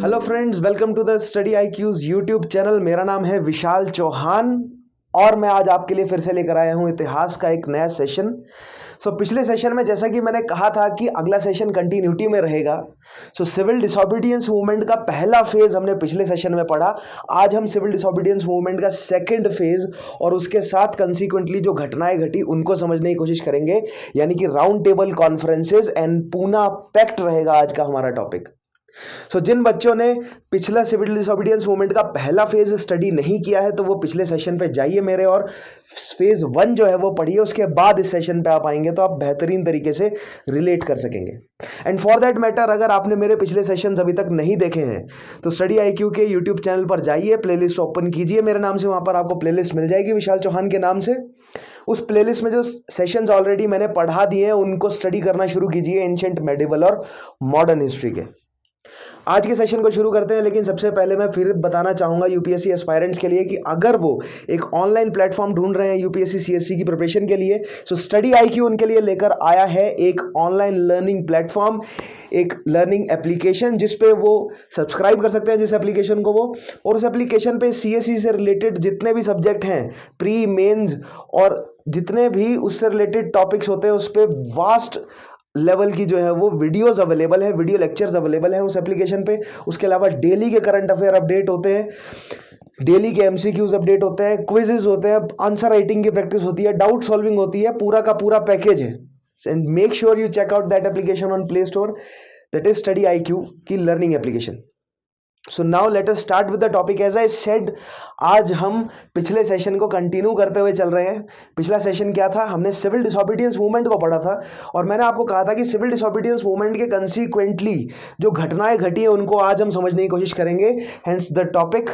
Hello friends, welcome to the study I Q's YouTube channel. मेरा नाम है विशाल चौहान और मैं आज आपके लिए फिर से लेकर आया हूं इतिहास का एक नया सेशन। पिछले सेशन में जैसा कि मैंने कहा था कि अगला सेशन कंटिन्यूटी में रहेगा। सिविल डिसोबीडियंस मूवमेंट का पहला फेज हमने पिछले सेशन में पढ़ा। आज हम सिविल डिसोबीडियंस मूवमेंट का सेकंड फेज और उसके साथ कंसीक्वेंटली जो घटनाएं घटी उनको समझने की कोशिश करेंगे, यानी कि round table conferences and Poona pact रहेगा आज का हमारा टॉपिक। जिन बच्चों ने पिछला सिविल डिसोबीडियंस मूवमेंट का पहला फेज स्टडी नहीं किया है तो वो पिछले सेशन पे जाइए मेरे और फेज 1 जो है वो पढ़िए। उसके बाद इस सेशन पे आप आएंगे तो आप बेहतरीन तरीके से रिलेट कर सकेंगे। एंड फॉर दैट मैटर, अगर आपने मेरे पिछले सेशंस अभी तक नहीं देखे हैं तो स्टडी आईक्यू के यूट्यूब चैनल पर जाइए, प्लेलिस्ट ओपन कीजिए मेरे नाम से, वहां पर आपको प्लेलिस्ट मिल जाएगी विशाल चौहान के नाम से। उस प्लेलिस्ट में जो सेशंस ऑलरेडी मैंने पढ़ा दिए हैं उनको स्टडी करना शुरू कीजिए, एंशिएंट, मेडिवल और मॉडर्न हिस्ट्री के। आज के सेशन को शुरू करते हैं, लेकिन सबसे पहले मैं फिर बताना चाहूंगा यूपीएससी एस्पायरेंट्स के लिए कि अगर वो एक ऑनलाइन प्लेटफॉर्म ढूंढ रहे हैं यूपीएससी सीएससी की प्रिपरेशन के लिए, स्टडी आईक्यू उनके लिए लेकर आया है एक ऑनलाइन लर्निंग प्लेटफॉर्म, एक लर्निंग एप्लीकेशन जिस पे वो सब्सक्राइब कर सकते हैं, जिस एप्लीकेशन को वो, और उस एप्लीकेशन पे सीएससी से रिलेटेड जितने भी सब्जेक्ट हैं, प्री मेंस और जितने भी उससे रिलेटेड टॉपिक्स होते हैं, उस पर वास्ट लेवल की जो है वो वीडियोस अवेलेबल है, वीडियो लेक्चर्स अवेलेबल है उस एप्लीकेशन पे। उसके अलावा डेली के करंट अफेयर अपडेट होते हैं, डेली के एमसीक्यूज अपडेट होते हैं, क्विजेज होते हैं, आंसर राइटिंग की प्रैक्टिस होती है, डाउट सॉल्विंग होती है, पूरा का पूरा पैकेज है। And make sure you check out that application on Play Store, that is Study IQ की learning application. So now let us start with the topic. As I said, आज हम पिछले सेशन को कंटिन्यू करते हुए चल रहे हैं। पिछला सेशन क्या था? हमने सिविल डिसोबीडियंस मूवमेंट को पढ़ा था और मैंने आपको कहा था कि सिविल डिसोबीडियंस मूवमेंट के कंसीक्वेंटली जो घटनाएं घटी है उनको आज हम समझने की कोशिश करेंगे। Hence the topic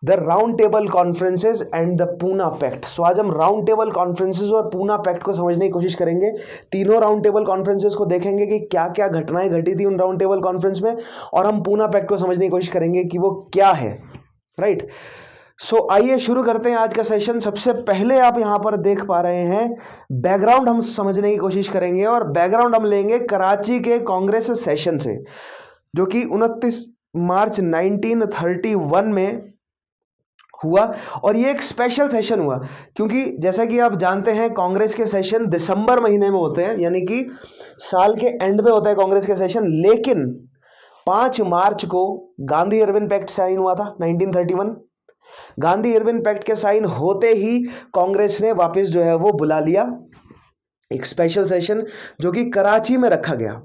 the round table conferences and the Poona pact. आज हम राउंड टेबल कॉन्फ्रेंसेस और पूना पैक्ट को समझने की कोशिश करेंगे। तीनों राउंड टेबल कॉन्फ्रेंसेस को देखेंगे कि क्या क्या घटनाएं घटी थी उन राउंड टेबल कॉन्फ्रेंस में, और हम पूना पैक्ट को समझने की कोशिश करेंगे कि वो क्या है। राइट, आइए शुरू करते हैं आज का सेशन। सबसे पहले आप यहां पर देख पा रहे हैं बैकग्राउंड हम समझने की कोशिश करेंगे, और बैकग्राउंड हम लेंगे कराची के कांग्रेस सेशन से, जो कि 29 मार्च 1931 में हुआ। और ये एक स्पेशल सेशन हुआ क्योंकि जैसा कि आप जानते हैं कांग्रेस के सेशन दिसंबर महीने में होते हैं, यानी कि साल के एंड में होता है कांग्रेस के सेशन। लेकिन 5 मार्च को गांधी इरविन पैक्ट साइन हुआ था 1931। गांधी इरविन पैक्ट के साइन होते ही कांग्रेस ने वापस जो है वो बुला लिया एक स्पेशल सेशन जो कि कराची में रखा गया।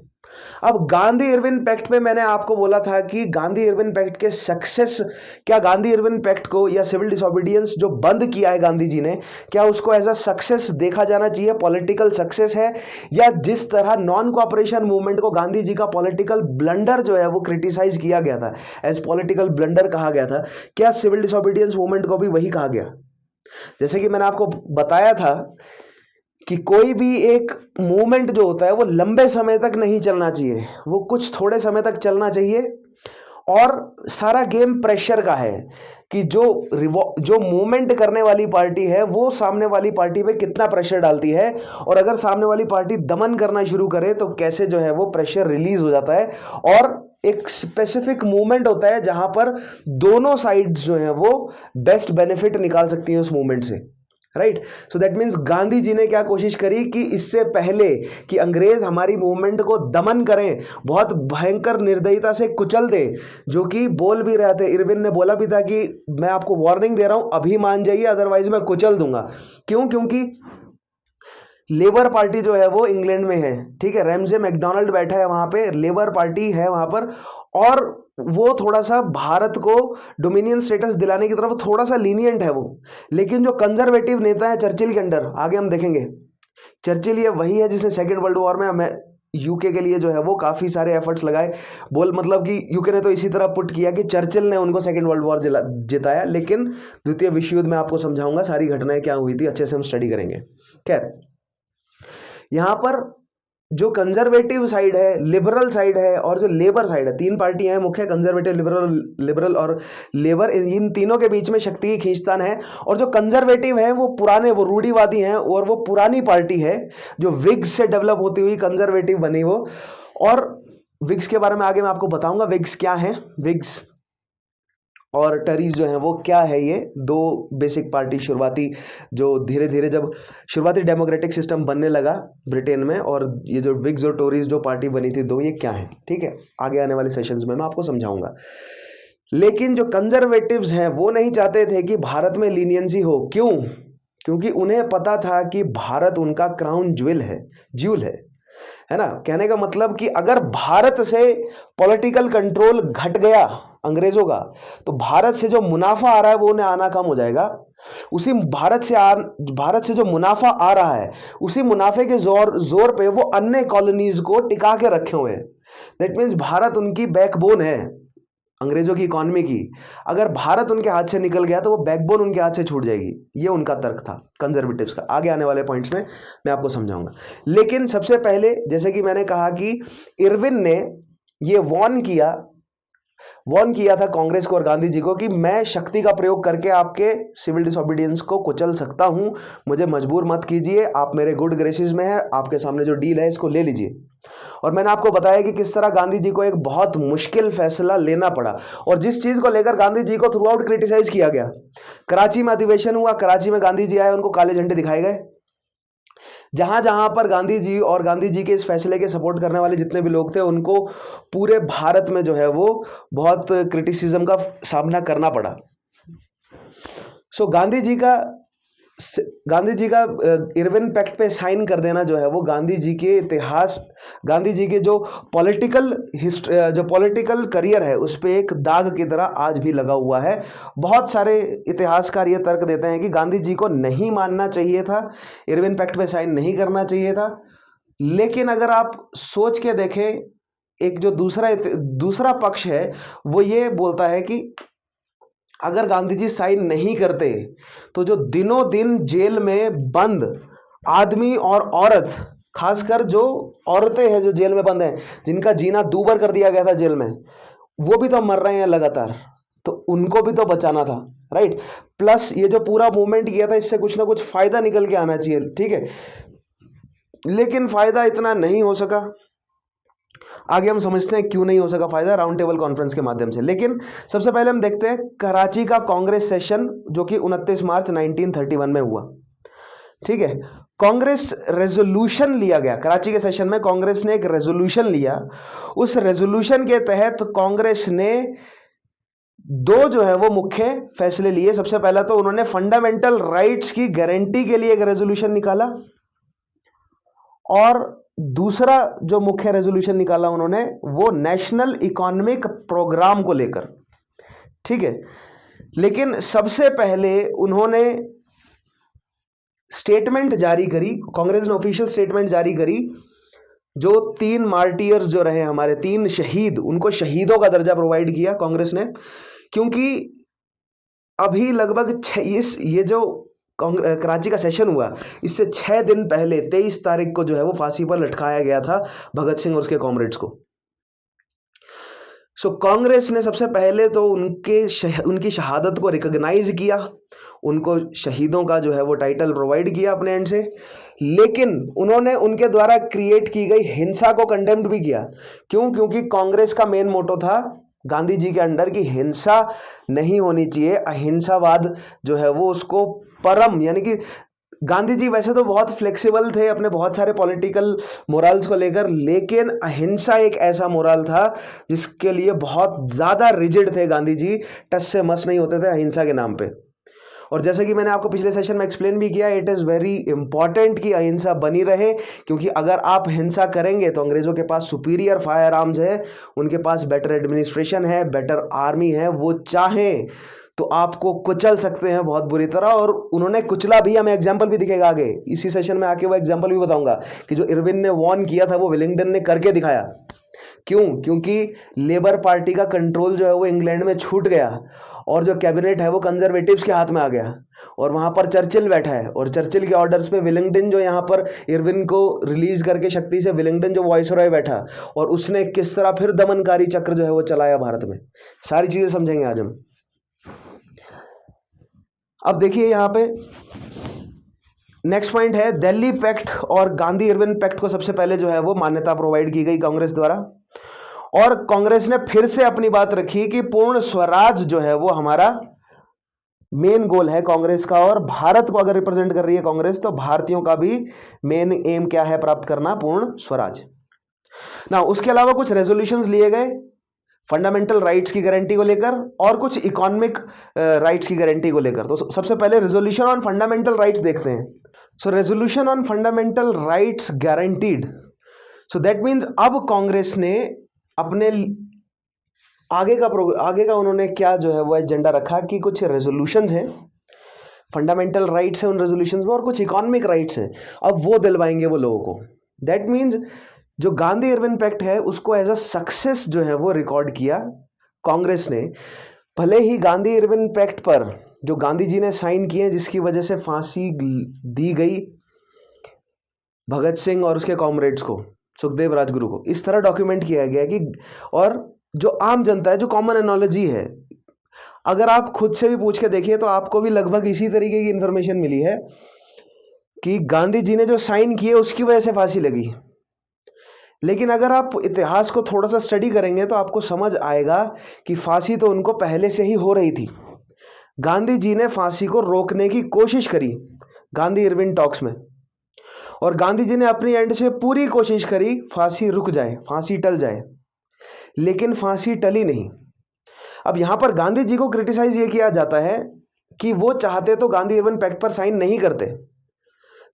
अब गांधी इरविन पैक्ट में मैंने आपको बोला था कि गांधी इरविन पैक्ट के सक्सेस, क्या गांधी इरविन पैक्ट को या सिविल डिसोबीडियंस जो बंद किया है गांधी जी ने, क्या उसको एज अ सक्सेस देखा जाना चाहिए, पॉलिटिकल सक्सेस है, या जिस तरह नॉन कोऑपरेशन मूवमेंट को गांधी जी का पॉलिटिकल ब्लंडर जो है वो क्रिटिसाइज किया गया था, एज पॉलिटिकल ब्लंडर कहा गया था, क्या सिविल डिसोबीडियंस मूवमेंट को भी वही कहा गया? जैसे कि मैंने आपको बताया था कि कोई भी एक मूवमेंट जो होता है वो लंबे समय तक नहीं चलना चाहिए, वो कुछ थोड़े समय तक चलना चाहिए। और सारा गेम प्रेशर का है कि जो मूवमेंट करने वाली पार्टी है वो सामने वाली पार्टी पे कितना प्रेशर डालती है, और अगर सामने वाली पार्टी दमन करना शुरू करे तो कैसे जो है वो प्रेशर रिलीज हो जाता है। और एक स्पेसिफिक मूवमेंट होता है जहां पर दोनों साइड्स जो है वो बेस्ट बेनिफिट निकाल सकती है उस मूवमेंट से। Right, so that means Gandhi ji ने क्या कोशिश करी कि इससे पहले कि अंग्रेज हमारी मूवमेंट को दमन करें, बहुत भयंकर निर्दयता से कुचल दे, जो कि बोल भी रहे थे, इरविन ने बोला भी था कि मैं आपको वार्निंग दे रहा हूं, अभी मान जाइए अदरवाइज मैं कुचल दूंगा। क्यों? क्योंकि लेबर पार्टी जो है वो इंग्लैंड में है, ठीक है, रैमजे मैकडोनाल्ड बैठा है वहां पे, लेबर पार्टी है वहां पर, और वो थोड़ा सा भारत को डोमिनियन स्टेटस दिलाने की तरफ थोड़ा सा लीनियंट है वो। लेकिन जो कंजर्वेटिव नेता है चर्चिल के अंडर, आगे हम देखेंगे, चर्चिल ये वही है जिसने सेकेंड वर्ल्ड वॉर में यूके के लिए जो है वो काफी सारे एफर्ट्स लगाए। मतलब कि यूके ने तो इसी तरह पुट किया कि चर्चिल ने उनको सेकेंड वर्ल्ड वॉर जिताया। लेकिन द्वितीय विश्व युद्ध में आपको समझाऊंगा सारी घटनाएं क्या हुई थी, अच्छे से हम स्टडी करेंगे। खैर, यहां पर जो कंजर्वेटिव साइड है, लिबरल साइड है और जो लेबर साइड है, तीन पार्टियां हैं मुख्य, कंजर्वेटिव, लिबरल और लेबर। इन तीनों के बीच में शक्ति की खींचतान है। और जो कंजर्वेटिव है वो पुराने, वो रूढ़िवादी हैं और वो पुरानी पार्टी है जो विग्स से डेवलप होती हुई कंजर्वेटिव बनी वो। और विग्स के बारे में आगे मैं आपको बताऊंगा विग्स क्या है, विग्स और टरीज जो है वो क्या है। ये दो बेसिक पार्टी शुरुआती, जो धीरे धीरे जब शुरुआती डेमोक्रेटिक सिस्टम बनने लगा ब्रिटेन में, और ये जो विग्स और टोरीज जो पार्टी बनी थी दो, ये क्या है, ठीक है, आगे आने वाले सेशंस में मैं आपको समझाऊंगा। लेकिन जो कंजर्वेटिव्स हैं वो नहीं चाहते थे कि भारत में लीनियंसी हो। क्यों? क्योंकि उन्हें पता था कि भारत उनका क्राउन ज्यूल है ना। कहने का मतलब कि अगर भारत से पॉलिटिकल कंट्रोल घट गया अंग्रेजों का, तो भारत से जो मुनाफा आ रहा है वो उन्हें आना कम हो जाएगा। उसी भारत से जो मुनाफा आ रहा है, उसी मुनाफे के जोर पे वो अन्य कॉलोनीज को टिका के रखे हुए हैं। दैट मीन्स भारत उनकी बैकबोन है अंग्रेजों की इकोनॉमी की। अगर भारत उनके हाथ से निकल गया तो वो बैकबोन उनके हाथ से छूट जाएगी। ये उनका तर्क था कंजर्वेटिव्स का। आगे आने वाले पॉइंट्स में मैं आपको समझाऊंगा। लेकिन सबसे पहले, जैसे कि मैंने कहा कि इरविन ने ये वॉर्न किया था कांग्रेस को और गांधी जी को कि मैं शक्ति का प्रयोग करके आपके सिविल डिसोबीडियंस को कुचल सकता हूं, मुझे मजबूर मत कीजिए, आप मेरे गुड ग्रेसेस में हैं, आपके सामने जो डील है इसको ले लीजिए। और मैंने आपको बताया कि किस तरह गांधी जी को एक बहुत मुश्किल फैसला लेना पड़ा, और जिस चीज को लेकर गांधी जी को थ्रू आउट क्रिटिसाइज किया गया। कराची में अधिवेशन हुआ, कराची में गांधी जी आए, उनको काले झंडे दिखाए गए। जहां जहां पर गांधी जी और गांधी जी के इस फैसले के सपोर्ट करने वाले जितने भी लोग थे, उनको पूरे भारत में जो है वो बहुत क्रिटिसिज्म का सामना करना पड़ा। सो गांधी जी का इरविन पैक्ट पे साइन कर देना जो है वो गांधी जी के इतिहास, गांधी जी के जो पॉलिटिकल करियर है उस पे एक दाग की तरह आज भी लगा हुआ है। बहुत सारे इतिहासकार ये तर्क देते हैं कि गांधी जी को नहीं मानना चाहिए था, इरविन पैक्ट पे साइन नहीं करना चाहिए था। लेकिन अगर आप सोच के देखें, एक जो दूसरा पक्ष है वो ये बोलता है कि अगर गांधी जी साइन नहीं करते तो जो दिनों दिन जेल में बंद आदमी और औरत, खासकर जो औरतें हैं जो जेल में बंद हैं, जिनका जीना दूभर कर दिया गया था जेल में, वो भी तो मर रहे हैं लगातार, तो उनको भी तो बचाना था, राइट। प्लस ये जो पूरा मूवमेंट किया था, इससे कुछ ना कुछ फायदा निकल के आना चाहिए, ठीक है। लेकिन फायदा इतना नहीं हो सका। आगे हम समझते हैं क्यों नहीं हो सका फायदा राउंड टेबल कॉन्फ्रेंस के माध्यम से। लेकिन सबसे पहले हम देखते हैं कराची का कांग्रेस सेशन, जो कि 29 मार्च 1931 में हुआ, ठीक है। कांग्रेस रेजोल्यूशन लिया गया कराची के सेशन में, कांग्रेस ने एक रेजोल्यूशन लिया। उस रेजोल्यूशन के तहत कांग्रेस ने दो जो है वो मुख्य फैसले लिए। सबसे पहला तो उन्होंने फंडामेंटल राइट्स की गारंटी के लिए एक रेजोल्यूशन निकाला, और दूसरा जो मुख्य रेजोल्यूशन निकाला उन्होंने वो नेशनल इकोनॉमिक प्रोग्राम को लेकर, ठीक है। लेकिन सबसे पहले उन्होंने स्टेटमेंट जारी करी, कांग्रेस ने ऑफिशियल स्टेटमेंट जारी करी। जो 3 मार्टियर्स जो रहे हमारे, 3 शहीद, उनको शहीदों का दर्जा प्रोवाइड किया कांग्रेस ने, क्योंकि अभी लगभग ये जो कराची का सेशन हुआ, इससे 6 दिन पहले 23 तारीख को जो है वो फांसी पर लटकाया गया था भगत सिंह और उसके कॉमरेड्स को। सो कांग्रेस ने सबसे पहले तो उनकी शहादत को रिकॉग्नाइज किया, उनको शहीदों का जो है वो टाइटल प्रोवाइड किया अपने एंड से। लेकिन उन्होंने उनके द्वारा क्रिएट की गई हिंसा को कंडेम्ड भी किया। क्यों? क्योंकि कांग्रेस का मेन मोटो था गांधी जी के अंडर की हिंसा नहीं होनी चाहिए, अहिंसावाद जो है वो उसको परम, यानी कि गांधी जी वैसे तो बहुत फ्लेक्सिबल थे अपने बहुत सारे पॉलिटिकल मोरल्स को लेकर, लेकिन अहिंसा एक ऐसा मोरल था जिसके लिए बहुत ज्यादा रिजिड थे गांधी जी, टस से मस नहीं होते थे अहिंसा के नाम पे। और जैसे कि मैंने आपको पिछले सेशन में एक्सप्लेन भी किया, इट इज़ वेरी इंपॉर्टेंट कि अहिंसा बनी रहे, क्योंकि अगर आप हिंसा करेंगे तो अंग्रेजों के पास सुपीरियर फायर आर्म्स है, उनके पास बेटर एडमिनिस्ट्रेशन है, बेटर आर्मी है, वो चाहें तो आपको कुचल सकते हैं बहुत बुरी तरह। और उन्होंने कुचला भी, हमें एग्जाम्पल भी दिखेगा आगे इसी सेशन में आके, वो एग्जाम्पल भी बताऊंगा कि जो इरविन ने वॉर्न किया था वो विलिंगडन ने करके दिखाया। क्यों? क्योंकि लेबर पार्टी का कंट्रोल जो है वो इंग्लैंड में छूट गया, और जो कैबिनेट है वो कंजर्वेटिव्स के हाथ में आ गया, और वहां पर चर्चिल बैठा है, और चर्चिल के ऑर्डर्स पे विलिंगडन जो यहाँ पर इरविन को रिलीज करके शक्ति से, विलिंगडन जो वॉइसरॉय बैठा, और उसने किस तरह फिर दमनकारी चक्र जो है वो चलाया भारत में। सारी चीजें समझेंगे आज हम। अब देखिए यहाँ पे नेक्स्ट पॉइंट है दिल्ली पैक्ट और गांधी इरविन पैक्ट को सबसे पहले जो है वो मान्यता प्रोवाइड की गई कांग्रेस द्वारा। और कांग्रेस ने फिर से अपनी बात रखी कि पूर्ण स्वराज जो है वो हमारा मेन गोल है कांग्रेस का, और भारत को अगर रिप्रेजेंट कर रही है कांग्रेस तो भारतीयों का भी मेन एम क्या है, प्राप्त करना पूर्ण स्वराज ना। उसके अलावा कुछ रेजोल्यूशंस लिए गए फंडामेंटल राइट्स की गारंटी को लेकर और कुछ इकोनॉमिक राइट्स की गारंटी को लेकर। तो सबसे पहले रेजोल्यूशन ऑन फंडामेंटल राइट्स देखते हैं। So resolution on fundamental rights guaranteed, so that means अब कांग्रेस ने अपने आगे का उन्होंने क्या जो है वो एजेंडा रखा कि कुछ रेजोल्यूशंस हैं, फंडामेंटल राइट्स हैं उन रेजोल्यूशंस में, और कुछ इकोनॉमिक राइट्स हैं, अब वो दिलवाएंगे वो लोगों को। दैट मीन्स जो गांधी इरविन पैक्ट है उसको एज अ सक्सेस जो है वो रिकॉर्ड किया कांग्रेस ने। भले ही गांधी इरविन पैक्ट पर जो गांधी जी ने साइन किए जिसकी वजह से फांसी दी गई भगत सिंह और उसके कॉमरेड्स को, सुखदेव राजगुरु को, इस तरह डॉक्यूमेंट किया गया कि, और जो आम जनता है, जो कॉमन एनोलॉजी है, अगर आप खुद से भी पूछ के देखिए तो आपको भी लगभग इसी तरीके की इंफॉर्मेशन मिली है कि गांधी जी ने जो साइन किए उसकी वजह से फांसी लगी। लेकिन अगर आप इतिहास को थोड़ा सा स्टडी करेंगे तो आपको समझ आएगा कि फांसी तो उनको पहले से ही हो रही थी। गांधी जी ने फांसी को रोकने की कोशिश करी गांधी इरविन टॉक्स में, और गांधी जी ने अपनी एंड से पूरी कोशिश करी फांसी रुक जाए, फांसी टल जाए, लेकिन फांसी टली नहीं। अब यहां पर गांधी जी को क्रिटिसाइज ये किया जाता है कि वो चाहते तो गांधी इरविन पैक्ट पर साइन नहीं करते।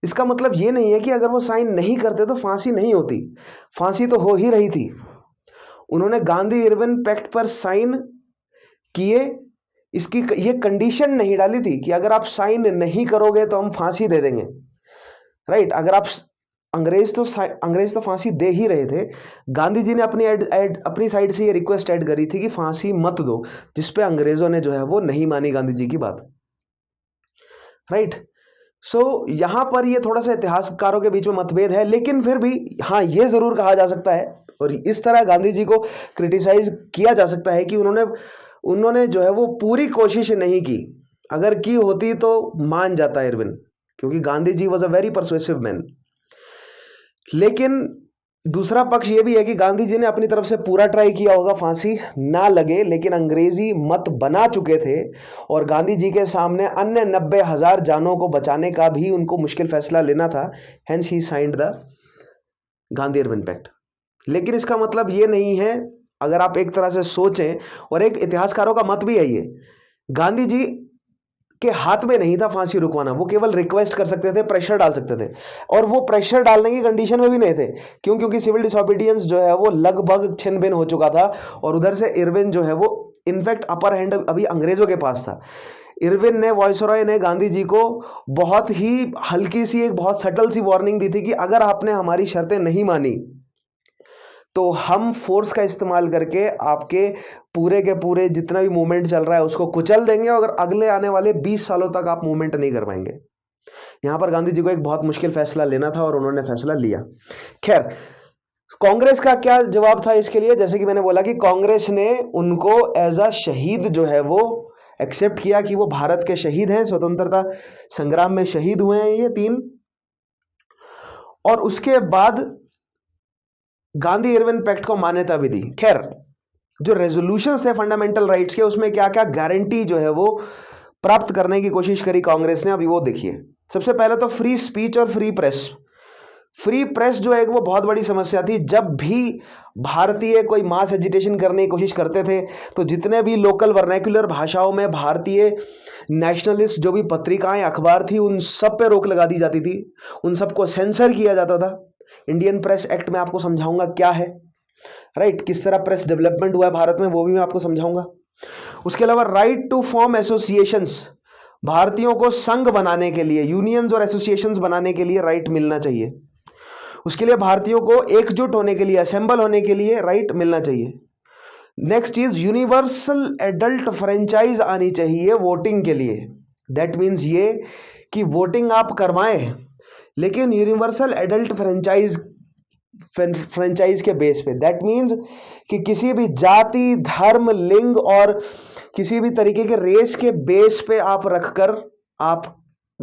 इसका मतलब ये नहीं है कि अगर वो साइन नहीं करते तो फांसी नहीं होती, फांसी तो हो ही रही थी। उन्होंने गांधी इरविन पैक्ट पर साइन किए, इसकी ये कंडीशन नहीं डाली थी कि अगर आप साइन नहीं करोगे तो हम फांसी दे देंगे, राइट। अगर आप अंग्रेज तो फांसी दे ही रहे थे। गांधी जी ने अपनी साइड से ये रिक्वेस्ट ऐड करी थी कि फांसी मत दो, जिसपे अंग्रेजों ने जो है वो नहीं मानी गांधी जी की बात, राइट। सो यहां पर ये थोड़ा सा इतिहासकारों के बीच में मतभेद है, लेकिन फिर भी हाँ ये जरूर कहा जा सकता है और इस तरह गांधी जी को क्रिटिसाइज किया जा सकता है कि उन्होंने जो है वो पूरी कोशिश नहीं की। अगर की होती तो मान जाता इरविन, क्योंकि Gandhi ji was a very persuasive man. लेकिन दूसरा पक्ष ये भी है कि गांधी जी ने अपनी तरफ से पूरा ट्राई किया होगा फांसी ना लगे, लेकिन अंग्रेजी मत बना चुके थे और गांधी जी के सामने अन्य 90,000 जानों को बचाने का भी उनको मुश्किल फैसला लेना था। Hence he signed the Gandhi Irwin pact. लेकिन इसका मतलब ये नहीं है, अगर आप एक तरह से सोचें, और एक इतिहासकारों का मत भी है ये, गांधी जी के हाथ में नहीं था फांसी रुकवाना, वो केवल रिक्वेस्ट कर सकते थे, प्रेशर डाल सकते थे, और वो प्रेशर डालने की कंडीशन में भी नहीं थे। क्यों? क्योंकि सिविल डिसोबीडियंस जो है वो लगभग छिन भिन हो चुका था, और उधर से इरविन जो है वो इनफैक्ट अपर हैंड अभी अंग्रेजों के पास था। इरविन ने, वॉइसरॉय ने गांधी जी को बहुत ही हल्की सी, एक बहुत सटल सी वार्निंग दी थी कि अगर आपने हमारी शर्तें नहीं मानी तो हम फोर्स का इस्तेमाल करके आपके पूरे के पूरे जितना भी मूवमेंट चल रहा है उसको कुचल देंगे, और अगले आने वाले 20 सालों तक आप मूवमेंट नहीं कर पाएंगे। यहां पर गांधी जी को एक बहुत मुश्किल फैसला लेना था और उन्होंने फैसला लिया। खैर, कांग्रेस का क्या जवाब था इसके लिए? जैसे कि मैंने बोला कि कांग्रेस ने उनको एज अ शहीद जो है वो एक्सेप्ट किया कि वो भारत के शहीद हैं, स्वतंत्रता संग्राम में शहीद हुए हैं ये 3। और उसके बाद गांधी इरविन पैक्ट को मान्यता भी दी। खैर, जो रेजोल्यूशंस थे फंडामेंटल राइट्स के, उसमें क्या क्या गारंटी जो है वो प्राप्त करने की कोशिश करी कांग्रेस ने, अभी वो देखिए। सबसे पहले तो फ्री स्पीच और फ्री प्रेस। फ्री प्रेस जो है वो बहुत बड़ी समस्या थी। जब भी भारतीय कोई मास एजिटेशन करने की कोशिश करते थे तो जितने भी लोकल वर्नैक्युलर भाषाओं में भारतीय नेशनलिस्ट जो भी पत्रिकाएं अखबार थी उन सब पे रोक लगा दी जाती थी, उन सबको सेंसर किया जाता था। इंडियन प्रेस एक्ट में आपको समझाऊंगा क्या है, राइट, किस तरह प्रेस डेवलपमेंट हुआ है भारत में, वो भी मैं आपको समझाऊंगा। उसके अलावा राइट टू फॉर्म एसोसिएशंस, भारतीयों को संघ बनाने के लिए, यूनियंस और एसोसिएशंस बनाने के लिए राइट मिलना चाहिए। उसके लिए भारतीयों को एकजुट होने के लिए, असेंबल होने के लिए राइट मिलना चाहिए। नेक्स्ट चीज, यूनिवर्सल एडल्ट फ्रेंचाइज आनी चाहिए वोटिंग के लिए। दैट मीन्स ये कि वोटिंग आप करवाएं, लेकिन यूनिवर्सल एडल्ट फ्रेंचाइज के बेस पे। दैट मीन्स कि किसी भी जाति, धर्म, लिंग और किसी भी तरीके के रेस के बेस पे आप रखकर आप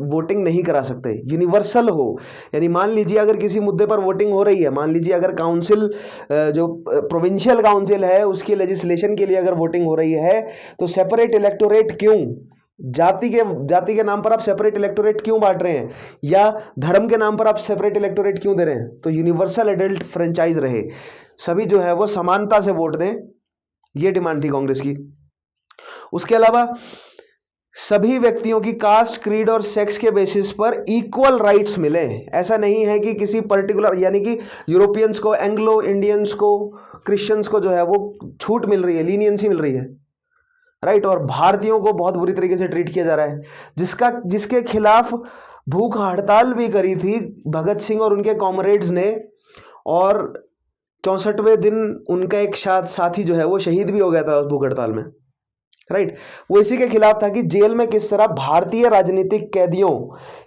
वोटिंग नहीं करा सकते, यूनिवर्सल हो। यानी मान लीजिए अगर किसी मुद्दे पर वोटिंग हो रही है, मान लीजिए अगर काउंसिल जो प्रोविंशियल काउंसिल है उसकी लेजिस्लेशन के लिए अगर वोटिंग हो रही है, तो सेपरेट इलेक्टोरेट क्यों? जाति के नाम पर आप सेपरेट इलेक्टोरेट क्यों बांट रहे हैं, या धर्म के नाम पर आप सेपरेट इलेक्टोरेट क्यों दे रहे हैं? तो यूनिवर्सल एडल्ट फ्रेंचाइज रहे, सभी जो है वो समानता से वोट दें, ये डिमांड थी कांग्रेस की। उसके अलावा सभी व्यक्तियों की कास्ट, क्रीड और सेक्स के बेसिस पर इक्वल राइट्स मिले। ऐसा नहीं है कि किसी पर्टिकुलर, यानी कि यूरोपियंस को, एंग्लो इंडियंस को, क्रिश्चियंस को जो है वो छूट मिल रही है, लीनियंसी मिल रही है, राइट, और भारतीयों को बहुत बुरी तरीके से ट्रीट किया जा रहा है, जिसके खिलाफ भूख हड़ताल भी करी थी भगत सिंह और उनके कॉमरेड्स ने, और 64वें दिन उनका एक साथी जो है वो शहीद भी हो गया था उस भूख हड़ताल में, राइट। वो इसी के खिलाफ था कि जेल में किस तरह भारतीय राजनीतिक कैदियों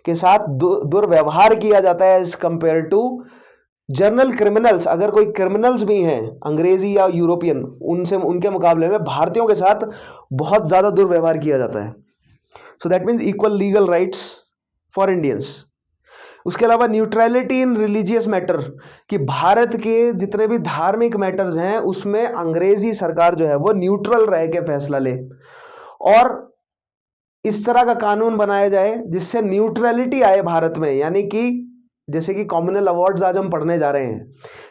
के साथ दुर्व्यवहार किया जाता है as compare to general criminals. अगर कोई क्रिमिनल्स भी हैं अंग्रेजी या यूरोपियन, उनके मुकाबले में भारतीयों के साथ बहुत ज्यादा दुर्व्यवहार किया जाता है। सो that means equal legal rights for Indians. उसके अलावा न्यूट्रलिटी इन रिलीजियस मैटर, कि भारत के जितने भी धार्मिक मैटर्स हैं उसमें अंग्रेजी सरकार जो है वो न्यूट्रल रह के फैसला ले, और इस तरह का कानून बनाया जाए जिससे न्यूट्रलिटी आए भारत में। यानी कि जैसे कि कॉमनवेल्थ अवार्ड्स आज हम पढ़ने जा रहे हैं,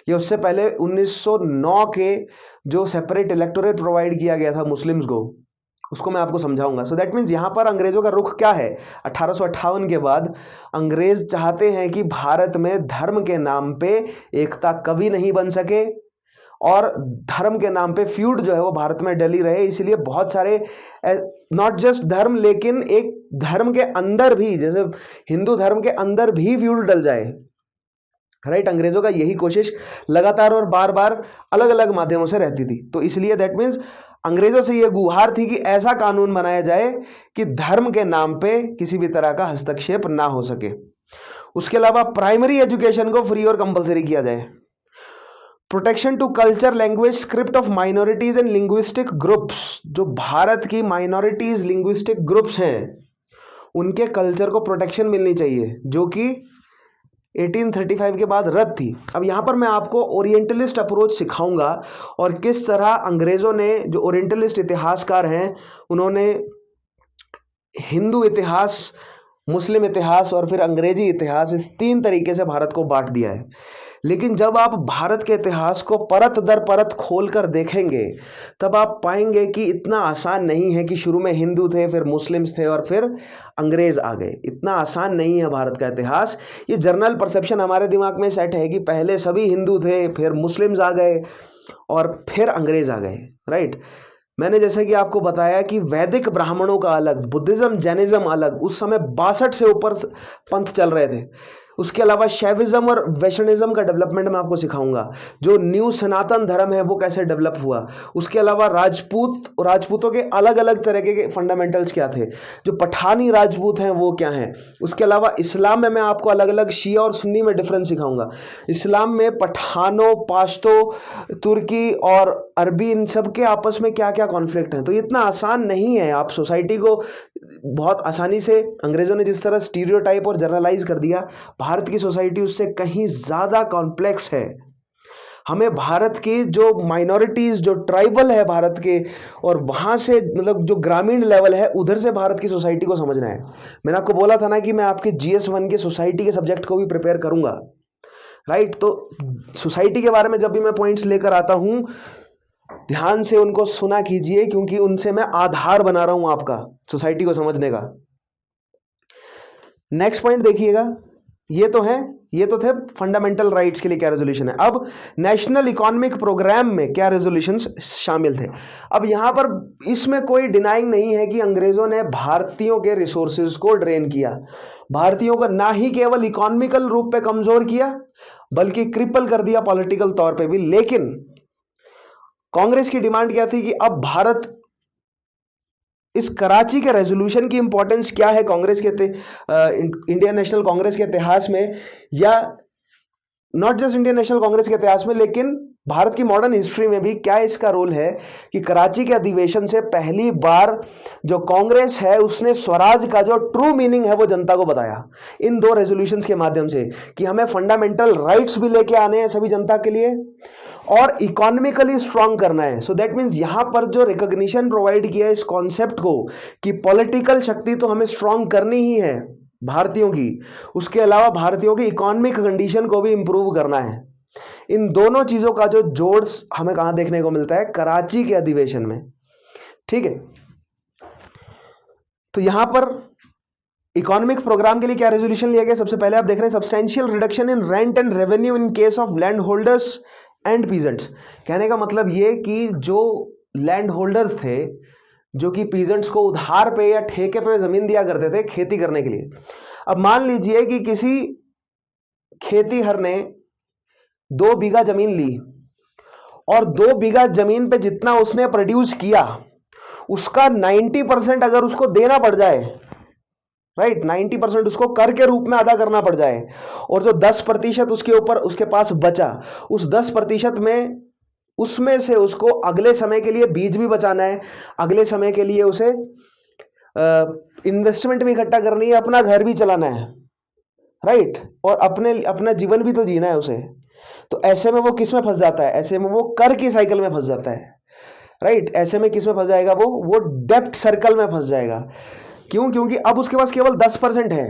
ये उससे पहले 1909 के जो सेपरेट इलेक्टोरेट प्रोवाइड किया गया था मुस्लिम्स को, उसको मैं आपको समझाऊंगा। सो दैट मीन्स यहां पर अंग्रेजों का रुख क्या है? 1858 के बाद अंग्रेज चाहते हैं कि भारत में धर्म के नाम पे एकता कभी नहीं बन सके, और धर्म के नाम पे फ्यूड जो है वो भारत में डली रहे। इसलिए बहुत सारे, नॉट जस्ट धर्म, लेकिन एक धर्म के अंदर भी, जैसे हिंदू धर्म के अंदर भी फ्यूड डल जाए, राइट। अंग्रेजों का यही कोशिश लगातार और बार बार अलग अलग माध्यमों से रहती थी। तो इसलिए दैट मीन्स अंग्रेजों से यह गुहार थी कि ऐसा कानून बनाया जाए कि धर्म के नाम पे किसी भी तरह का हस्तक्षेप ना हो सके। उसके अलावा प्राइमरी एजुकेशन को फ्री और कंपलसरी किया जाए। Protection to culture, language, script of minorities and linguistic groups, जो भारत की माइनॉरिटीज लिंग्विस्टिक ग्रुप्स हैं उनके कल्चर को प्रोटेक्शन मिलनी चाहिए, जो कि 1835 के बाद रद्द थी। अब यहाँ पर मैं आपको ओरिएंटलिस्ट अप्रोच सिखाऊंगा, और किस तरह अंग्रेजों ने, जो ओरिएंटलिस्ट इतिहासकार हैं, उन्होंने हिंदू इतिहास, मुस्लिम इतिहास और फिर अंग्रेजी इतिहास, इस 3 तरीके से भारत को बांट दिया है। लेकिन जब आप भारत के इतिहास को परत दर परत खोलकर देखेंगे तब आप पाएंगे कि इतना आसान नहीं है कि शुरू में हिंदू थे, फिर मुस्लिम्स थे और फिर अंग्रेज आ गए। इतना आसान नहीं है भारत का इतिहास। ये जनरल परसेप्शन हमारे दिमाग में सेट है कि पहले सभी हिंदू थे, फिर मुस्लिम्स आ गए और फिर अंग्रेज आ गए, राइट। मैंने जैसे कि आपको बताया कि वैदिक ब्राह्मणों का अलग, बुद्धिज्म, जैनिज्म अलग, उस समय 62 से ऊपर पंथ चल रहे थे। उसके अलावा शैविज्म और वैष्णविज्म का डेवलपमेंट मैं आपको सिखाऊंगा, जो न्यू सनातन धर्म है वो कैसे डेवलप हुआ। उसके अलावा राजपूतों के अलग अलग तरह के फंडामेंटल्स क्या थे, जो पठानी राजपूत हैं वो क्या हैं। उसके अलावा इस्लाम में मैं आपको अलग अलग शिया और सुन्नी में डिफरेंस सिखाऊंगा। इस्लाम में पठानों, पाश्तो, तुर्की और अरबी, इन सब के आपस में क्या क्या कॉन्फ्लिक्ट हैं। तो इतना आसान नहीं है। आप सोसाइटी को बहुत आसानी से, अंग्रेजों ने जिस तरह स्टीरियोटाइप और जनरलाइज कर दिया, भारत की सोसाइटी उससे कहीं ज्यादा कॉम्प्लेक्स है। हमें भारत की जो माइनॉरिटीज, जो ट्राइबल है भारत के, और वहां से मतलब जो ग्रामीण लेवल है उधर से भारत की सोसाइटी को समझना है। मैंने आपको बोला था ना कि मैं आपके GS1 के सोसाइटी के सब्जेक्ट को भी प्रिपेयर करूंगा, राइट। तो सोसाइटी के बारे में जब भी मैं पॉइंट्स लेकर आता हूं, ध्यान से उनको सुना कीजिए, क्योंकि उनसे मैं आधार बना रहा हूं आपका सोसाइटी को समझने का। नेक्स्ट पॉइंट देखिएगा, ये तो थे फंडामेंटल राइट्स के लिए क्या रेजोल्यूशन है। अब नेशनल इकोनॉमिक प्रोग्राम में क्या रेजोल्यूशंस शामिल थे। अब यहां पर इसमें कोई डिनाइंग नहीं है कि अंग्रेजों ने भारतीयों के रिसोर्सेज को ड्रेन किया, भारतीयों को ना ही केवल इकोनॉमिकल रूप पे कमजोर किया बल्कि क्रिपल कर दिया पॉलिटिकल तौर पे भी। लेकिन कांग्रेस की डिमांड क्या थी कि अब भारत, इस कराची के रेजोल्यूशन की इंपॉर्टेंस क्या है कांग्रेस के इंडियन नेशनल कांग्रेस के इतिहास में, या not just Indian national Congress के इतिहास में लेकिन भारत की मॉडर्न हिस्ट्री में भी क्या इसका रोल है कि कराची के अधिवेशन से पहली बार जो कांग्रेस है उसने स्वराज का जो ट्रू मीनिंग है वो जनता को बताया इन दो रेजोल्यूशंस के माध्यम से कि हमें फंडामेंटल राइट्स भी लेके आने हैं सभी जनता के लिए और इकोनॉमिकली स्ट्रांग करना है। सो दैट मीन्स यहां पर जो रिकॉग्निशन प्रोवाइड किया इस कॉन्सेप्ट को कि पॉलिटिकल शक्ति तो हमें स्ट्रांग करनी ही है भारतीयों की, उसके अलावा भारतीयों की इकोनॉमिक कंडीशन को भी इंप्रूव करना है। इन दोनों चीजों का जो जोड़ हमें कहां देखने को मिलता है, कराची के अधिवेशन में। ठीक है, तो यहां पर इकोनॉमिक प्रोग्राम के लिए क्या रेजोल्यूशन लिया गया? सबसे पहले आप देख रहे हैं substantial reduction in rent and revenue in case of land holders and peasants. कहने का मतलब ये कि जो लैंड होल्डर्स थे जो कि पीजेंट्स को उधार पे या ठेके पे जमीन दिया करते थे खेती करने के लिए। अब मान लीजिए कि किसी खेतीहर ने 2 बीघा जमीन ली और 2 बीघा जमीन पे जितना उसने प्रोड्यूस किया उसका 90% अगर उसको देना पड़ जाए, राइट, 90% उसको कर के रूप में अदा करना पड़ जाए और जो 10% उसके ऊपर उसके पास बचा उस 10% में उसमें से उसको अगले समय के लिए बीज भी बचाना है, अगले समय के लिए उसे इन्वेस्टमेंट भी इकट्ठा करनी है, अपना घर भी चलाना है, राइट, और अपना जीवन भी तो जीना है उसे। तो ऐसे में वो किस में फंस जाता है? ऐसे में वो कर की साइकिल में फंस जाता है, राइट। ऐसे में किस में फंस जाएगा? वो डेप्ट सर्कल में फंस जाएगा। क्यों? क्योंकि अब उसके पास केवल 10% है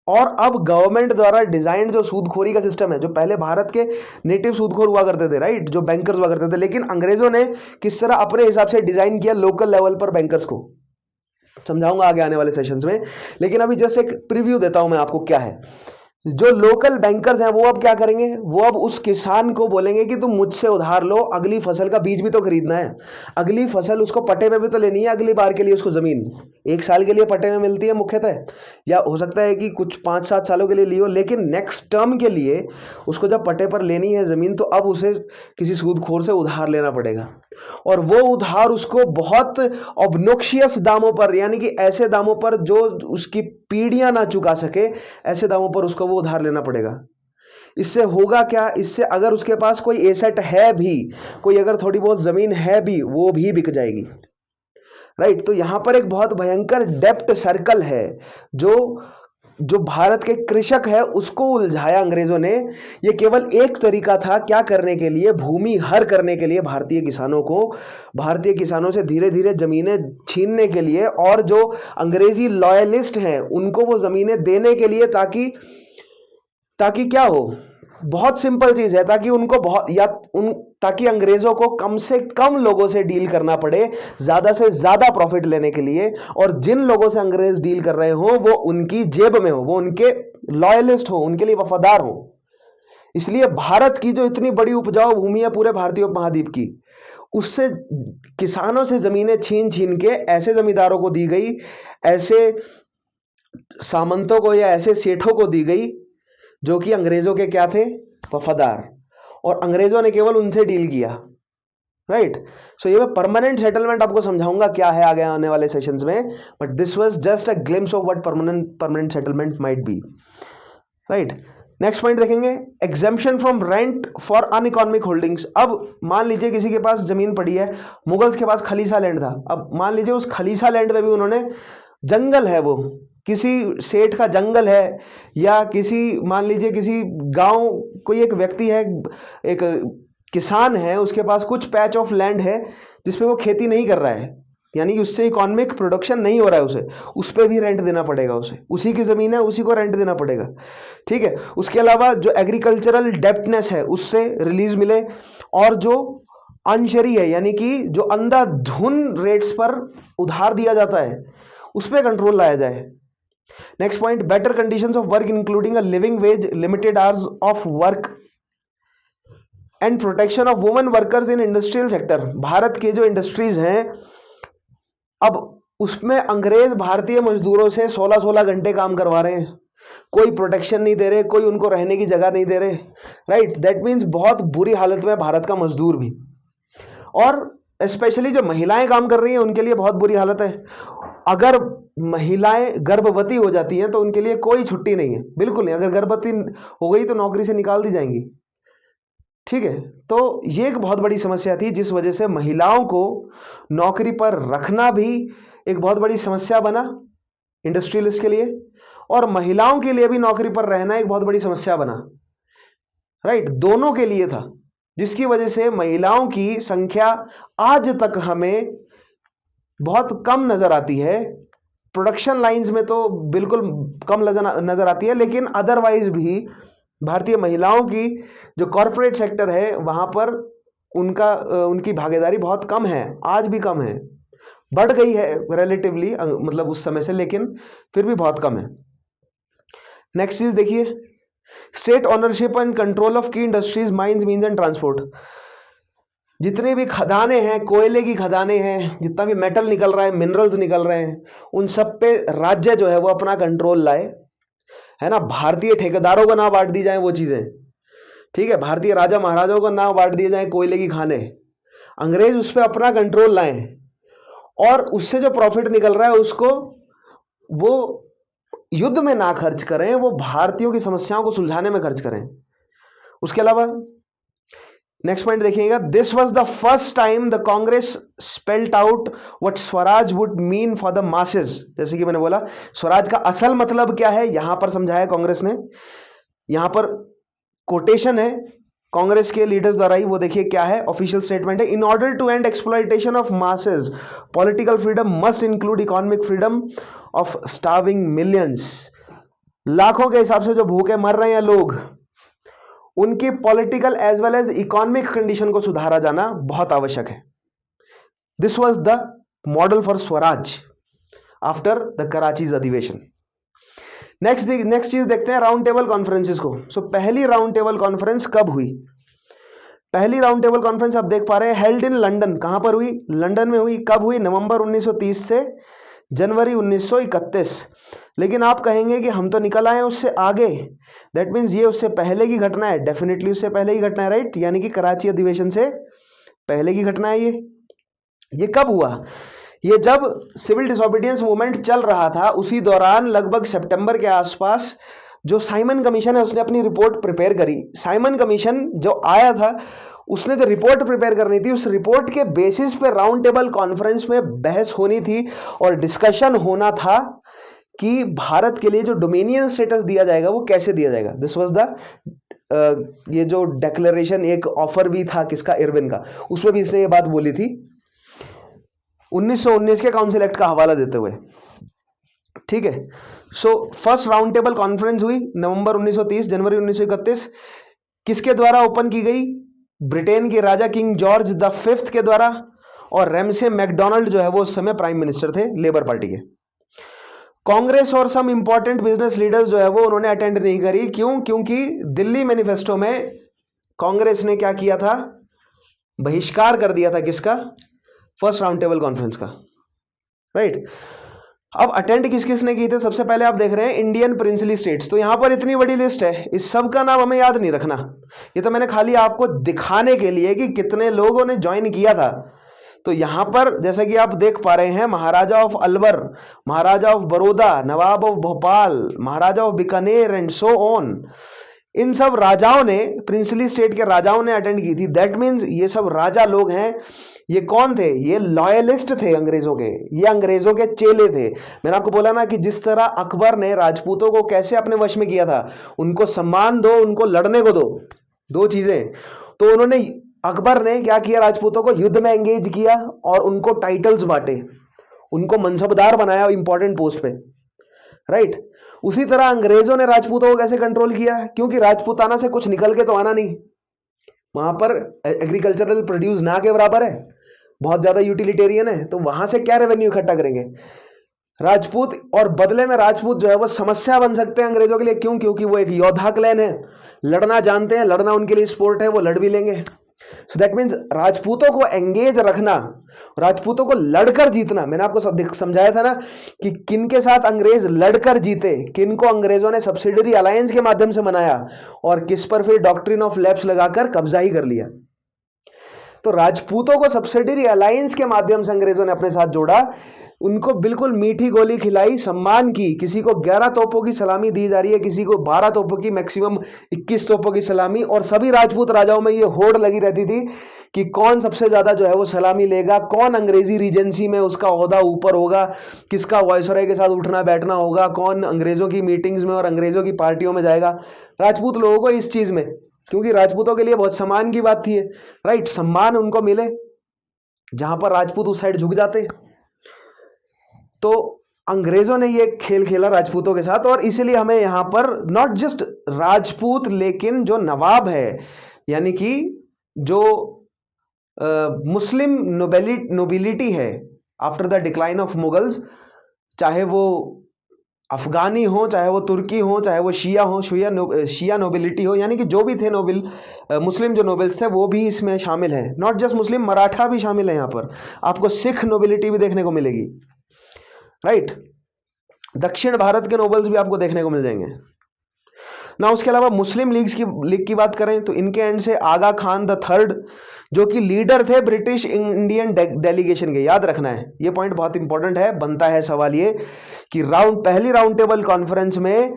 और अब गवर्नमेंट द्वारा डिजाइन जो सूदखोरी का सिस्टम है, जो पहले भारत के नेटिव सूदखोर हुआ करते थे, राइट, जो बैंकर्स हुआ करते थे, लेकिन अंग्रेजों ने किस तरह अपने हिसाब से डिजाइन किया लोकल लेवल पर बैंकर्स को, समझाऊंगा आगे आने वाले सेशंस में। लेकिन अभी जस्ट एक प्रीव्यू देता हूं मैं आपको क्या है। जो लोकल बैंकर्स हैं वो अब क्या करेंगे? वो अब उस किसान को बोलेंगे कि तुम मुझसे उधार लो, अगली फसल का बीज भी तो खरीदना है, अगली फसल उसको पट्टे में भी तो लेनी है, अगली बार के लिए उसको जमीन 1 साल के लिए पट्टे में मिलती है मुख्यतः, या हो सकता है कि कुछ 5-7 सालों के लिए लियो, लेकिन नेक्स्ट टर्म के लिए उसको जब पट्टे पर लेनी है जमीन तो अब उसे किसी सूदखोर से उधार लेना पड़ेगा और वो उधार उसको बहुत ऑब्नोक्शियस दामों पर, यानी कि ऐसे दामों पर जो उसकी पीढ़ियां ना चुका सके, ऐसे दामों पर उसको वो उधार लेना पड़ेगा। इससे होगा क्या? इससे अगर उसके पास कोई एसेट है भी, कोई अगर थोड़ी बहुत जमीन है भी, वो भी बिक जाएगी, राइट। तो यहां पर एक बहुत भयंकर डेप्ट सर्कल है जो भारत के कृषक है उसको उलझाया अंग्रेजों ने। यह केवल एक तरीका था क्या करने के लिए? भूमि हर करने के लिए भारतीय किसानों को, भारतीय किसानों से धीरे धीरे जमीनें छीनने के लिए और जो अंग्रेजी लॉयलिस्ट हैं उनको वो जमीनें देने के लिए, ताकि क्या हो? बहुत सिंपल चीज है, ताकि अंग्रेजों को कम से कम लोगों से डील करना पड़े ज्यादा से ज्यादा प्रॉफिट लेने के लिए, और जिन लोगों से अंग्रेज डील कर रहे हो वो उनकी जेब में हो, वो उनके लॉयलिस्ट हो, उनके लिए वफादार हो। इसलिए भारत की जो इतनी बड़ी उपजाऊ भूमि है पूरे भारतीय उपमहाद्वीप की, उससे किसानों से जमीनें छीन छीन के ऐसे जमींदारों को दी गई, ऐसे सामंतों को या ऐसे सेठों को दी गई जो कि अंग्रेजों के क्या थे? वफादार, और अंग्रेजों ने केवल उनसे डील किया, राइट। सो ये मैं परमानेंट सेटलमेंट आपको समझाऊंगा क्या है आगे आने वाले सेशंस में, but this was just a glimpse of what permanent settlement might be, right. Next point देखेंगे, exemption from rent for uneconomic holdings. अब मान लीजिए किसी के पास जमीन पड़ी है, मुगल्स के पास खलीसा लैंड था, अब मान लीजिए उस खलीसा लैंड में भी उन्होंने, जंगल है, वो किसी सेठ का जंगल है, या किसी, मान लीजिए किसी गांव, कोई एक व्यक्ति है, एक किसान है, उसके पास कुछ पैच ऑफ लैंड है जिसपे वो खेती नहीं कर रहा है, यानी कि उससे इकोनॉमिक प्रोडक्शन नहीं हो रहा है, उस पर भी रेंट देना पड़ेगा, उसे उसी की जमीन है उसी को रेंट देना पड़ेगा, ठीक है। उसके अलावा जो एग्रीकल्चरल डेप्टनेस है उससे रिलीज मिले, और जो अंशरी है यानी कि जो अंधाधुन रेट्स पर उधार दिया जाता है उस पर कंट्रोल लाया जाए। Next point, better conditions of work including a living veg, limited hours of work and protection of women workers in industrial sector. Bharat के जो इंडस्ट्रीज हैं अब उसमें अंग्रेज भारतीय मजदूरों से 16-16 घंटे काम करवा रहे हैं, कोई प्रोटेक्शन नहीं दे रहे, कोई उनको रहने की जगह नहीं दे रहे, राइट। दैट मीन्स बहुत बुरी हालत में भारत का मजदूर भी, और स्पेशली जो महिलाएं काम कर रही हैं उनके लिए बहुत बुरी हालत है। अगर महिलाएं गर्भवती हो जाती हैं तो उनके लिए कोई छुट्टी नहीं है, बिल्कुल नहीं। अगर गर्भवती हो गई तो नौकरी से निकाल दी जाएंगी। ठीक है, तो ये एक बहुत बड़ी समस्या थी जिस वजह से महिलाओं को नौकरी पर रखना भी एक बहुत बड़ी समस्या बना इंडस्ट्रियलिस्ट के लिए, और महिलाओं के लिए भी नौकरी पर रहना एक बहुत बड़ी समस्या बना। राइट, दोनों के लिए था, जिसकी वजह से महिलाओं की संख्या आज तक हमें बहुत कम नजर आती है। प्रोडक्शन लाइंस में तो बिल्कुल कम नजर आती है, लेकिन अदरवाइज भी भारतीय महिलाओं की जो कॉरपोरेट सेक्टर है वहां पर उनकी भागीदारी बहुत कम है, आज भी कम है। बढ़ गई है रिलेटिवली, मतलब उस समय से, लेकिन फिर भी बहुत कम है। नेक्स्ट चीज देखिए, state ownership and control of की industries, mines, means and transport. जितने भी खदानें हैं, कोयले की खदानें हैं, जितना भी मेटल निकल रहा है, मिनरल्स निकल रहे हैं, उन सब पे राज्य जो है वो अपना कंट्रोल लाए, है ना। भारतीय ठेकेदारों को ना बांट दी जाए वो चीजें, ठीक है, भारतीय राजा महाराजाओं को ना बांट दिए जाए कोयले की खाने, अंग्रेज उस पर अपना कंट्रोल लाए, और उससे जो प्रॉफिट निकल रहा है उसको वो युद्ध में ना खर्च करें, वो भारतीयों की समस्याओं को सुलझाने में खर्च करें। उसके अलावा नेक्स्ट पॉइंट देखिएगा, this was the first time the Congress spelt out what Swaraj would mean for the masses. जैसे कि मैंने बोला, स्वराज का असल मतलब क्या है यहां पर समझाया कांग्रेस ने। यहां पर कोटेशन है कांग्रेस के लीडर्स द्वारा ही, वो देखिए क्या है, ऑफिशियल स्टेटमेंट है। In order to end exploitation of masses, political freedom must include economic freedom of starving millions. लाखों के हिसाब से जो भूखे मर रहे हैं लोग, उनकी political as well as economic condition को सुधारा जाना बहुत आवश्यक है। This was the model for swaraj after the Karachi अधिवेशन। नेक्स्ट चीज देखते हैं, राउंड टेबल कॉन्फ्रेंसेस को। सो पहली राउंड टेबल कॉन्फ्रेंस कब हुई? पहली राउंड टेबल कॉन्फ्रेंस आप देख पा रहे हैं, हेल्ड इन लंदन। कहां पर हुई? लंदन में हुई। कब हुई? नवंबर 1930 से जनवरी 1931। लेकिन आप कहेंगे कि हम तो निकल आए उससे आगे, दैट मीन्स ये उससे पहले की घटना है। डेफिनेटली उससे पहले की घटना है, राइट, यानी कि कराची अधिवेशन से पहले की घटना है ये कब हुआ? ये जब सिविल डिसोबीडियंस मूवमेंट चल रहा था, उसी दौरान लगभग सितंबर के आसपास जो साइमन कमीशन है उसने अपनी रिपोर्ट प्रिपेयर करी। साइमन कमीशन जो आया था उसने जो रिपोर्ट प्रिपेयर करनी थी, उस रिपोर्ट के बेसिस पे राउंड टेबल कॉन्फ्रेंस में बहस होनी थी और डिस्कशन होना था कि भारत के लिए जो डोमिनियन स्टेटस दिया जाएगा वो कैसे दिया जाएगा। दिस वाज द ये जो डेक्लेरेशन, एक ऑफर भी था किसका, इरविन का, उसमें भी इसने ये बात बोली थी 1919 के काउंसिल एक्ट का हवाला देते हुए। ठीक है, so first round table conference हुई नवंबर 1930 जनवरी 1931। किसके द्वारा ओपन की गई? ब्रिटेन के राजा किंग जॉर्ज द फिफ्थ के द्वारा, और रेमसे मैकडोनाल्ड जो है वो उस समय प्राइम मिनिस्टर थे लेबर पार्टी के। कांग्रेस और सम इंपॉर्टेंट बिजनेस लीडर्स जो है वो उन्होंने अटेंड नहीं करी। क्यों? क्योंकि दिल्ली मैनिफेस्टो में कांग्रेस ने क्या किया था? बहिष्कार कर दिया था किसका? फर्स्ट राउंड टेबल कॉन्फ्रेंस का, राइट। अब अटेंड किस किस ने की थे? सबसे पहले आप देख रहे हैं इंडियन प्रिंसली स्टेट्स। तो यहां पर इतनी बड़ी लिस्ट है, इस सब का नाम हमें याद नहीं रखना, ये तो मैंने खाली आपको दिखाने के लिए कि कितने लोगों ने ज्वाइन किया था। तो यहां पर जैसा कि आप देख पा रहे हैं, Maharaja of Alwar, Maharaja of Baroda, Nawab of Bhopal, Maharaja of Bikaner and so on, इन सब राजाओं ने, प्रिंसली स्टेट के राजाओं ने अटेंड की थी। दैट मीन्स ये सब राजा लोग हैं। ये कौन थे? ये लॉयलिस्ट थे अंग्रेजों के, ये अंग्रेजों के चेले थे। मैंने आपको बोला ना कि जिस तरह अकबर ने राजपूतों को कैसे अपने वश में किया था, उनको सम्मान दो, उनको लड़ने को दो, दो चीजें। तो उन्होंने, अकबर ने क्या किया? राजपूतों को युद्ध में एंगेज किया और उनको टाइटल्स बांटे, उनको मनसबदार बनाया इंपॉर्टेंट पोस्ट पे, राइट। उसी तरह अंग्रेजों ने राजपूतों को कैसे कंट्रोल किया? क्योंकि राजपूताना से कुछ निकल के तो आना नहीं, वहां पर एग्रीकल्चरल प्रोड्यूस ना के बराबर है, बहुत ज्यादा यूटिलिटेरियन है, तो वहां से क्या रेवेन्यू इकट्ठा करेंगे राजपूत? और बदले में राजपूत जो है वो समस्या बन सकते हैं अंग्रेजों के लिए। क्यों? क्योंकि वो एक योद्धा क्लैन है, लड़ना जानते हैं, लड़ना उनके लिए स्पोर्ट है, वो लड़ भी लेंगे। सो दैट मीन्स राजपूतों को एंगेज रखना, राजपूतों को लड़कर जीतना। मैंने आपको समझाया था ना कि किन के साथ अंग्रेज लड़कर जीते, किन को अंग्रेजों ने सब्सिडरी अलायंस के माध्यम से मनाया, और किस पर फिर डॉक्ट्रिन ऑफ लैप्स लगाकर कब्जा ही कर लिया। तो राजपूतों को सब्सिडरी अलायंस के माध्यम से अंग्रेजों ने अपने साथ जोड़ा। उनको बिल्कुल मीठी गोली खिलाई, सम्मान की। किसी को 11 तोपों की सलामी दी जा रही है, किसी को 12 तोपों की, मैक्सिमम 21 तोपों की सलामी। और सभी राजपूत राजाओं में ये होड़ लगी रहती थी कि कौन सबसे ज्यादा जो है वो सलामी लेगा, कौन अंग्रेजी रीजेंसी में उसका ओहदा ऊपर होगा, किसका वायसराय के साथ उठना बैठना होगा, कौन अंग्रेजों की मीटिंग्स में और अंग्रेजों की पार्टियों में जाएगा। राजपूत लोगों को इस चीज में, क्योंकि राजपूतों के लिए बहुत सम्मान की बात थी, राइट, सम्मान उनको मिले, जहां पर राजपूत उस साइड झुक जाते। तो अंग्रेजों ने ये खेल खेला राजपूतों के साथ, और इसीलिए हमें यहां पर नॉट जस्ट राजपूत, लेकिन जो नवाब है, यानी कि जो मुस्लिम नोबिलिटी है after the decline of Mughals, चाहे वो अफगानी हो, चाहे वो तुर्की हो, चाहे वो शिया हो, शिया नोबिलिटी हो, यानी कि जो भी थे नोबेल, मुस्लिम जो नोबेल्स थे वो भी इसमें शामिल हैं। नॉट जस्ट मुस्लिम, मराठा भी शामिल है यहाँ पर। आपको सिख नोबिलिटी भी देखने को मिलेगी, राइट। दक्षिण भारत के नोबल्स भी आपको देखने को मिल जाएंगे ना। उसके अलावा मुस्लिम लीग की बात करें तो इनके एंड से आगा खान द थर्ड, जो कि लीडर थे ब्रिटिश इंडियन डेलीगेशन के। याद रखना है, ये पॉइंट बहुत इंपॉर्टेंट है। बनता है सवाल ये कि पहली राउंड टेबल कॉन्फ्रेंस में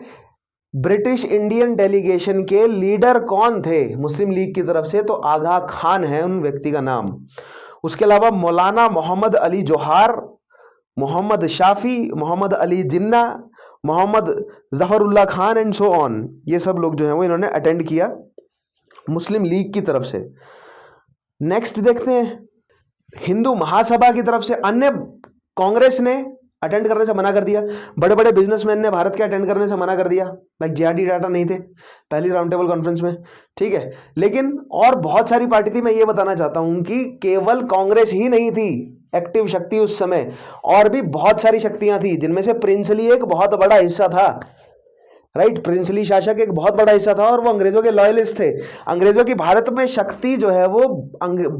ब्रिटिश इंडियन डेलीगेशन के लीडर कौन थे मुस्लिम लीग की तरफ से, तो आगा खान है उन व्यक्ति का नाम। उसके अलावा मौलाना Mohammad Ali Jauhar, Mohammad Shafi, Mohammad Ali Jinnah, Mohammad Zafarullah Khan and so on, ये सब लोग जो है वो इन्होंने अटेंड किया मुस्लिम लीग की तरफ से। नेक्स्ट देखते हैं, हिंदू महासभा की तरफ से अन्य कांग्रेस ने अटेंड करने से मना कर दिया, बड़े बड़े बिजनेसमैन ने भारत के अटेंड करने से मना कर दिया, लाइक जेआरडी टाटा नहीं थे पहली राउंड टेबल कॉन्फ्रेंस में, ठीक है। लेकिन और बहुत सारी पार्टी थी। मैं ये बताना चाहता हूं कि केवल कांग्रेस ही नहीं थी एक्टिव शक्ति उस समय, और भी बहुत सारी शक्तियां थी, जिनमें से प्रिंसली एक बहुत बड़ा हिस्सा था, राइट। प्रिंसली शासक एक बहुत बड़ा हिस्सा था और वो अंग्रेजों के लॉयलिस्ट थे। अंग्रेजों की भारत में शक्ति जो है वो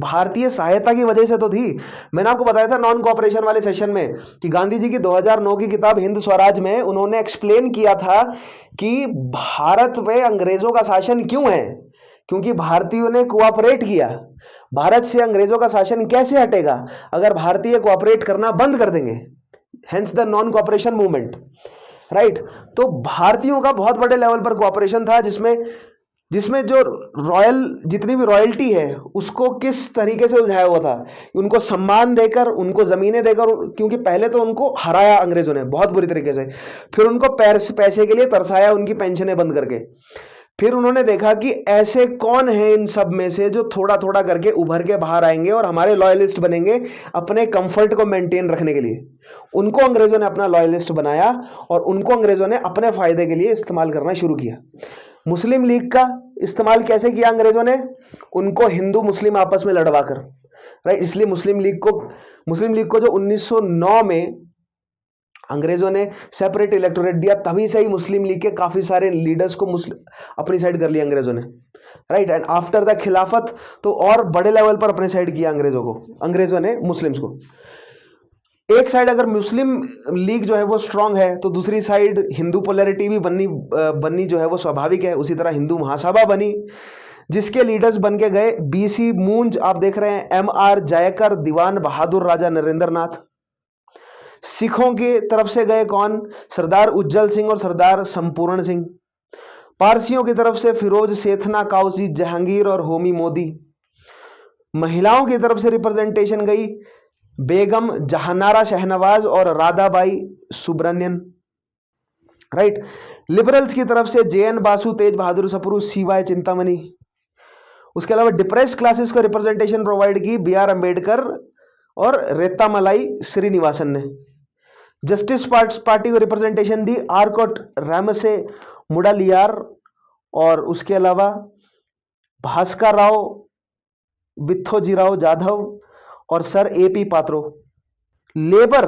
भारतीय सहायता की वजह से तो थी। मैंने आपको बताया था नॉन कोऑपरेशन वाले सेशन में कि गांधी जी की 2009 की किताब हिंद स्वराज में उन्होंने एक्सप्लेन किया था कि भारत में अंग्रेजों का शासन क्यों है, क्योंकि भारतीयों ने कोऑपरेट किया। भारत से अंग्रेजों का शासन कैसे हटेगा अगर भारतीय कोऑपरेट करना बंद कर देंगे, hence the non cooperation movement, right. तो भारतीयों का बहुत बड़े लेवल पर कोऑपरेशन था, जिसमें जो रॉयल, जितनी भी रॉयल्टी है उसको किस तरीके से उलझाया हुआ था, उनको सम्मान देकर, उनको जमीनें देकर, क्योंकि पहले तो उनको हराया अंग्रेजों ने बहुत बुरी तरीके से, फिर उनको पैसे के लिए तरसाया, उनकी पेंशनें बंद करके। फिर उन्होंने देखा कि ऐसे कौन है इन सब में से जो थोड़ा थोड़ा करके उभर के बाहर आएंगे और हमारे लॉयलिस्ट बनेंगे अपने कंफर्ट को मेंटेन रखने के लिए। उनको अंग्रेजों ने अपना लॉयलिस्ट बनाया और उनको अंग्रेजों ने अपने फायदे के लिए इस्तेमाल करना शुरू किया। मुस्लिम लीग का इस्तेमाल कैसे किया अंग्रेजों ने? उनको हिंदू मुस्लिम आपस में लड़वाकर, राइट। इसलिए मुस्लिम लीग को जो 1909 में अंग्रेजों ने सेपरेट इलेक्टोरेट दिया, तभी से ही मुस्लिम लीग के काफी सारे लीडर्स को अपनी साइड कर लिया अंग्रेजों ने, राइट। एंड आफ्टर द खिलाफत तो और बड़े लेवल पर अपने साइड किया अंग्रेजों ने मुस्लिम्स को। एक साइड अगर मुस्लिम लीग जो है वो स्ट्रांग है तो दूसरी साइड हिंदू पोलैरिटी भी बननी जो है वो स्वाभाविक है। उसी तरह हिंदू महासभा बनी, जिसके लीडर्स बन के गए बीसी मूंज, आप देख रहे हैं, MR जयकर, दीवान बहादुर, राजा नरेंद्र नाथ। सिखों की तरफ से गए कौन? सरदार उज्जवल सिंह और सरदार संपूर्ण सिंह। पारसियों की तरफ से फिरोज सेठना, काउसी जहांगीर और होमी मोदी। महिलाओं की तरफ से रिप्रेजेंटेशन गई बेगम जहानारा शहनवाज और राधाबाई सुब्रमण्यन, राइट। लिबरल्स की तरफ से JN बासु, तेज बहादुर सप्रू, CY चिंतामणि। उसके अलावा डिप्रेस्ड क्लासेस को रिप्रेजेंटेशन प्रोवाइड की BR अंबेडकर और रेत्तामलाई श्रीनिवासन ने। जस्टिस पार्टी को रिप्रेजेंटेशन दी आरकोट रामसे मुडालियार और उसके अलावा भास्कर राव, वित्थोजीराव जाधव और सर AP पात्रो। लेबर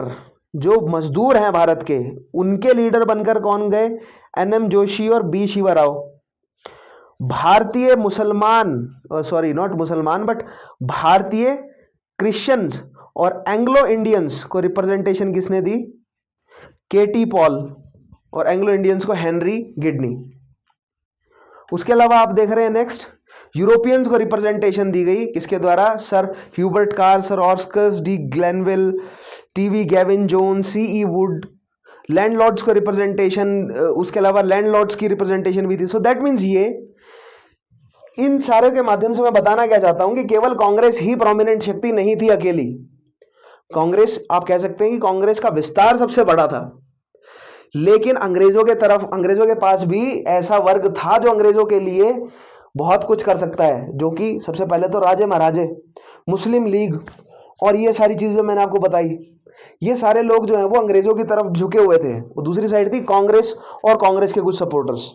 जो मजदूर हैं भारत के, उनके लीडर बनकर कौन गए? NM जोशी और B शिवा राव। भारतीय भारतीय क्रिश्चियंस और एंग्लो इंडियंस को रिप्रेजेंटेशन किसने दी? KT पॉल, और एंग्लो इंडियंस को हेनरी गिडनी। उसके अलावा आप देख रहे हैं नेक्स्ट, यूरोपियंस को रिप्रेजेंटेशन दी गई किसके द्वारा? Sir Hubert Carr, sir Oscar de Glanville, TV Gavin Jones, CE Wood, landlords को रिप्रेजेंटेशन, उसके अलावा लैंडलॉर्ड्स की रिप्रेजेंटेशन भी थी। सो दैट मीन्स ये इन सारे के माध्यम से मैं बताना क्या चाहता हूं कि केवल कांग्रेस ही प्रोमिनेंट शक्ति नहीं थी अकेली। कांग्रेस, आप कह सकते हैं कि कांग्रेस का विस्तार सबसे बड़ा था, लेकिन अंग्रेजों के तरफ, अंग्रेजों के पास भी ऐसा वर्ग था जो अंग्रेजों के लिए बहुत कुछ कर सकता है, जो कि सबसे पहले तो राजे महाराजे, मुस्लिम लीग और ये सारी चीजें मैंने आपको बताई, ये सारे लोग जो हैं वो अंग्रेजों की तरफ झुके हुए थे। वो दूसरी साइड थी कांग्रेस और कांग्रेस के कुछ सपोर्टर्स,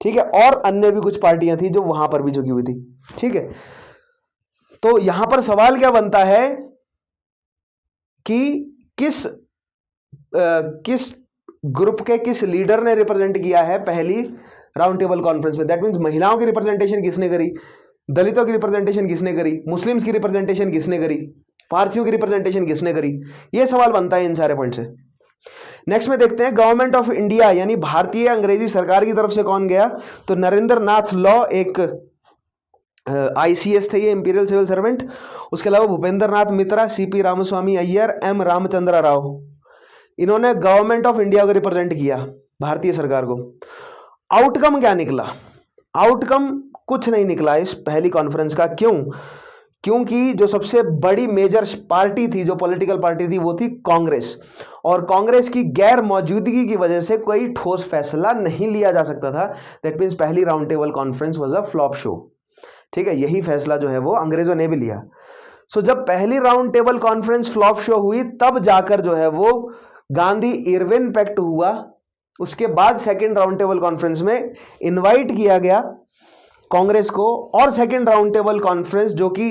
ठीक है, और अन्य भी कुछ पार्टियां थी जो वहां पर भी झुकी हुई थी, ठीक है। तो यहां पर सवाल क्या बनता है कि किस ग्रुप के किस लीडर ने रिप्रेजेंट किया है पहली राउंड टेबल कॉन्फ्रेंस में। दैट मींस महिलाओं की रिप्रेजेंटेशन किसने करी, दलितों की रिप्रेजेंटेशन किसने करी, मुस्लिम्स की रिप्रेजेंटेशन किसने करी, पारसियों की रिप्रेजेंटेशन किसने करी, यह सवाल बनता है इन सारे पॉइंट से। नेक्स्ट में देखते हैं गवर्नमेंट ऑफ इंडिया यानी भारतीय अंग्रेजी सरकार की तरफ से कौन गया, तो नरेंद्र नाथ लॉ एक आईसीएस थे, ये इंपीरियल सिविल सर्वेंट। उसके अलावा भूपेंद्र नाथ मित्रा, सीपी रामस्वामी अय्यर, एम रामचंद्र राव, इन्होंने गवर्नमेंट ऑफ इंडिया को रिप्रेजेंट किया, भारतीय सरकार को। आउटकम क्या निकला, आउटकम कुछ नहीं निकला इस पहली कॉन्फ्रेंस का। क्यों? क्योंकि जो सबसे बड़ी मेजर पार्टी थी, जो पॉलिटिकल पार्टी थी, वो थी कांग्रेस, और कांग्रेस की गैर मौजूदगी की वजह से कोई ठोस फैसला नहीं लिया जा सकता था। दैट मीन्स पहली round table conference was a flop show, ठीक है। यही फैसला जो है वो अंग्रेजों ने भी लिया। सो जब पहली round table conference flop show हुई, तब जाकर जो है वो गांधी इरविन पैक्ट हुआ। उसके बाद सेकेंड राउंड टेबल कॉन्फ्रेंस में इन्वाइट किया गया कांग्रेस को, और सेकेंड राउंड टेबल कॉन्फ्रेंस जो कि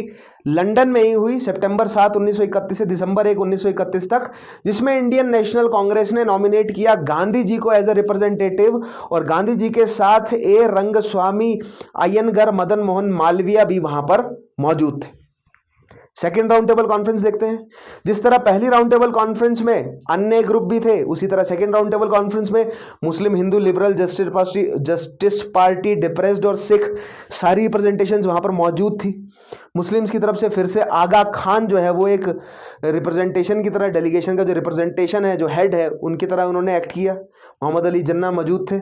लंदन में ही हुई सितंबर 7, 1931 से दिसंबर 1, 1931 तक, जिसमें इंडियन नेशनल कांग्रेस ने नॉमिनेट किया गांधी जी को एज अ रिप्रेजेंटेटिव, और गांधी जी के साथ ए रंगस्वामी अय्यंगार, मदन मोहन मालवीय भी वहां पर मौजूद थे। सेकेंड राउंड टेबल कॉन्फ्रेंस देखते हैं। जिस तरह पहली राउंड टेबल कॉन्फ्रेंस में अन्य ग्रुप भी थे, उसी तरह सेकेंड राउंड टेबल कॉन्फ्रेंस में Muslim, Hindu, liberal, Justice Party, depressed और सिख सारी रिप्रेजेंटेशंस वहां पर मौजूद थी। मुस्लिम्स की तरफ से फिर से आगा खान जो है वो एक रिप्रेजेंटेशन की तरह, डेलीगेशन का जो रिप्रेजेंटेशन है, जो हेड है, उनकी तरह उन्होंने एक्ट किया। मोहम्मद अली जिन्ना मौजूद थे।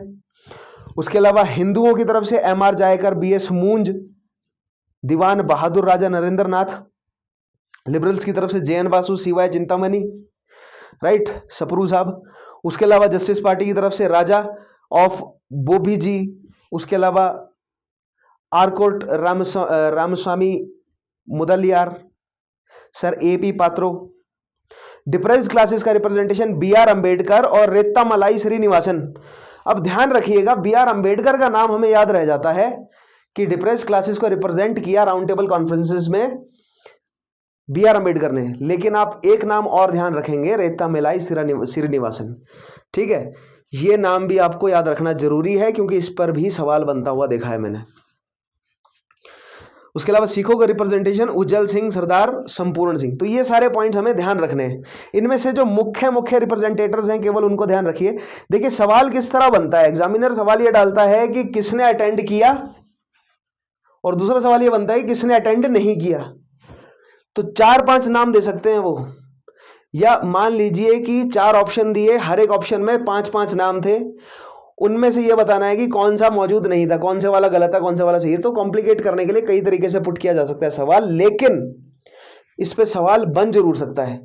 उसके अलावा हिंदुओं की तरफ से M R Jayakar, B S Moonje, Diwan बहादुर राजा नरेंद्र नाथ, लिबरल्स की तरफ से J N Basu, CY Chintamani, right, Sapru साहब। उसके अलावा जस्टिस पार्टी की तरफ से राजा ऑफ बोबी जी, उसके अलावा Arcot Ramaswami Mudaliar, sir A P Patro. Depressed classes का रिप्रेजेंटेशन बी आर अंबेडकर और रेत्ता मलाई श्रीनिवासन। अब ध्यान रखिएगा, बी आर अंबेडकर का नाम हमें याद रह जाता है कि डिप्रेस्ड क्लासेस को रिप्रेजेंट किया राउंड टेबल कॉन्फ्रेंसेस में बी आर अंबेडकर ने, लेकिन आप एक नाम और ध्यान रखेंगे, रेत्ता मलाई श्रीनिवासन, ठीक है। यह नाम भी आपको याद रखना जरूरी है क्योंकि इस पर भी सवाल बनता हुआ देखा है मैंने। उसके अलावा सिखों का रिप्रेजेंटेशन उज्जैल सिंह, सरदार संपूर्ण सिंह। तो ये सारे पॉइंट्स हमें ध्यान रखने हैं। इनमें से जो मुख्य मुख्य रिप्रेजेंटेटर्स हैं केवल उनको ध्यान रखिए। देखिए सवाल किस तरह बनता है, एग्जामिनर सवाल ये डालता है कि किसने अटेंड किया, और दूसरा सवाल ये बनता है कि किसने अटेंड नहीं किया। तो 4-5 नाम दे सकते हैं वो, या मान लीजिए कि 4 ऑप्शन दिए, हर एक ऑप्शन में 5-5 नाम थे, उनमें से यह बताना है कि कौन सा मौजूद नहीं था, कौन से वाला गलत है, कौन सा वाला सही है। तो कॉम्प्लिकेट करने के लिए कई तरीके से पुट किया जा सकता है सवाल, लेकिन इस पे सवाल बन जरूर सकता है,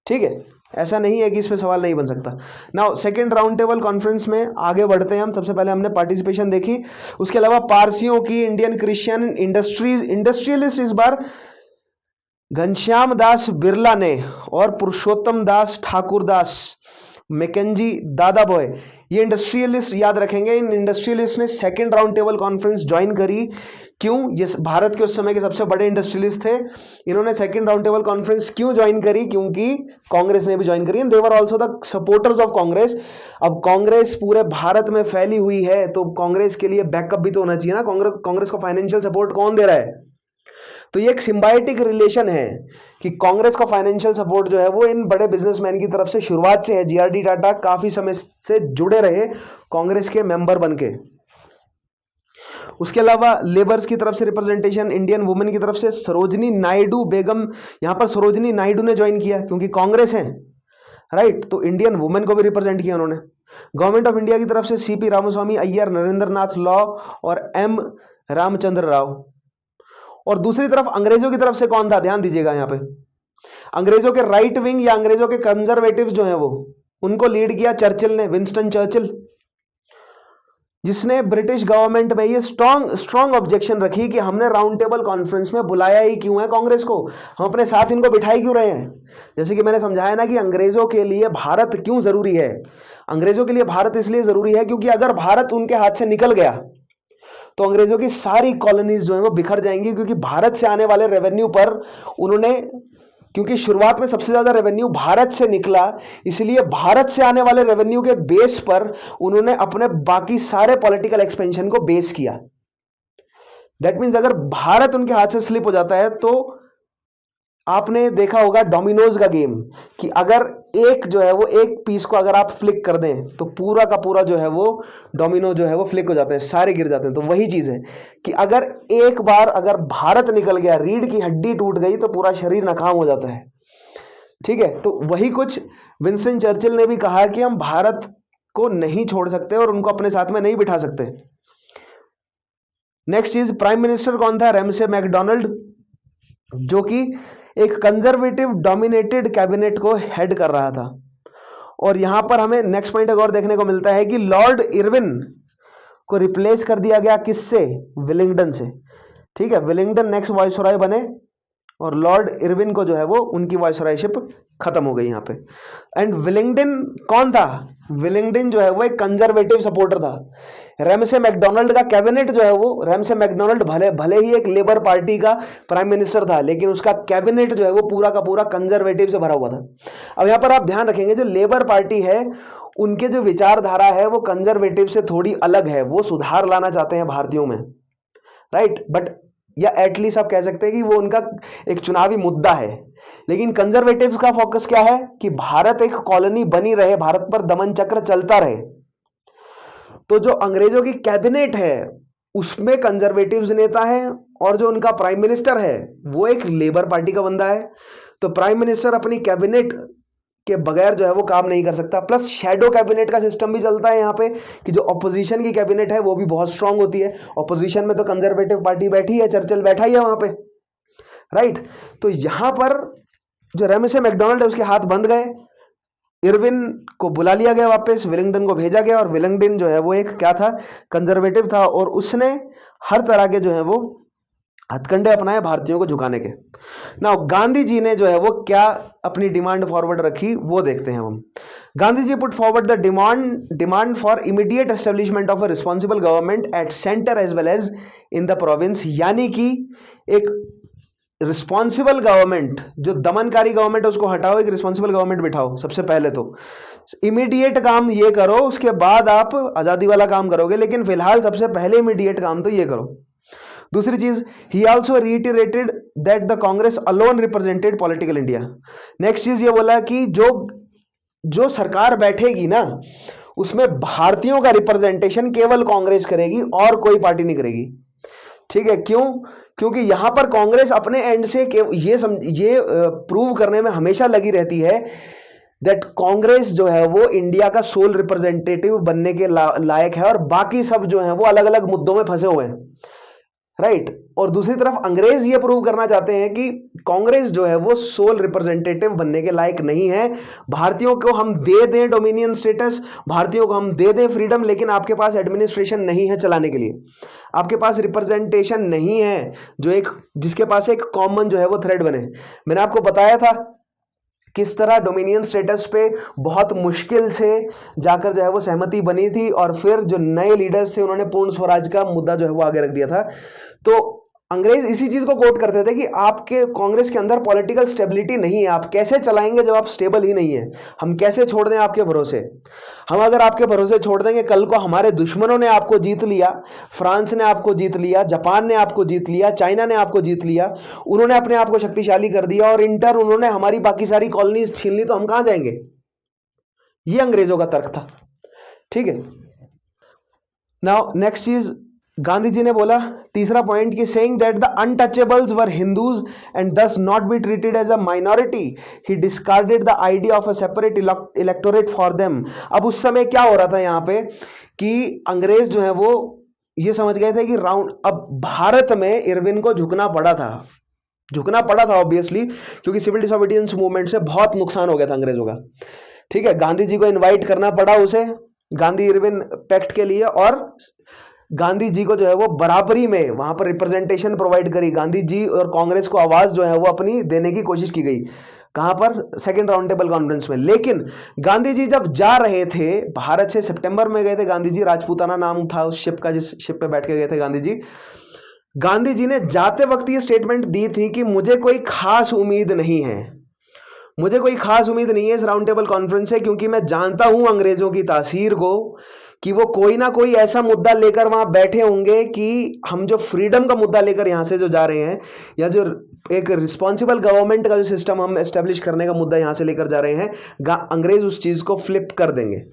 ठीक है। ऐसा नहीं है कि इस पे सवाल नहीं बन सकता। Now second round table conference में आगे बढ़ते हैं हम। सबसे पहले हमने पार्टिसिपेशन देखी, उसके अलावा पारसियों की, इंडियन क्रिश्चियन इंडस्ट्रियलिस्ट इस बार घनश्याम दास बिरला ने, और पुरुषोत्तम दास ठाकुर दास, मैकेंजी दादा बॉय, ये इंडस्ट्रियलिस्ट याद रखेंगे। इन इंडस्ट्रियलिस्ट ने second round table conference join करी। क्यों? ये भारत के उस समय के सबसे बड़े इंडस्ट्रियलिस्ट थे। इन्होंने सेकंड राउंड टेबल कॉन्फ्रेंस क्यों ज्वाइन करी? क्योंकि कांग्रेस ने भी ज्वाइन करी, they were also the supporters of Congress. अब कांग्रेस पूरे भारत में फैली हुई है, तो कांग्रेस के लिए बैकअप भी तो होना चाहिए ना। कांग्रेस को फाइनेंशियल सपोर्ट कौन दे रहा है? तो ये एक सिम्बायोटिक रिलेशन है कि कांग्रेस का फाइनेंशियल सपोर्ट जो है वो इन बड़े बिजनेसमैन की तरफ से शुरुआत से है। जीआरडी टाटा काफी समय से जुड़े रहे कांग्रेस के मेंबर बनके। उसके अलावा लेबर्स की तरफ से रिप्रेजेंटेशन, इंडियन वुमेन की तरफ से सरोजनी नायडू बेगम, यहां पर सरोजनी नायडू ने ज्वाइन किया क्योंकि कांग्रेस है, राइट, तो इंडियन वुमेन को भी रिप्रेजेंट किया उन्होंने। गवर्नमेंट ऑफ इंडिया की तरफ से सीपी रामास्वामी अय्यर, नरेंद्र नाथ लॉ और एम रामचंद्र राव। और दूसरी तरफ अंग्रेजों की तरफ से कौन था, ध्यान दीजिएगा यहां पे, अंग्रेजों के राइट विंग या अंग्रेजों के कंजर्वेटिव जो है वो, उनको लीड किया चर्चिल ने, विंस्टन चर्चिल, जिसने ब्रिटिश गवर्नमेंट में ये स्ट्रॉन्ग ऑब्जेक्शन रखी कि हमने राउंड टेबल कॉन्फ्रेंस में बुलाया ही क्यों है कांग्रेस को, हम अपने साथ इनको बिठाई क्यों रहे हैं। जैसे कि मैंने समझाया ना कि अंग्रेजों के लिए भारत क्यों जरूरी है, अंग्रेजों के लिए भारत इसलिए जरूरी है क्योंकि अगर भारत उनके हाथ से निकल गया तो अंग्रेजों की सारी कॉलोनीज जो है वो बिखर जाएंगी, क्योंकि भारत से आने वाले रेवेन्यू पर उन्होंने, क्योंकि शुरुआत में सबसे ज्यादा रेवेन्यू भारत से निकला, इसलिए भारत से आने वाले रेवेन्यू के बेस पर उन्होंने अपने बाकी सारे पॉलिटिकल एक्सपेंशन को बेस किया। दैट मीन्स अगर भारत उनके हाथ से स्लिप हो जाता है तो आपने देखा होगा डोमिनोज का गेम, कि अगर एक जो है वो एक पीस को अगर आप फ्लिक कर दें तो पूरा का पूरा जो है वो डोमिनो जो है वो फ्लिक हो जाते हैं, सारे गिर जाते हैं। तो वही चीज है कि अगर एक बार अगर भारत निकल गया, रीढ़ की हड्डी टूट गई तो पूरा शरीर नाकाम हो जाता है। ठीक है, तो वही कुछ विंस्टन चर्चिल ने भी कहा कि हम भारत को नहीं छोड़ सकते और उनको अपने साथ में नहीं बिठा सकते। नेक्स्ट चीज, प्राइम मिनिस्टर कौन था, रैमसे मैकडोनाल्ड, जो कि एक कंजर्वेटिव डोमिनेटेड कैबिनेट को हेड कर रहा था। और यहां पर हमें नेक्स्ट पॉइंट और देखने को मिलता है कि लॉर्ड इरविन को रिप्लेस कर दिया गया, किससे, विलिंगडन से। ठीक है, विलिंगडन नेक्स्ट वाइसरॉय बने और लॉर्ड इरविन को जो है वो उनकी वाइसरॉयशिप खत्म हो गई यहां पे। एंड विलिंगडन कौन था, विलिंगडन जो है वो एक कंजर्वेटिव सपोर्टर था। रैमसे मैकडोनाल्ड का कैबिनेट जो है वो, रैमसे मैकडोनाल्ड भले ही एक लेबर पार्टी का प्राइम मिनिस्टर था, लेकिन उसका कैबिनेट जो है वो पूरा का पूरा कंजर्वेटिव से भरा हुआ था। अब यहां पर आप ध्यान रखेंगे, जो लेबर पार्टी है उनके जो विचारधारा है वो कंजर्वेटिव से थोड़ी अलग है, वो सुधार लाना चाहते हैं भारतीयों में, राइट, बट या एटलीस्ट आप कह सकते हैं कि वो उनका एक चुनावी मुद्दा है। लेकिन कंजर्वेटिव्स का फोकस क्या है कि भारत एक कॉलोनी बनी रहे, भारत पर दमन चक्र चलता रहे। तो जो अंग्रेजों की कैबिनेट है उसमें कंजर्वेटिव्स नेता है और जो उनका प्राइम मिनिस्टर है वो एक लेबर पार्टी का बंदा है। तो प्राइम मिनिस्टर अपनी कैबिनेट के बगैर जो है वो काम नहीं कर सकता। प्लस शैडो कैबिनेट का सिस्टम भी चलता है यहाँ पे, कि जो ऑपोजिशन की कैबिनेट है वो भी बहुत स्ट्रांग होती है। ऑपोजिशन में तो कंजर्वेटिव पार्टी बैठी है, चर्चिल बैठा ही है वहां पे, राइट। तो यहां पर जो रैमसे मैकडोनाल्ड है उसके हाथ बंद गए, इरविन को बुला लिया गया वापस, विलिंगडन को भेजा गया, और विलिंगडन जो है वो एक क्या था, कंजर्वेटिव था, और उसने हर तरह के जो है वो हथकंडे अपनाए भारतीयों को झुकाने के। ना गांधी जी ने जो है वो क्या अपनी डिमांड फॉरवर्ड रखी वो देखते हैं हम। Gandhi ji put forward the demand for immediate establishment of a responsible government at centre as well as in the province, यानी कि एक रिस्पॉन्सिबल गवर्नमेंट, जो दमनकारी गवर्नमेंट है उसको हटाओ, एक रिस्पॉन्सिबल गवर्नमेंट बिठाओ। सबसे पहले तो इमीडिएट काम ये करो, उसके बाद आप आजादी वाला काम करोगे, लेकिन फिलहाल सबसे पहले इमीडिएट काम तो ये करो। दूसरी चीज, he also reiterated that the Congress alone represented political India. Next चीज ये बोला कि जो सरकार बैठेगी ना उसमें भारतीयों का रिप्रेजेंटेशन केवल कांग्रेस करेगी और कोई पार्टी नहीं करेगी। ठीक है, क्यों, क्योंकि यहां पर कांग्रेस अपने एंड से ये प्रूव करने में हमेशा लगी रहती है दैट कांग्रेस जो है वो इंडिया का सोल रिप्रेजेंटेटिव बनने के लायक है, और बाकी सब जो है वो अलग अलग मुद्दों में फंसे हुए हैं, राइट। और दूसरी तरफ अंग्रेज ये प्रूव करना चाहते हैं कि कांग्रेस जो है वो सोल रिप्रेजेंटेटिव बनने के लायक नहीं है। भारतीयों को हम दे दें डोमिनियन स्टेटस, भारतीयों को हम दे दें फ्रीडम, लेकिन आपके पास एडमिनिस्ट्रेशन नहीं है चलाने के लिए, आपके पास रिप्रेजेंटेशन नहीं है जो एक जिसके पास एक कॉमन जो है वो थ्रेड बने। मैंने आपको बताया था किस तरह डोमिनियन स्टेटस पे बहुत मुश्किल से जाकर जो है वो सहमति बनी थी, और फिर जो नए लीडर्स थे उन्होंने पूर्ण स्वराज का मुद्दा जो है वो आगे रख दिया था। तो अंग्रेज इसी चीज को कोट करते थे कि आपके कांग्रेस के अंदर पॉलिटिकल स्टेबिलिटी नहीं है, आप कैसे चलाएंगे जब आप स्टेबल ही नहीं है, हम कैसे छोड़ दें आपके भरोसे। हम अगर आपके भरोसे छोड़ देंगे, कल को हमारे दुश्मनों ने आपको जीत लिया, फ्रांस ने आपको जीत लिया, जापान ने आपको जीत लिया, चाइना ने आपको जीत लिया, उन्होंने अपने आप को शक्तिशाली कर दिया और इंटर उन्होंने हमारी बाकी सारी कॉलोनीज छीन ली, तो हम कहां जाएंगे। ये अंग्रेजों का तर्क था। ठीक है, नाउ नेक्स्ट चीज, गांधी जी ने बोला तीसरा पॉइंट कि saying that the untouchables were Hindus and thus not be treated as a minority, he discarded the idea of a separate electorate for them. अब उस समय क्या हो रहा था यहां पे कि अंग्रेज जो है वो ये समझ गए थे कि अब भारत में इरविन को झुकना पड़ा था ऑब्वियसली, क्योंकि सिविल डिसोबीडियंस मूवमेंट से बहुत नुकसान हो गया था अंग्रेजों का। ठीक है, गांधी जी को इनवाइट करना पड़ा उसे गांधी इरविन पैक्ट के लिए, और गांधी जी को जो है वो बराबरी में वहां पर रिप्रेजेंटेशन प्रोवाइड करी। गांधी जी और कांग्रेस को आवाज जो है वो अपनी देने की कोशिश की गई। कहां पर? सेकेंड राउंड टेबल कॉन्फ्रेंस में। लेकिन गांधी जी जब जा रहे थे भारत से, सितंबर में गए थे गांधी जी, राजपूताना नाम था उस शिप का जिस शिप पे बैठ के गए थे गांधी जी। गांधी जी ने जाते वक्त ये स्टेटमेंट दी थी कि मुझे कोई खास उम्मीद नहीं है, मुझे कोई खास उम्मीद नहीं है इस राउंड टेबल कॉन्फ्रेंस से, क्योंकि मैं जानता हूं अंग्रेजों की तासीर को कि वो कोई ना कोई ऐसा मुद्दा लेकर वहां बैठे होंगे कि हम जो फ्रीडम का मुद्दा लेकर यहां से जो जा रहे हैं, या जो एक रिस्पॉन्सिबल गवर्नमेंट का जो सिस्टम हम एस्टेब्लिश करने का मुद्दा यहां से लेकर जा रहे हैं, अंग्रेज उस चीज को फ्लिप कर देंगे।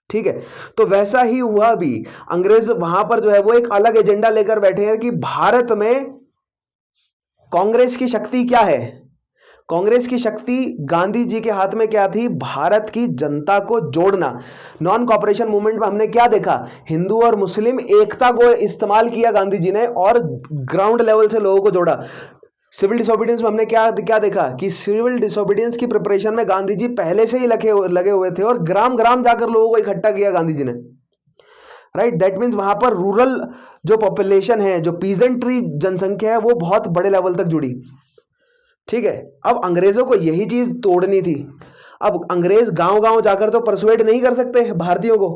ठीक है, तो वैसा ही हुआ भी। अंग्रेज वहां पर जो है वो एक अलग एजेंडा लेकर बैठे हैं कि भारत में कांग्रेस की शक्ति क्या है। कांग्रेस की शक्ति गांधी जी के हाथ में क्या थी? भारत की जनता को जोड़ना। नॉन कॉपरेशन मूवमेंट में हमने क्या देखा? हिंदू और मुस्लिम एकता को इस्तेमाल किया गांधी जी ने और ग्राउंड लेवल से लोगों को जोड़ा। सिविल डिसोबीडियंस में हमने क्या क्या देखा कि सिविल डिसोबीडियंस की प्रिपरेशन में गांधी जी पहले से ही लगे हुए थे और ग्राम ग्राम जाकर लोगों को इकट्ठा किया गांधी जी ने। राइट, दैट मीन्स वहां पर रूरल जो पॉपुलेशन है, जो पीजेंट्री जनसंख्या है, वो बहुत बड़े लेवल तक जुड़ी। ठीक है, अब अंग्रेजों को यही चीज तोड़नी थी। अब अंग्रेज गांव गांव जाकर तो परसुएड नहीं कर सकते भारतीयों को,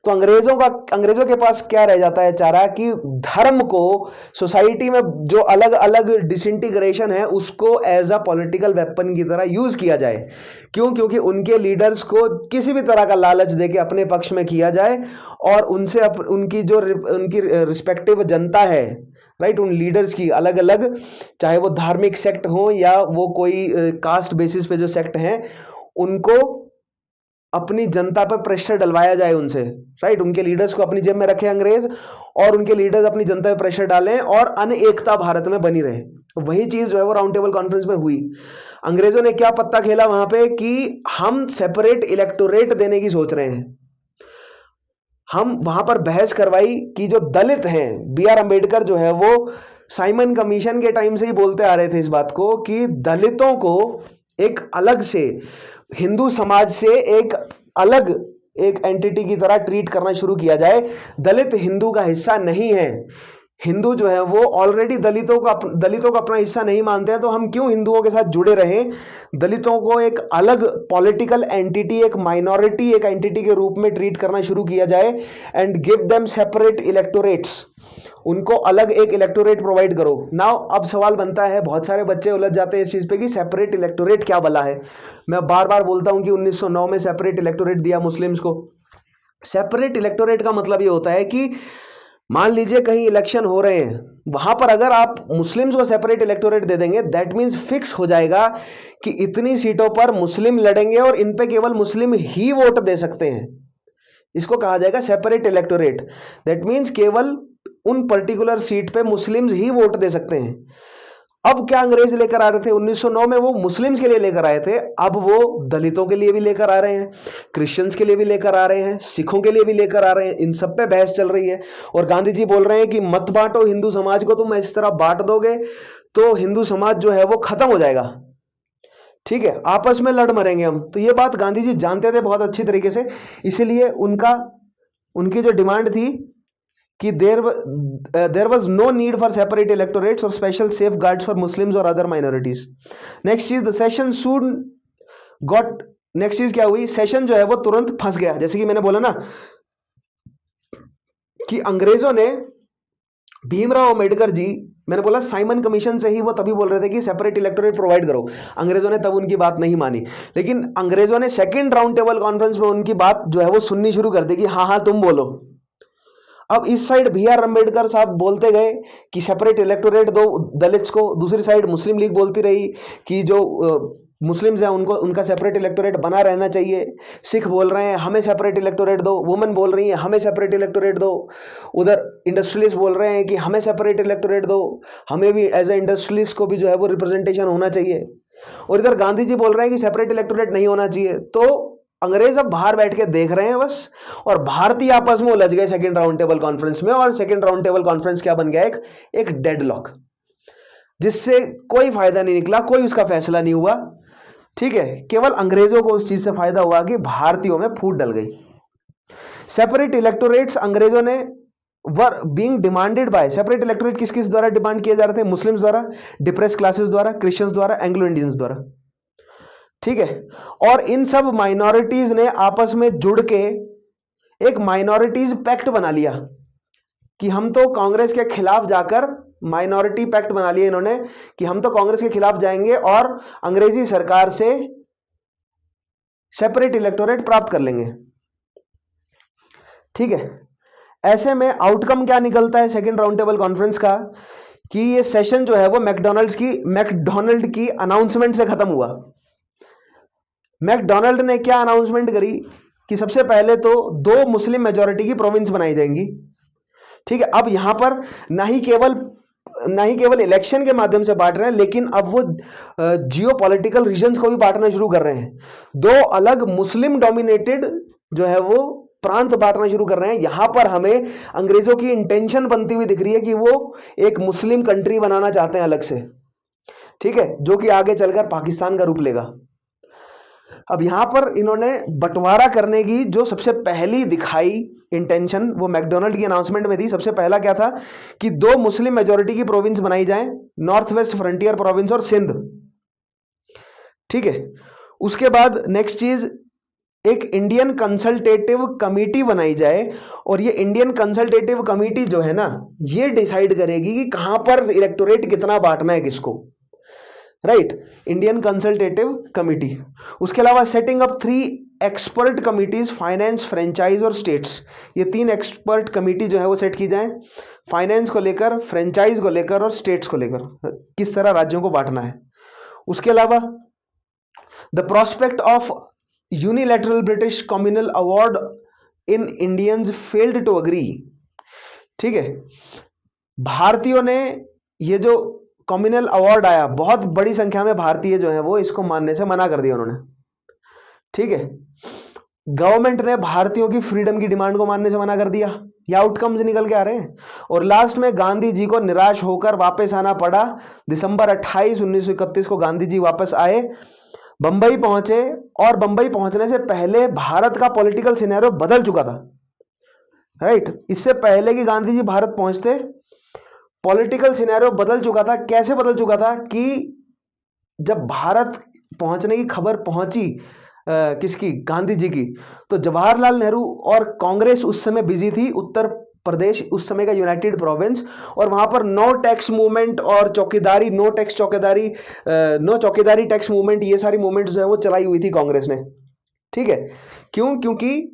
तो अंग्रेजों के पास क्या रह जाता है चारा कि धर्म को सोसाइटी में जो अलग अलग डिसइंटीग्रेशन है उसको एज अ पॉलिटिकल वेपन की तरह यूज किया जाए। क्यों? क्योंकि उनके लीडर्स को किसी भी तरह का लालच देके अपने पक्ष में किया जाए और उनसे उनकी रिस्पेक्टिव जनता है, राइट, उन लीडर्स की अलग अलग, चाहे वो धार्मिक सेक्ट हो या वो कोई कास्ट बेसिस पे जो सेक्ट हैं, उनको अपनी जनता पर प्रेशर डलवाया जाए उनसे। राइट, उनके लीडर्स को अपनी जेब में रखे अंग्रेज और उनके लीडर्स अपनी जनता पर प्रेशर डालें और अनएकता भारत में बनी रहे। वही चीज जो है वो राउंड टेबल कॉन्फ्रेंस में हुई। अंग्रेजों ने क्या पत्ता खेला वहां पे कि हम सेपरेट इलेक्टोरेट देने की सोच रहे हैं। हम वहां पर बहस करवाई कि जो दलित हैं, B.R. अंबेडकर जो है वो साइमन कमीशन के टाइम से ही बोलते आ रहे थे इस बात को कि दलितों को एक अलग से हिंदू समाज से एक अलग एक एंटिटी की तरह ट्रीट करना शुरू किया जाए। दलित हिंदू का हिस्सा नहीं है। हिंदू जो है वो ऑलरेडी दलितों को अपना हिस्सा नहीं मानते हैं, तो हम क्यों हिंदुओं के साथ जुड़े रहें? दलितों को एक अलग पॉलिटिकल एंटिटी, एक माइनॉरिटी, एक एंटिटी के रूप में ट्रीट करना शुरू किया जाए and give them separate electorates. उनको अलग एक इलेक्टोरेट प्रोवाइड करो। नाउ अब सवाल बनता है, बहुत सारे बच्चे उलझ जाते हैं इस चीज पे कि सेपरेट इलेक्टोरेट क्या भला है। मैं बार बार बोलता हूं कि 1909 में सेपरेट इलेक्टोरेट दिया मुस्लिम्स को। सेपरेट इलेक्टोरेट का मतलब ये होता है कि मान लीजिए कहीं इलेक्शन हो रहे हैं, वहां पर अगर आप मुस्लिम्स को सेपरेट इलेक्टोरेट दे देंगे, दैट मीन्स फिक्स हो जाएगा कि इतनी सीटों पर मुस्लिम लड़ेंगे और इन पे केवल मुस्लिम ही वोट दे सकते हैं। इसको कहा जाएगा सेपरेट इलेक्टोरेट। दैट मीन्स केवल उन पर्टिकुलर सीट पे मुस्लिम्स ही वोट दे सकते हैं। अब क्या अंग्रेज लेकर आ रहे थे 1909 में? वो मुस्लिम्स के लिए लेकर आए थे, अब वो दलितों के लिए भी लेकर आ रहे हैं, क्रिश्चियंस के लिए भी लेकर आ रहे हैं, सिखों के लिए भी लेकर आ रहे हैं। इन सब पे बहस चल रही है और गांधी जी बोल रहे हैं कि मत बांटो हिंदू समाज को, तुम इस तरह बांट दोगे तो हिंदू समाज जो है वो खत्म हो जाएगा। ठीक है, आपस में लड़ मरेंगे हम। तो ये बात गांधी जी जानते थे बहुत अच्छी तरीके से, इसीलिए उनकी जो डिमांड थी कि there was no need for separate electorates or special safeguards for Muslims or other minorities. Next चीज, the session soon got, next चीज क्या हुई? सेशन जो है वो तुरंत फंस गया। जैसे कि मैंने बोला ना कि अंग्रेजों ने भीमराव अंबेडकर जी, मैंने बोला साइमन कमीशन से ही वो तभी बोल रहे थे कि सेपरेट इलेक्टोरेट प्रोवाइड करो। अंग्रेजों ने तब उनकी बात नहीं मानी, लेकिन अंग्रेजों ने सेकेंड राउंड टेबल कॉन्फ्रेंस में उनकी बात जो है वो सुननी शुरू कर दी कि हाँ हाँ तुम बोलो। अब इस साइड B.R. अंबेडकर साहब बोलते गए कि सेपरेट इलेक्टोरेट दो दलित्स को, दूसरी साइड मुस्लिम लीग बोलती रही कि जो मुस्लिम्स हैं उनको उनका सेपरेट इलेक्टोरेट बना रहना चाहिए। सिख बोल रहे हैं हमें सेपरेट इलेक्टोरेट दो, वुमेन बोल रही है हमें सेपरेट इलेक्टोरेट दो, उधर इंडस्ट्रियलिस्ट बोल रहे हैं कि हमें सेपरेट इलेक्टोरेट दो, हमें भी एज ए इंडस्ट्रियलिस्ट को भी जो है वो रिप्रेजेंटेशन होना चाहिए, और इधर गांधी जी बोल रहे हैं कि सेपरेट इलेक्टोरेट नहीं होना चाहिए। तो अंग्रेज अब बाहर बैठ के देख रहे हैं बस, और भारतीय आपस में उलझ गए सेकंड राउंड टेबल कॉन्फ्रेंस में, और सेकंड राउंड टेबल कॉन्फ्रेंस क्या बन गया, एक डेडलॉक, जिससे कोई फायदा नहीं निकला, कोई उसका फैसला नहीं हुआ। ठीक है, केवल अंग्रेजों को उस चीज से फायदा हुआ कि भारतीयों में फूट डल गई। सेपरेट इलेक्टोरेट्स अंग्रेजों ने were being demanded by, separate electorate किस किस द्वारा डिमांड किए जा रहे थे, मुस्लिम्स द्वारा, डिप्रेस क्लासेस द्वारा, क्रिश्चियंस द्वारा, एंग्लो इंडियंस द्वारा। ठीक है, और इन सब माइनॉरिटीज ने आपस में जुड़ के एक माइनॉरिटीज पैक्ट बना लिया कि हम तो कांग्रेस के खिलाफ जाकर, माइनॉरिटी पैक्ट बना लिया इन्होंने कि हम तो कांग्रेस के खिलाफ जाएंगे और अंग्रेजी सरकार से सेपरेट इलेक्टोरेट प्राप्त कर लेंगे। ठीक है, ऐसे में आउटकम क्या निकलता है सेकंड राउंड टेबल कॉन्फ्रेंस का, कि ये सेशन जो है वो मैकडोनाल्ड की अनाउंसमेंट से खत्म हुआ। मैकडोनाल्ड ने क्या अनाउंसमेंट करी कि सबसे पहले तो 2 मुस्लिम मेजॉरिटी की प्रोविंस बनाई जाएंगी। ठीक है, अब यहां पर ना ही केवल इलेक्शन के माध्यम से बांट रहे हैं, लेकिन अब वो जियो पॉलिटिकल रीजन्स को भी बांटना शुरू कर रहे हैं। 2 अलग मुस्लिम डोमिनेटेड जो है वो प्रांत बांटना शुरू कर रहे हैं। यहां पर हमें अंग्रेजों की इंटेंशन बनती हुई दिख रही है कि वो एक मुस्लिम कंट्री बनाना चाहते हैं अलग से। ठीक है, जो कि आगे चलकर पाकिस्तान का रूप लेगा। अब यहां पर इन्होंने बंटवारा करने की जो सबसे पहली दिखाई इंटेंशन, वो मैकडोनाल्ड की अनाउंसमेंट में थी। सबसे पहला क्या था कि 2 मुस्लिम मेजॉरिटी की प्रोविंस बनाई जाए, नॉर्थ वेस्ट फ्रंटियर प्रोविंस और सिंध। ठीक है, उसके बाद नेक्स्ट चीज, एक इंडियन कंसल्टेटिव कमेटी बनाई जाए, और ये इंडियन कंसल्टेटिव कमेटी जो है ना, ये डिसाइड करेगी कि कहां पर इलेक्टोरेट कितना बांटना है किसको। Right, Indian consultative committee. उसके अलावा setting up 3 expert committees, finance, franchise और स्टेट्स। ये 3 एक्सपर्ट कमेटी जो है वो सेट की जाए, फाइनेंस को लेकर, फ्रेंचाइज को लेकर और स्टेट्स को लेकर, किस तरह राज्यों को बांटना है। उसके अलावा the prospect of unilateral British communal award in Indians failed to agree. ठीक है, भारतीयों ने ये जो कम्युनल अवार्ड आया, बहुत बड़ी संख्या में भारतीय जो है वो इसको मानने से मना कर दिया उन्होंने। ठीक है, गवर्नमेंट ने भारतीयों की फ्रीडम की डिमांड को मानने से मना कर दिया। ये आउटकम्स निकल के आ रहे हैं। और लास्ट में गांधी जी को निराश होकर वापस आना पड़ा। दिसंबर 28, 1931 को गांधी जी वापस आए, बंबई पहुंचे, और बंबई पहुंचने से पहले भारत का पॉलिटिकल सिनेरियो बदल चुका था। राइट, इससे पहले कि गांधी जी भारत पहुंचते, पॉलिटिकल सिनेरियो बदल चुका था। कैसे बदल चुका था कि जब भारत पहुंचने की खबर पहुंची किसकी, गांधी जी की, तो जवाहरलाल नेहरू और कांग्रेस उस समय बिजी थी। उत्तर प्रदेश उस समय का यूनाइटेड प्रोविंस, और वहां पर नो टैक्स मूवमेंट और चौकीदारी, नो चौकीदारी टैक्स मूवमेंट, ये सारी मूवमेंट जो है वो चलाई हुई थी कांग्रेस ने। ठीक है, क्यों? क्योंकि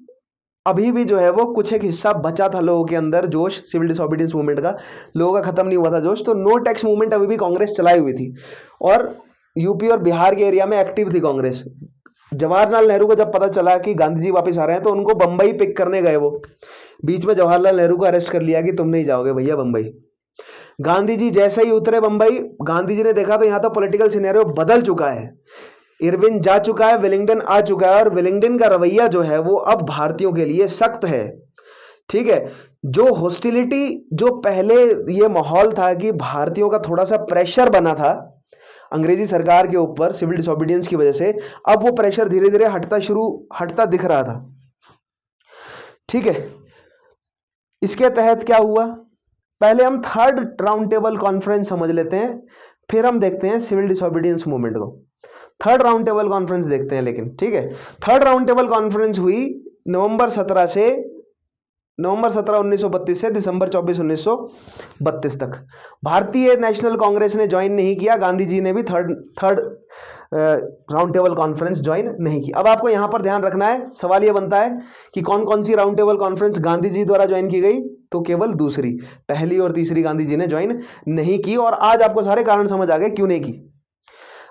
अभी भी जो है वो कुछ एक हिस्सा बचा था लोगों के अंदर, जोश, सिविल डिसोबीडियंस मूवमेंट का, लोगों का खत्म नहीं हुआ था जोश। तो नो टैक्स मूवमेंट अभी भी कांग्रेस चलाई हुई थी, और यूपी और बिहार के एरिया में एक्टिव थी कांग्रेस। जवाहरलाल नेहरू को जब पता चला कि गांधी जी वापस आ रहे हैं, तो उनको बंबई पिक करने गए। वो बीच में जवाहरलाल नेहरू को अरेस्ट कर लिया कि तुम नहीं जाओगे भैया बंबई। गांधी जी जैसे ही उतरे बंबई, गांधी जी ने देखा तो यहां तो पॉलिटिकल सिनेरियो बदल चुका है। इरविन जा चुका है, वेलिंगटन आ चुका है, और वेलिंगटन का रवैया जो है वो अब भारतीयों के लिए सख्त है। ठीक है, जो हॉस्टिलिटी, जो पहले ये माहौल था कि भारतीयों का थोड़ा सा प्रेशर बना था अंग्रेजी सरकार के ऊपर सिविल डिसोबीडियंस की वजह से, अब वो प्रेशर धीरे धीरे हटता दिख रहा था। ठीक है, इसके तहत क्या हुआ, पहले हम थर्ड राउंड टेबल कॉन्फ्रेंस समझ लेते हैं, फिर हम देखते हैं सिविल डिसोबीडियंस मूवमेंट को। थर्ड राउंड टेबल कॉन्फ्रेंस देखते हैं लेकिन। ठीक है, थर्ड राउंड टेबल कॉन्फ्रेंस हुई नवंबर 17, 1932 से दिसंबर 24, 1932 तक। भारतीय नेशनल कांग्रेस ने ज्वाइन नहीं किया, गांधी जी ने भी third round table conference join नहीं की। अब आपको यहां पर ध्यान रखना है, सवाल यह बनता है कि कौन कौन सी round table conference Gandhi ji द्वारा ज्वाइन की गई, तो केवल दूसरी, पहली और तीसरी गांधी जी ने ज्वाइन नहीं की। और आज आपको सारे कारण समझ आ गए क्यों नहीं की।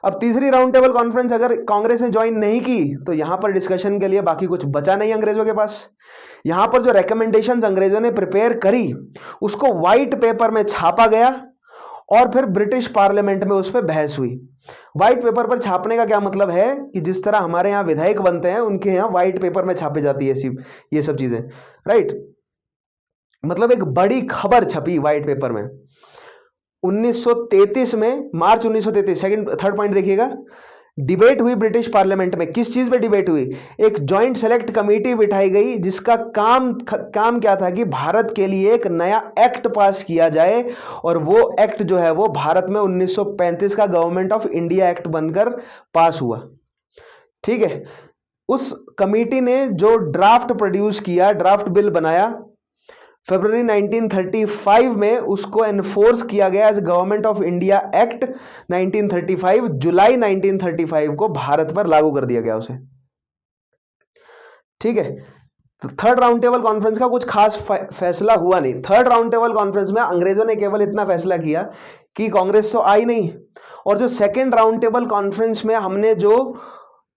अब तीसरी राउंड टेबल कॉन्फ्रेंस अगर कांग्रेस ने ज्वाइन नहीं की तो यहां पर डिस्कशन के लिए बाकी कुछ बचा नहीं अंग्रेजों के पास। यहां पर जो रिकमेंडेशंस अंग्रेजों ने प्रिपेयर करी उसको व्हाइट पेपर में छापा गया और फिर ब्रिटिश पार्लियामेंट में उस पर बहस हुई। व्हाइट पेपर पर छापने का क्या मतलब है कि जिस तरह हमारे यहाँ विधायक बनते हैं उनके यहाँ व्हाइट पेपर में छापी जाती है ये सब चीजें, राइट। मतलब एक बड़ी खबर छपी व्हाइट पेपर में 1933 में, मार्च 1933। थर्ड पॉइंट देखिएगा, डिबेट हुई ब्रिटिश पार्लियामेंट में। किस चीज पे डिबेट हुई? एक जॉइंट सेलेक्ट कमेटी बिठाई गई जिसका काम क्या था कि भारत के लिए एक नया एक्ट पास किया जाए, और वो एक्ट जो है वो भारत में 1935 का गवर्नमेंट ऑफ इंडिया एक्ट बनकर पास हुआ। ठीक है, उस कमेटी ने जो ड्राफ्ट प्रोड्यूस किया, ड्राफ्ट बिल बनाया, फरवरी 1935 में उसको एनफोर्स किया गया as government of India act 1935। जुलाई 1935 को भारत पर लागू कर दिया गया उसे। ठीक है, तो थर्ड राउंड टेबल कॉन्फ्रेंस का कुछ खास फैसला हुआ नहीं। थर्ड राउंड टेबल कॉन्फ्रेंस में अंग्रेजों ने केवल इतना फैसला किया कि कांग्रेस तो आई नहीं, और जो सेकेंड राउंड टेबल कॉन्फ्रेंस में हमने जो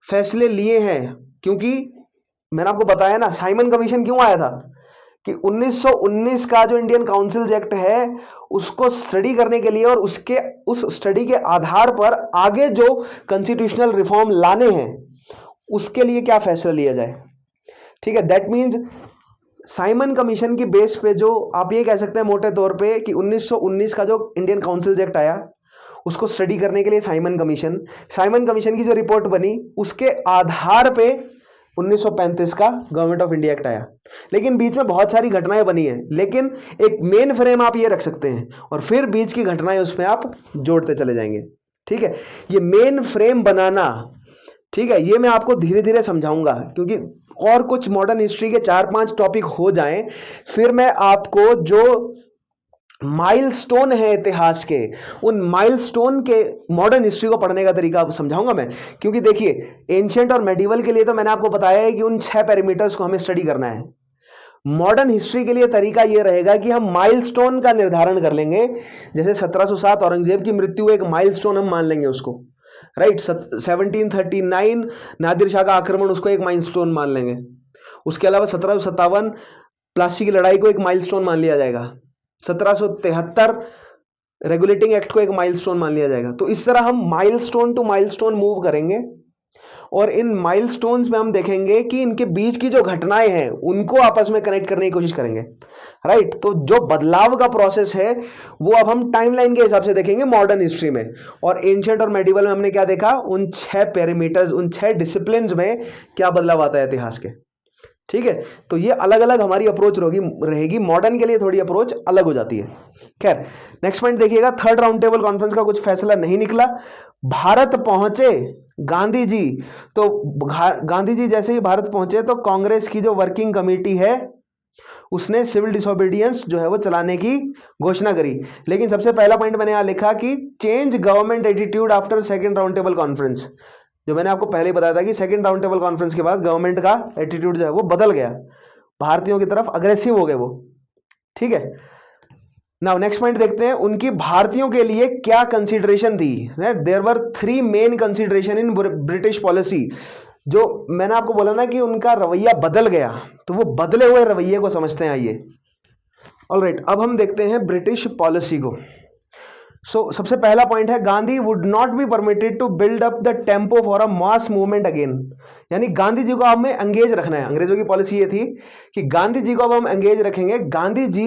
फैसले लिए हैं, क्योंकि मैंने आपको बताया ना साइमन कमीशन क्यों आया था कि 1919 का जो इंडियन काउंसिल एक्ट है उसको स्टडी करने के लिए और उस स्टडी के आधार पर आगे जो कॉन्स्टिट्यूशनल रिफॉर्म लाने हैं उसके लिए क्या फैसला लिया जाए। ठीक है, दैट मींस साइमन कमीशन की बेस पे जो आप ये कह सकते हैं मोटे तौर पे कि 1919 का जो इंडियन काउंसिल एक्ट आया उसको स्टडी करने के लिए साइमन कमीशन की जो रिपोर्ट बनी उसके आधार पे 1935 का गवर्नमेंट ऑफ इंडिया एक्ट आया। लेकिन बीच में बहुत सारी घटनाएं बनी हैं, लेकिन एक मेन फ्रेम आप ये रख सकते हैं और फिर बीच की घटनाएं उसमें आप जोड़ते चले जाएंगे। ठीक है, ये मेन फ्रेम बनाना, ठीक है, ये मैं आपको धीरे धीरे समझाऊंगा, क्योंकि और कुछ मॉडर्न हिस्ट्री के 4-5 टॉपिक हो जाएं फिर मैं आपको जो माइलस्टोन है इतिहास के, उन माइलस्टोन के मॉडर्न हिस्ट्री को पढ़ने का तरीका समझाऊंगा मैं। क्योंकि देखिए एंशिएंट और मेडिवल के लिए तो मैंने आपको बताया है कि उन 6 पैरामीटर्स को हमें स्टडी करना है। मॉडर्न हिस्ट्री के लिए तरीका यह रहेगा कि हम माइलस्टोन का निर्धारण कर लेंगे। जैसे 1707 औरंगजेब की मृत्यु एक माइलस्टोन हम मान लेंगे उसको, राइट। 1739 नादिर शाह का आक्रमण, उसको एक माइलस्टोन मान लेंगे। उसके अलावा 1757 प्लासी की लड़ाई को एक माइलस्टोन मान लिया जाएगा। 1773 रेगुलेटिंग एक्ट को एक माइलस्टोन मान लिया जाएगा। तो इस तरह हम माइलस्टोन टू माइलस्टोन मूव करेंगे और इन माइलस्टोन्स में हम देखेंगे कि इनके बीच की जो घटनाएं हैं उनको आपस में कनेक्ट करने की कोशिश करेंगे, राइट। तो जो बदलाव का प्रोसेस है वो अब हम टाइमलाइन के हिसाब से देखेंगे मॉडर्न हिस्ट्री में। और एंशिएंट और मेडिवल में हमने क्या देखा, उन 6 पैरामीटर्स, उन 6 डिसिप्लिन्स में क्या बदलाव आता है इतिहास के। ठीक है, तो ये अलग अलग हमारी अप्रोच रहेगी। मॉडर्न के लिए थोड़ी अप्रोच अलग हो जाती है। खैर, नेक्स्ट पॉइंट देखिएगा, थर्ड राउंड टेबल कॉन्फ्रेंस का कुछ फैसला नहीं निकला। भारत पहुंचे गांधी जी, तो गांधी जी जैसे ही भारत पहुंचे तो कांग्रेस की जो वर्किंग कमेटी है उसने सिविल डिसोबीडियंस जो है वो चलाने की घोषणा करी। लेकिन सबसे पहला पॉइंट मैंने यहां लिखा कि change government attitude after second round table conference. जो मैंने आपको पहले ही बताया था कि सेकंड राउंड टेबल कॉन्फ्रेंस के बाद गवर्नमेंट का एटीट्यूड जो है वो बदल गया, भारतीयों की तरफ अग्रेसिव हो गए वो। ठीक है, नाउ नेक्स्ट पॉइंट देखते हैं, उनकी भारतीयों के लिए क्या कंसीडरेशन थी। There were 3 main consideration in British policy. जो मैंने आपको बोला ना कि उनका रवैया बदल गया, तो वो बदले हुए रवैये को समझते हैं। आइए, ऑलराइट, अब हम देखते हैं ब्रिटिश पॉलिसी को। सबसे पहला पॉइंट है, Gandhi would not be permitted to build up the tempo for a mass movement again. यानी गांधी जी को हमें एंगेज रखना है। अंग्रेजों की पॉलिसी ये थी कि गांधी जी को अब हम एंगेज रखेंगे। गांधी जी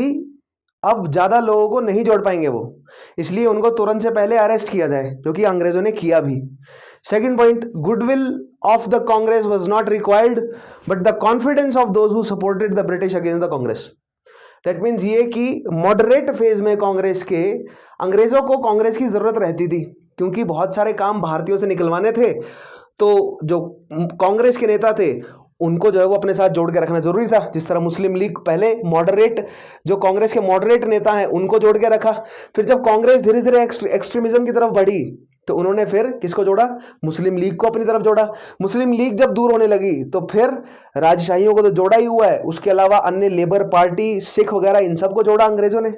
अब ज्यादा लोगों को नहीं जोड़ पाएंगे वो, इसलिए उनको तुरंत से पहले अरेस्ट किया जाए, जो कि अंग्रेजों ने किया भी। Second point, goodwill of the Congress was not required but the confidence of those who supported the British against the Congress. That means ये कि मॉडरेट फेज में कांग्रेस के, अंग्रेजों को कांग्रेस की जरूरत रहती थी क्योंकि बहुत सारे काम भारतीयों से निकलवाने थे। तो जो कांग्रेस के नेता थे उनको जो है वो अपने साथ जोड़ के रखना जरूरी था। जिस तरह मुस्लिम लीग पहले मॉडरेट, जो कांग्रेस के मॉडरेट नेता हैं उनको जोड़ के रखा। फिर जब कांग्रेस धीरे धीरे एक्सट्रीमिज्म की तरफ बढ़ी तो उन्होंने फिर किसको जोड़ा, मुस्लिम लीग को अपनी तरफ जोड़ा। मुस्लिम लीग जब दूर होने लगी तो फिर राजशाहियों को तो जोड़ा ही हुआ है, उसके अलावा अन्य लेबर पार्टी, सिख वगैरह, इन सबको जोड़ा अंग्रेजों ने।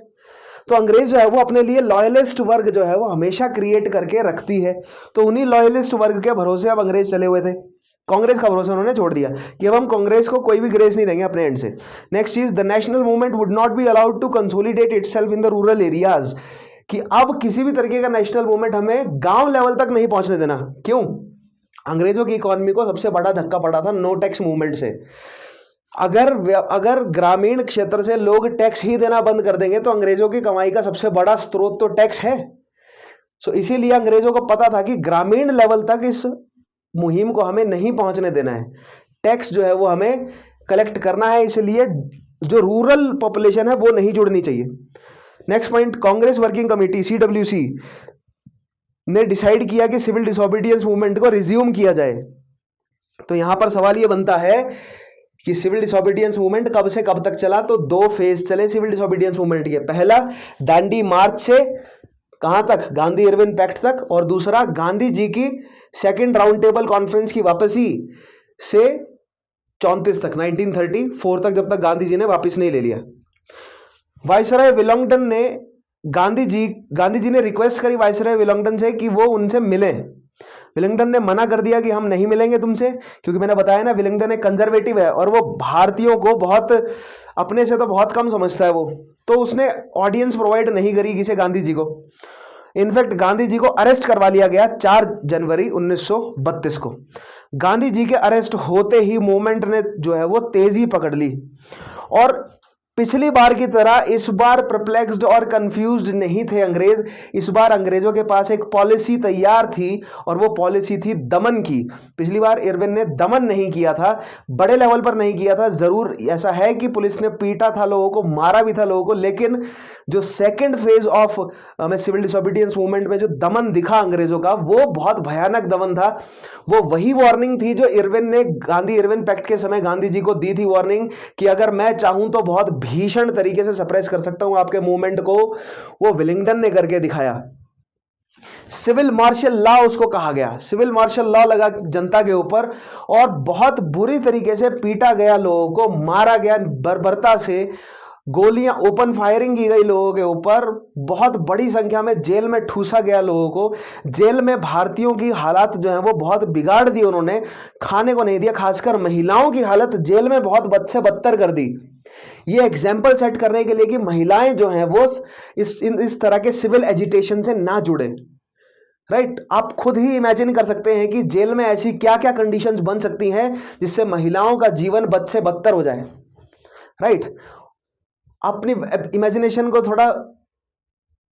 तो अंग्रेज जो है वो अपने लिए लॉयलिस्ट वर्ग जो है वो हमेशा क्रिएट करके रखती है। तो उन्हीं लॉयलिस्ट वर्ग के भरोसे अब अंग्रेज चले हुए थे, कांग्रेस का भरोसा उन्होंने छोड़ दिया कि अब हम कांग्रेस को कोई भी ग्रेस नहीं देंगे अपने एंड से। नेक्स्ट चीज, the national movement would not be allowed to consolidate itself in the rural areas, कि अब किसी भी तरीके का नेशनल मूवमेंट हमें गांव लेवल तक नहीं पहुंचने देना। क्यों? अंग्रेजों की इकोनॉमी को सबसे बड़ा धक्का पड़ा था नो टैक्स मूवमेंट से। अगर ग्रामीण क्षेत्र से लोग टैक्स ही देना बंद कर देंगे तो अंग्रेजों की कमाई का सबसे बड़ा स्रोत तो टैक्स है। सो इसीलिए अंग्रेजों को पता था कि ग्रामीण लेवल तक इस मुहिम को हमें नहीं पहुंचने देना है, टैक्स जो है वो हमें कलेक्ट करना है, इसलिए जो रूरल पॉपुलेशन है वो नहीं जुड़नी चाहिए। Next point, Congress working committee CWC ने डिसाइड किया कि सिविल डिसोबीडियंस मूवमेंट को रिज्यूम किया जाए। तो यहां पर सवाल यह बनता है कि सिविल डिसोबीडियंस मूवमेंट कब से कब तक चला? तो 2 फेज चले सिविल डिसोबीडियंस मूवमेंट के। पहला दांडी मार्च से कहां तक? गांधी इरविन पैक्ट तक। और दूसरा गांधी जी की सेकंड राउंड टेबल कॉन्फ्रेंस की वापसी से 34 तक, 1934 तक, जब तक गांधी जी ने वापस नहीं ले लिया। वायसराय विलिंगडन ने गांधी जी ने रिक्वेस्ट करी वायसराय विलिंगडन से कि वो उनसे मिले। विलिंगडन ने मना कर दिया कि हम नहीं मिलेंगे तुमसे, क्योंकि मैंने बताया ना विलिंगडन एक कंजर्वेटिव है और वो भारतीयों को बहुत अपने से तो बहुत कम समझता है वो, तो उसने ऑडियंस प्रोवाइड नहीं करी किसे? गांधी जी को। इनफैक्ट गांधी जी को अरेस्ट करवा लिया गया 4 जनवरी 1932 को। गांधी जी के अरेस्ट होते ही मूवमेंट ने जो है वो तेजी पकड़ ली और पिछली बार की तरह इस बार परप्लेक्स्ड और कंफ्यूज्ड नहीं थे अंग्रेज। इस बार अंग्रेजों के पास एक पॉलिसी तैयार थी और वो पॉलिसी थी दमन की। पिछली बार इरविन ने दमन नहीं किया था, बड़े लेवल पर नहीं किया था। जरूर ऐसा है कि पुलिस ने पीटा था लोगों को, मारा भी था लोगों को, लेकिन जो second phase of civil disobedience movement में जो दमन दिखा अंग्रेजों का, वो बहुत भयानक दमन था। वो वही वार्निंग थी जो इरविन ने गांधी इरविन पैक्ट के समय गांधी जी को दी थी वार्निंग, कि अगर मैं चाहूं तो बहुत भीषण तरीके से सप्रेस कर सकता हूं आपके मूवमेंट को। वो विलिंगडन ने करके दिखाया। सिविल मार्शल लॉ उसको कहा गया। सिविल मार्शल लॉ लगा जनता के ऊपर और बहुत बुरी तरीके से पीटा गया, लोगों को मारा गया बर्बरता से, गोलियां ओपन फायरिंग की गई लोगों के ऊपर, बहुत बड़ी संख्या में जेल में ठूसा गया लोगों को। जेल में भारतीयों की हालत जो है वो बहुत बिगाड़ दी उन्होंने, खाने को नहीं दिया, खासकर महिलाओं की हालत जेल में बहुत बद से बदतर कर दी। ये एग्जाम्पल सेट करने के लिए कि महिलाएं जो हैं वो इस तरह के सिविल एजिटेशन से ना जुड़े। राइट, आप खुद ही इमेजिन कर सकते हैं कि जेल में ऐसी क्या क्या कंडीशंस बन सकती हैं जिससे महिलाओं का जीवन बद से बदतर हो जाए। राइट, अपनी इमेजिनेशन को थोड़ा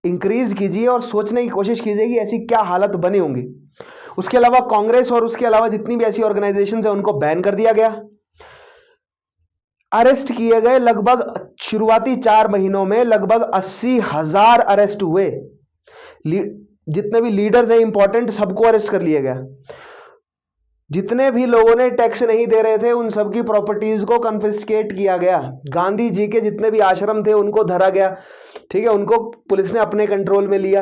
इंक्रीज कीजिए और सोचने की कोशिश कीजिए कि ऐसी क्या हालत बनी होंगी। उसके अलावा कांग्रेस और उसके अलावा जितनी भी ऐसी ऑर्गेनाइजेशंस हैं उनको बैन कर दिया गया। अरेस्ट किए गए लगभग शुरुआती 4 महीनों में लगभग 80,000 अरेस्ट हुए। जितने भी लीडर्स हैं इंपॉर्टेंट, सबको अरेस्ट कर लिया गया। जितने भी लोगों ने टैक्स नहीं दे रहे थे उन सबकी प्रॉपर्टीज को कन्फिस्केट किया गया। गांधी जी के जितने भी आश्रम थे उनको धरा गया, ठीक है, उनको पुलिस ने अपने कंट्रोल में लिया।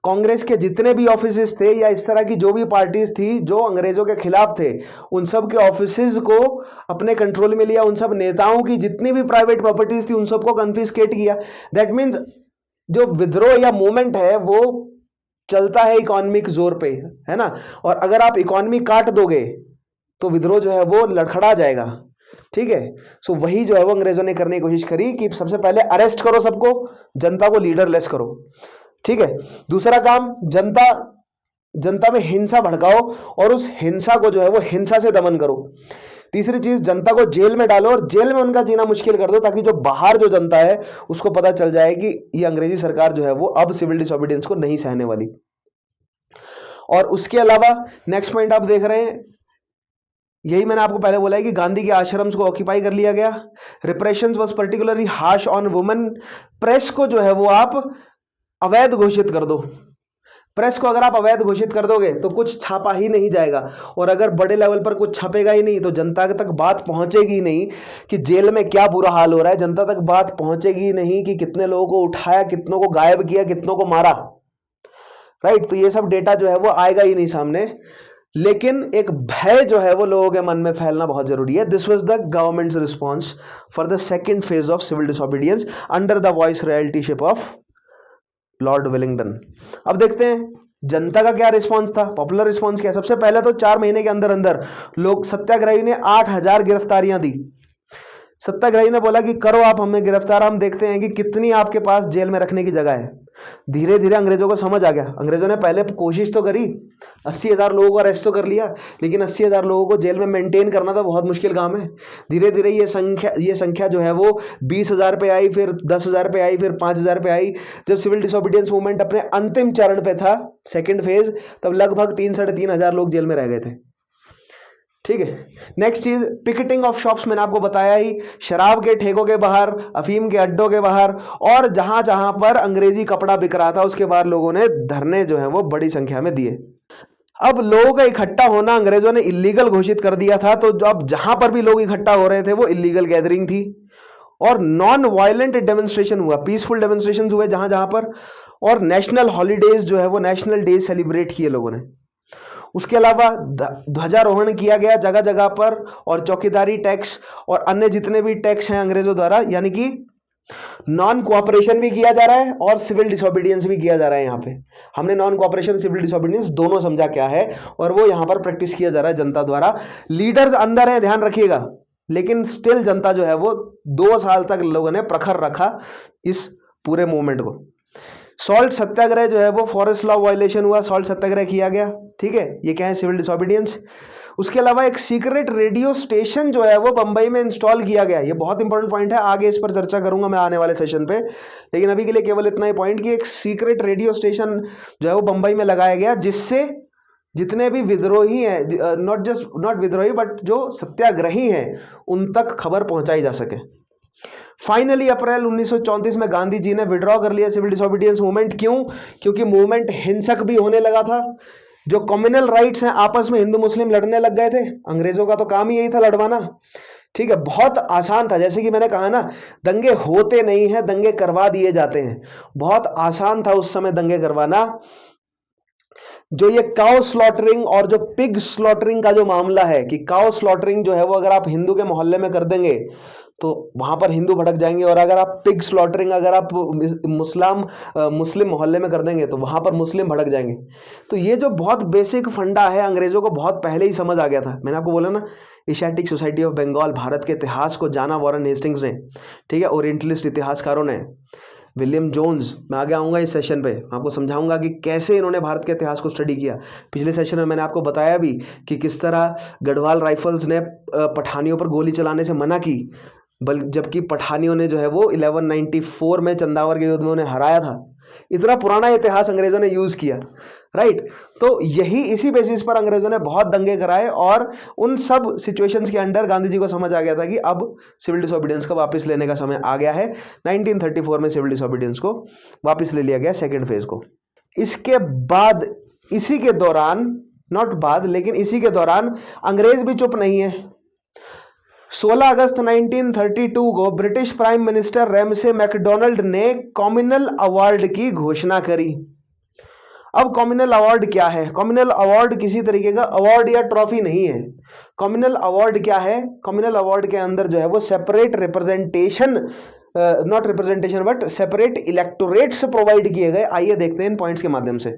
कांग्रेस के जितने भी ऑफिसेज थे या इस तरह की जो भी पार्टीज थी जो अंग्रेजों के खिलाफ थे, उन सब के ऑफिसेज को अपने कंट्रोल में लिया। उन सब नेताओं की जितनी भी प्राइवेट प्रॉपर्टीज थी उन सबको कन्फिस्केट किया। दैट मीन्स जो विद्रोह या मूवमेंट है वो चलता है इकोनॉमिक जोर पे, है ना, और अगर आप इकोनॉमी काट दोगे तो विद्रोह जो है वो लड़खड़ा जाएगा। ठीक है, सो वही जो है वो अंग्रेजों ने करने की कोशिश करी कि सबसे पहले अरेस्ट करो सबको, जनता को लीडरलेस करो। ठीक है, दूसरा काम, जनता में हिंसा भड़काओ और उस हिंसा को जो है वो हिंसा से दमन करो। तीसरी चीज, जनता को जेल में डालो और जेल में उनका जीना मुश्किल कर दो, ताकि जो बाहर जो जनता है उसको पता चल जाए कि ये अंग्रेजी सरकार जो है वो अब सिविल डिसोबीडियंस को नहीं सहने वाली। और उसके अलावा नेक्स्ट पॉइंट आप देख रहे हैं, यही मैंने आपको पहले बोला है कि गांधी के आश्रम्स को ऑक्यूपाई कर लिया गया। Repressions was particularly harsh on women. Press को जो है वो आप अवैध घोषित कर दो। प्रेस को अगर आप अवैध घोषित कर दोगे तो कुछ छापा ही नहीं जाएगा, और अगर बड़े लेवल पर कुछ छपेगा ही नहीं तो जनता तक बात पहुंचेगी ही नहीं कि जेल में क्या बुरा हाल हो रहा है। जनता तक बात पहुंचेगी ही नहीं कि कितने लोगों को उठाया, कितनों को गायब किया, कितनों को मारा। राइट, तो ये सब डेटा जो है वो आएगा ही नहीं सामने। लेकिन एक भय जो है वो लोगों के मन में फैलना बहुत जरूरी है। This was the government's response for the second phase of civil disobedience under the viceroyaltyship of lord Wellington. अब देखते हैं जनता का क्या रिस्पांस था, पॉपुलर रिस्पांस क्या। सबसे पहले तो 4 महीने के अंदर अंदर लोग सत्याग्रही ने 8000 गिरफ्तारियां दी। सत्याग्रही ने बोला कि करो आप हमें गिरफ्तार, हम देखते हैं कि कितनी आपके पास जेल में रखने की जगह है। धीरे धीरे अंग्रेजों को समझ आ गया। अंग्रेजों ने पहले कोशिश तो करी, 80,000 लोगों को अरेस्ट तो कर लिया, लेकिन 80,000 लोगों को जेल में मेंटेन करना तो बहुत मुश्किल काम है। धीरे धीरे ये संख्या जो है वो 20,000 पे आई, फिर 10,000 पे आई, फिर 5,000 पे आई। जब सिविल डिसोबीडियंस मूवमेंट अपने अंतिम चरण पे था, सेकेंड फेज, तब लगभग 3-3,500 लोग जेल में रह गए थे। ठीक है। नेक्स्ट चीज, पिकेटिंग ऑफ शॉप्स, मैंने आपको बताया ही, शराब के ठेकों के बाहर, अफीम के अड्डों के बाहर, और जहां जहां पर अंग्रेजी कपड़ा बिक रहा था उसके बाहर लोगों ने धरने जो है वो बड़ी संख्या में दिए। अब लोगों का इकट्ठा होना अंग्रेजों ने इलीगल घोषित कर दिया था, तो अब जहां पर भी लोग इकट्ठा हो रहे थे वो इलीगल गैदरिंग थी। और नॉन वायलेंट डेमोन्स्ट्रेशन हुआ, पीसफुल डेमोन्स्ट्रेशन हुए जहां जहां पर, और नेशनल हॉलीडेज जो है वो नेशनल डे सेलिब्रेट किए लोगों ने। उसके अलावा ध्वजारोहण किया गया जगह जगह पर, और चौकीदारी टैक्स और अन्य जितने भी टैक्स हैं अंग्रेजों द्वारा, यानी कि नॉन कोऑपरेशन भी किया जा रहा है और सिविल डिसोबीडियंस भी किया जा रहा है। यहाँ पे हमने नॉन कोऑपरेशन, सिविल डिसोबीडियंस दोनों समझा क्या है, और वो यहाँ पर प्रैक्टिस किया जा रहा है जनता द्वारा। लीडर्स अंदर है, ध्यान रखिएगा, लेकिन स्टिल जनता जो है वो 2 साल तक लोगों ने प्रखर रखा इस पूरे मूवमेंट को। सॉल्ट सत्याग्रह जो है वो फॉरेस्ट लॉ वायलेशन हुआ, सॉल्ट सत्याग्रह किया गया। ठीक है, ये क्या है, सिविल डिसोबीडियंस। उसके अलावा एक सीक्रेट रेडियो स्टेशन जो है वो बंबई में इंस्टॉल किया गया। ये बहुत इंपॉर्टेंट पॉइंट है, आगे इस पर चर्चा करूंगा मैं आने वाले सेशन पे, लेकिन अभी के लिए केवल इतना ही पॉइंट कि एक सीक्रेट रेडियो स्टेशन जो है वो बंबई में लगाया गया, जिससे जितने भी विद्रोही हैं, नॉट विद्रोही बट जो सत्याग्रही हैं, उन तक खबर पहुंचाई जा सके। फाइनली अप्रैल 1934 में गांधी जी ने विड्रॉ कर लिया सिविल डिसोबीडियंस मूवमेंट। क्यों? क्योंकि मूवमेंट हिंसक भी होने लगा था। जो कम्युनल राइट्स हैं, आपस में हिंदू मुस्लिम लड़ने लग गए थे। अंग्रेजों का तो काम ही यही था, लड़वाना। ठीक है, बहुत आसान था, जैसे कि मैंने कहा ना, दंगे होते नहीं हैं, दंगे करवा दिए जाते हैं। बहुत आसान था उस समय दंगे करवाना। जो ये काउ स्लॉटरिंग और जो पिग स्लॉटरिंग का जो मामला है, कि काउ स्लॉटरिंग जो है वो अगर आप हिंदू के मोहल्ले में कर देंगे तो वहां पर हिंदू भड़क जाएंगे, और अगर आप पिग स्लॉटरिंग अगर आप मुस्लिम मोहल्ले में कर देंगे तो वहां पर मुस्लिम भड़क जाएंगे। तो ये जो बहुत बेसिक फंडा है, अंग्रेजों को बहुत पहले ही समझ आ गया था। मैंने आपको बोला ना, एशियाटिक सोसाइटी ऑफ बंगाल, भारत के इतिहास को जाना वॉरेन हेस्टिंग्स ने, ठीक है, ओरिएंटलिस्ट इतिहासकारों ने, विलियम जोन्स। मैं आगे आऊँगा इस सेशन पे, आपको समझाऊंगा कि कैसे इन्होंने भारत के इतिहास को स्टडी किया। पिछले सेशन में मैंने आपको बताया भी कि किस तरह गढ़वाल राइफल्स ने पठानियों पर गोली चलाने से मना की, जबकि पठानियों ने जो है वो 1194 में चंदावर के युद्ध में उन्हें हराया था। इतना पुराना इतिहास अंग्रेजों ने यूज किया, राइट। तो यही इसी बेसिस पर अंग्रेजों ने बहुत दंगे कराए, और उन सब सिचुएशंस के अंडर गांधी जी को समझ आ गया था कि अब सिविल डिसोबीडियंस को वापस लेने का समय आ गया है। 1934 में सिविल डिसोबीडियंस को वापस ले लिया गया, सेकेंड फेज को। इसके बाद, इसी के दौरान, नॉट बाद लेकिन इसी के दौरान, अंग्रेज भी चुप नहीं है। 16 अगस्त 1932 को British prime minister Ramsay MacDonald ने कम्युनल अवार्ड की घोषणा करी। अब कम्युनल अवार्ड क्या है? कम्युनल अवार्ड किसी तरीके का अवार्ड या ट्रॉफी नहीं है। कम्युनल अवार्ड क्या है? कम्युनल अवार्ड के अंदर जो है वो separate representation, not representation but separate electorates provide किए गए। आइए देखते हैं इन पॉइंट्स के माध्यम से।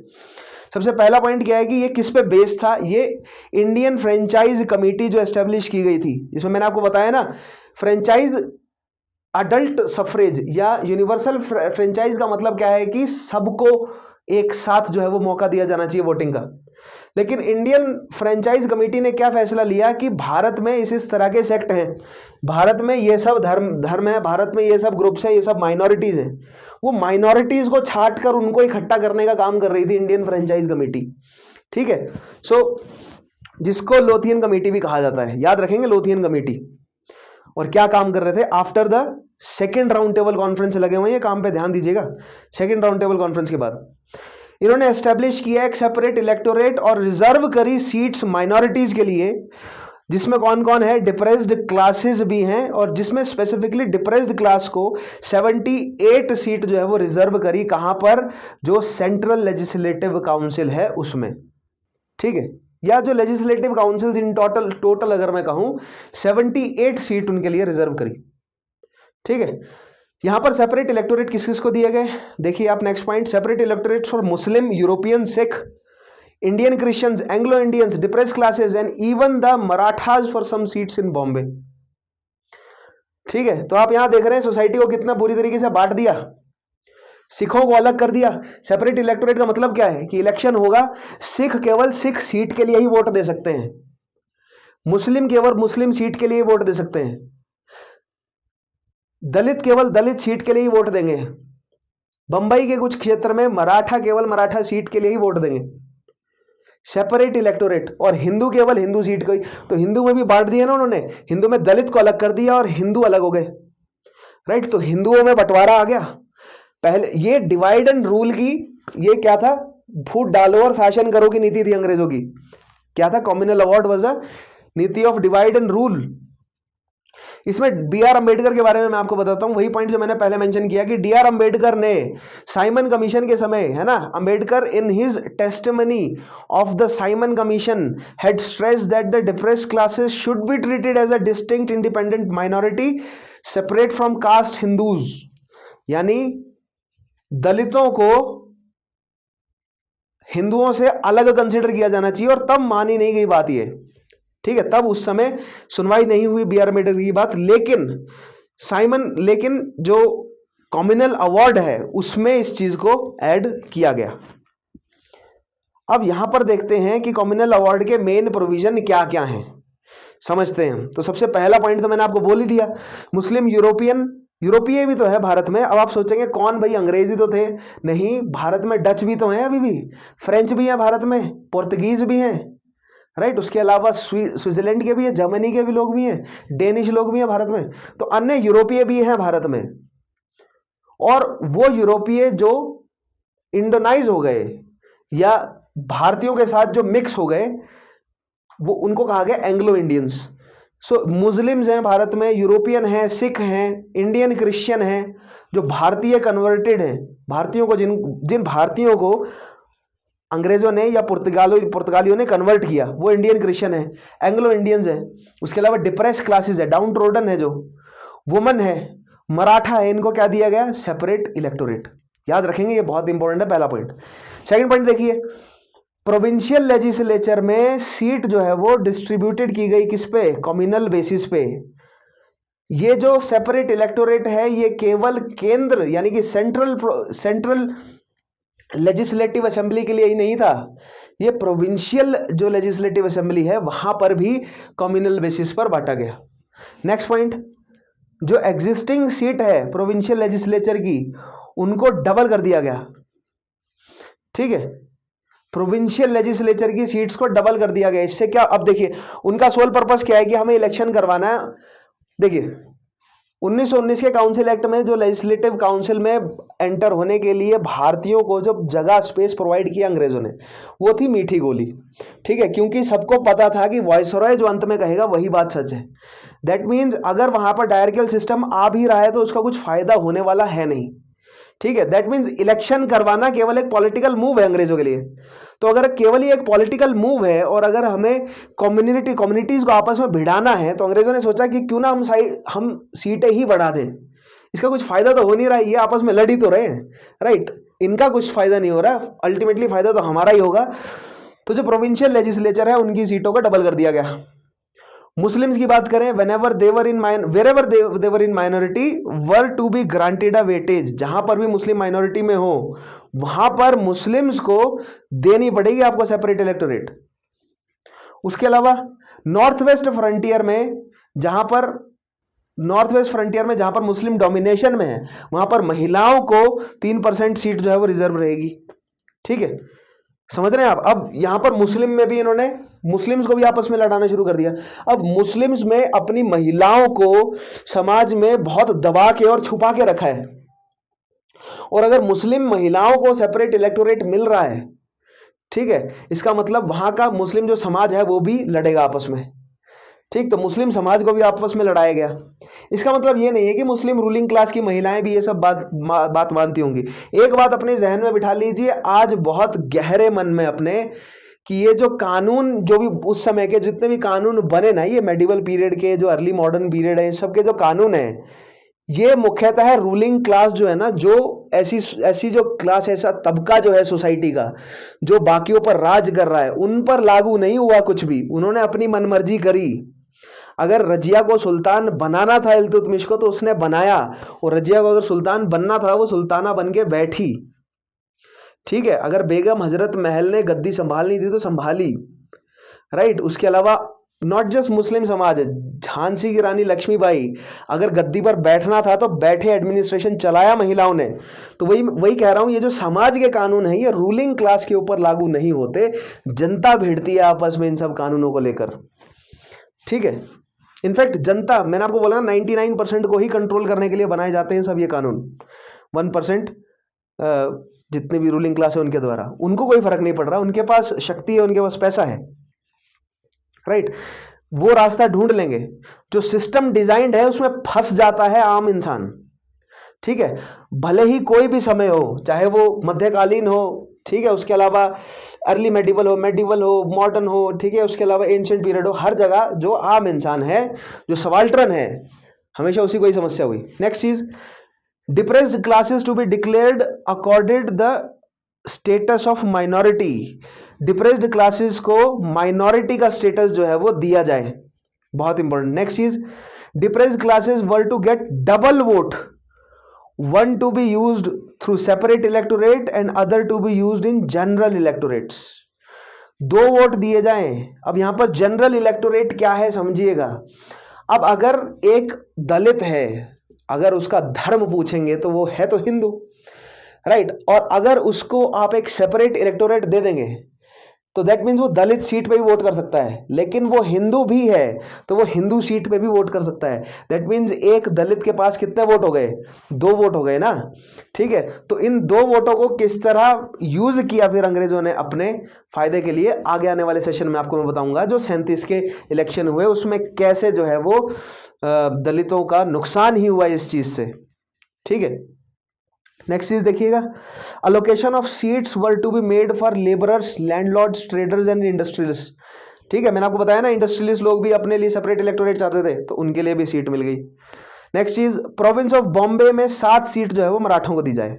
सबसे पहला पॉइंट क्या है कि ये किस पे बेस था? ये इंडियन फ्रेंचाइज कमेटी जो एस्टेब्लिश की गई थी, इसमें मैंने आपको बताया ना, फ्रेंचाइज अडल्ट सफरेज या यूनिवर्सल फ्रेंचाइज का मतलब क्या है कि सबको एक साथ जो है वो मौका दिया जाना चाहिए वोटिंग का। लेकिन इंडियन फ्रेंचाइज कमेटी ने क्या फैसला लिया कि भारत में इस तरह के सेक्ट हैं, भारत में ये सब धर्म है, भारत में ये सब ग्रुप्स है, ये सब माइनॉरिटीज हैं। वो माइनॉरिटीज को छांट कर उनको इकट्ठा करने का काम कर रही थी इंडियन फ्रेंचाइज कमेटी। ठीक है, सो जिसको लोथियन कमेटी भी कहा जाता है, याद रखेंगे लोथियन कमेटी। और क्या काम कर रहे थे? After the second round table conference लगे हुए हैं, ये काम पे ध्यान दीजिएगा। सेकेंड राउंड टेबल कॉन्फ्रेंस के बाद इन्होंने एस्टेब्लिश किया एक सेपरेट इलेक्टोरेट और रिजर्व करी सीट्स माइनॉरिटीज के लिए, जिसमें कौन कौन है? डिप्रेस्ड क्लासेस भी हैं, और जिसमें स्पेसिफिकली डिप्रेस्ड क्लास को 78 सीट जो है वो रिजर्व करी। कहां पर? जो सेंट्रल लेजिस्लेटिव काउंसिल है उसमें। ठीक है, या जो लेजिस्लेटिव काउंसिल इन टोटल अगर मैं कहूं 78 सीट उनके लिए रिजर्व करी। ठीक है, यहां पर सेपरेट इलेक्टोरेट किस किस को दिए गए, देखिए आप next point, separate electorate for Muslim, European, Sikh, Indian Christians, Anglo Indians, depress classes and even the Marathas for some seats in Bombay. ठीक है, तो आप यहां देख रहे हैं सोसाइटी को कितना बुरी तरीके से बांट दिया, सिखों को अलग कर दिया। सेपरेट इलेक्टोरेट का मतलब क्या है कि इलेक्शन होगा, सिख केवल सिख सीट के लिए ही वोट दे सकते हैं, मुस्लिम केवल मुस्लिम सीट के लिए वोट दे सकते हैं, दलित केवल दलित सीट के लिए ही वोट देंगे, बंबई के कुछ क्षेत्र में मराठा केवल मराठा सीट के लिए ही वोट देंगे। सेपरेट इलेक्टोरेट, और हिंदू केवल हिंदू सीट को ही, तो हिंदू में भी बांट दिया ना उन्होंने, हिंदू में दलित को अलग कर दिया और हिंदू अलग हो गए, राइट। तो हिंदुओं में बंटवारा आ गया। पहले ये डिवाइड एंड रूल की, ये क्या था, फूट डालो और शासन करो की नीति थी अंग्रेजों की। क्या था, कम्युनल अवार्ड वाज अ नीति ऑफ डिवाइड एंड रूल। इसमें बी.आर. अंबेडकर के बारे में मैं आपको बताता हूं, वही पॉइंट जो मैंने पहले मेंशन किया कि डी.आर. अंबेडकर ने साइमन कमीशन के समय, है ना, Ambedkar in his testimony of the Simon commission had stressed that the depressed classes should be treated as a distinct independent minority separate from caste Hindus, यानी दलितों को हिंदुओं से अलग कंसीडर किया जाना चाहिए, और तब मानी नहीं गई बात ये, ठीक है, तब उस समय सुनवाई नहीं हुई बी.आर. अम्बेडकर की बात। लेकिन जो कम्युनल अवार्ड है उसमें इस चीज को ऐड किया गया। अब यहां पर देखते हैं कि कम्युनल अवार्ड के मेन प्रोविजन क्या क्या हैं, समझते हैं। तो सबसे पहला पॉइंट तो मैंने आपको बोल ही दिया, मुस्लिम, यूरोपियन, यूरोपीय भी तो है भारत में। अब आप सोचेंगे कौन भाई, अंग्रेजी तो थे, नहीं, भारत में डच भी तो है, अभी भी फ्रेंच भी है भारत में, पोर्तुगीज भी हैं, राइट। उसके अलावा स्विट्जरलैंड के भी है, जर्मनी के भी लोग भी हैं, डेनिश लोग भी हैं भारत में, तो अन्य यूरोपीय भी हैं भारत में। और वो यूरोपीय जो इंडोनाइज हो गए या भारतीयों के साथ जो मिक्स हो गए, वो उनको कहा गया एंग्लो इंडियंस। सो मुस्लिम्स हैं भारत में, यूरोपियन हैं, सिख हैं, इंडियन क्रिश्चियन हैं, जो भारतीय कन्वर्टेड हैं, भारतीयों को जिन भारतीयों को अंग्रेजों ने या पुर्तगालियों ने कन्वर्ट किया, वो इंडियन क्रिश्चियन है, एंग्लो इंडियंस है। उसके अलावा डिप्रेस क्लासेस है, डाउन ट्रोडन है, जो वुमन है, मराठा है, इनको क्या दिया गया, सेपरेट इलेक्टोरेट। याद रखेंगे, ये बहुत इंपॉर्टेंट है, पहला पॉइंट। सेकंड पॉइंट देखिए, प्रोविंशियल लेजिस्लेचर में सीट जो है वो डिस्ट्रीब्यूटेड की गई किस पे, कम्युनल बेसिस पे। ये जो सेपरेट इलेक्टोरेट है ये केवल केंद्र यानी कि सेंट्रल लेजिस्लेटिव असेंबली के लिए ही नहीं था, ये प्रोविंशियल जो लेजिस्लेटिव असेंबली है वहां पर भी कम्युनल बेसिस पर बांटा गया। नेक्स्ट पॉइंट, जो एग्जिस्टिंग सीट है प्रोविंशियल लेजिस्लेचर की उनको डबल कर दिया गया, ठीक है, प्रोविंशियल लेजिस्लेचर की सीट्स को डबल कर दिया गया। इससे क्या, अब देखिए उनका सोल पर्पस क्या है कि हमें इलेक्शन करवाना है। देखिए 1919 के काउंसिल एक्ट में जो लेजिस्लेटिव काउंसिल में एंटर होने के लिए भारतीयों को जो जगह स्पेस प्रोवाइड किया अंग्रेजों ने, वो थी मीठी गोली, ठीक है, क्योंकि सबको पता था कि वायसरॉय जो अंत में कहेगा वही बात सच है। दैट मीन्स अगर वहां पर डायरेक्ट सिस्टम आ भी रहा है तो उसका कुछ फायदा होने वाला है नहीं, ठीक है। दैट मीन्स इलेक्शन करवाना केवल एक पॉलिटिकल मूव है अंग्रेजों के लिए। तो अगर केवल ये एक पॉलिटिकल मूव है और अगर हमें कम्युनिटीज को आपस में भिड़ाना है, तो अंग्रेजों ने सोचा कि क्यों ना हम सीटें ही बढ़ा दें, इसका कुछ फायदा तो हो नहीं रहा है, ये आपस में लड़ ही तो रहे हैं, राइट, इनका कुछ फायदा नहीं हो रहा, अल्टीमेटली फायदा तो हमारा ही होगा। तो जो प्रोविंशियल लेजिस्लेचर है उनकी सीटों को डबल कर दिया गया। मुस्लिम्स की बात करें, wherever they were in minority were to be granted a weightage, जहां पर भी मुस्लिम माइनॉरिटी में हो वहां पर मुस्लिम्स को देनी पड़ेगी आपको सेपरेट इलेक्टोरेट। उसके अलावा नॉर्थ वेस्ट फ्रंटियर में जहां पर मुस्लिम डोमिनेशन में है वहां पर महिलाओं को 3% सीट जो है वो रिजर्व रहेगी, ठीक है, समझ रहे हैं आप। अब यहां पर मुस्लिम में भी इन्होंने मुस्लिम्स को भी आपस में लड़ाना शुरू कर दिया। अब मुस्लिम्स में अपनी महिलाओं को समाज में बहुत दबा के और छुपा के रखा है, और अगर मुस्लिम महिलाओं को सेपरेट इलेक्टोरेट मिल रहा है, ठीक है, इसका मतलब वहां का मुस्लिम जो समाज है वो भी लड़ेगा आपस में, ठीक। तो मुस्लिम समाज को भी आपस में लड़ाया गया। इसका मतलब ये नहीं है कि मुस्लिम रूलिंग क्लास की महिलाएं भी ये सब बात मानती होंगी। एक बात अपने जहन में बिठा लीजिए आज बहुत गहरे मन में अपने, कि ये जो कानून जो भी उस समय के जितने भी कानून बने ना, ये मेडिवल पीरियड के जो अर्ली मॉडर्न पीरियड है, सबके जो कानून है ये मुख्यतः है रूलिंग क्लास जो है ना, जो ऐसी ऐसी जो क्लास, ऐसा तबका जो है सोसाइटी का, जो बाकियों पर राज कर रहा है, उन पर लागू नहीं हुआ कुछ भी। उन्होंने अपनी मनमर्जी करी। अगर रजिया को सुल्तान बनाना था इल्तुतमिश को, तो उसने बनाया, और रजिया को अगर सुल्तान बनना था, वो सुल्ताना बन के बैठी। ठीक है, अगर बेगम हजरत महल ने गद्दी संभालनी थी तो संभाली, राइट। उसके अलावा नॉट जस्ट मुस्लिम समाज, झांसी की रानी लक्ष्मीबाई अगर गद्दी पर बैठना था तो बैठे, एडमिनिस्ट्रेशन चलाया महिलाओं ने। तो वही वही कह रहा हूं, ये जो समाज के कानून है, ये रूलिंग क्लास के ऊपर लागू नहीं होते, जनता भिड़ती है आपस में इन सब कानूनों को लेकर। ठीक है, इनफैक्ट जनता, मैंने आपको बोला ना, 99% को ही कंट्रोल करने के लिए बनाए जाते हैं सब ये कानून। 1% जितने भी रूलिंग क्लास है उनके द्वारा, उनको कोई फर्क नहीं पड़ रहा, उनके पास शक्ति है, उनके पास पैसा है, राइट। वो रास्ता ढूंढ लेंगे। जो सिस्टम डिजाइंड है उसमें फंस जाता है आम इंसान। ठीक है, भले ही कोई भी समय हो, चाहे वो मध्यकालीन हो, ठीक है, उसके अलावा अर्ली मेडिवल हो, मॉडर्न हो, ठीक है, उसके अलावा एंशिएंट पीरियड हो, हर जगह जो आम इंसान है, जो सबाल्टर्न है, हमेशा उसी को ही समस्या हुई। नेक्स्ट चीज, depressed classes to be declared accorded the status of minority. Depressed classes को माइनॉरिटी का स्टेटस जो है वो दिया जाए, बहुत इंपॉर्टेंट। नेक्स्ट चीज, depressed classes were to get double vote, one to be used through separate electorate and other to be used in general electorates। दो वोट दिए जाएं। अब यहां पर जनरल इलेक्टोरेट क्या है समझिएगा। अब अगर एक दलित है, अगर उसका धर्म पूछेंगे तो वो है तो हिंदू, राइट। और अगर उसको आप एक सेपरेट इलेक्टोरेट दे देंगे तो दैट मीन्स वो दलित सीट पे भी वोट कर सकता है, लेकिन वो हिंदू भी है तो वो हिंदू सीट पे भी वोट कर सकता है। दैट मीन्स एक दलित के पास कितने वोट हो गए, 2 वोट हो गए ना। ठीक है, तो इन 2 वोटों को किस तरह यूज किया फिर अंग्रेजों ने अपने फायदे के लिए, आगे आने वाले सेशन में आपको मैं बताऊंगा। जो 37 के इलेक्शन हुए उसमें कैसे जो है वो दलितों का नुकसान ही हुआ इस चीज से। ठीक है, नेक्स्ट चीज देखिएगा, allocation of seats were to be made for labourers, landlords, traders and industrialist. ठीक है, मैंने आपको बताया ना, इंडस्ट्रियलिस्ट लोग भी अपने लिए सेपरेट इलेक्टोरेट चाहते थे, तो उनके लिए भी सीट मिल गई। नेक्स्ट चीज, प्रोविंस ऑफ बॉम्बे में 7 सीट जो है वो मराठों को दी जाए।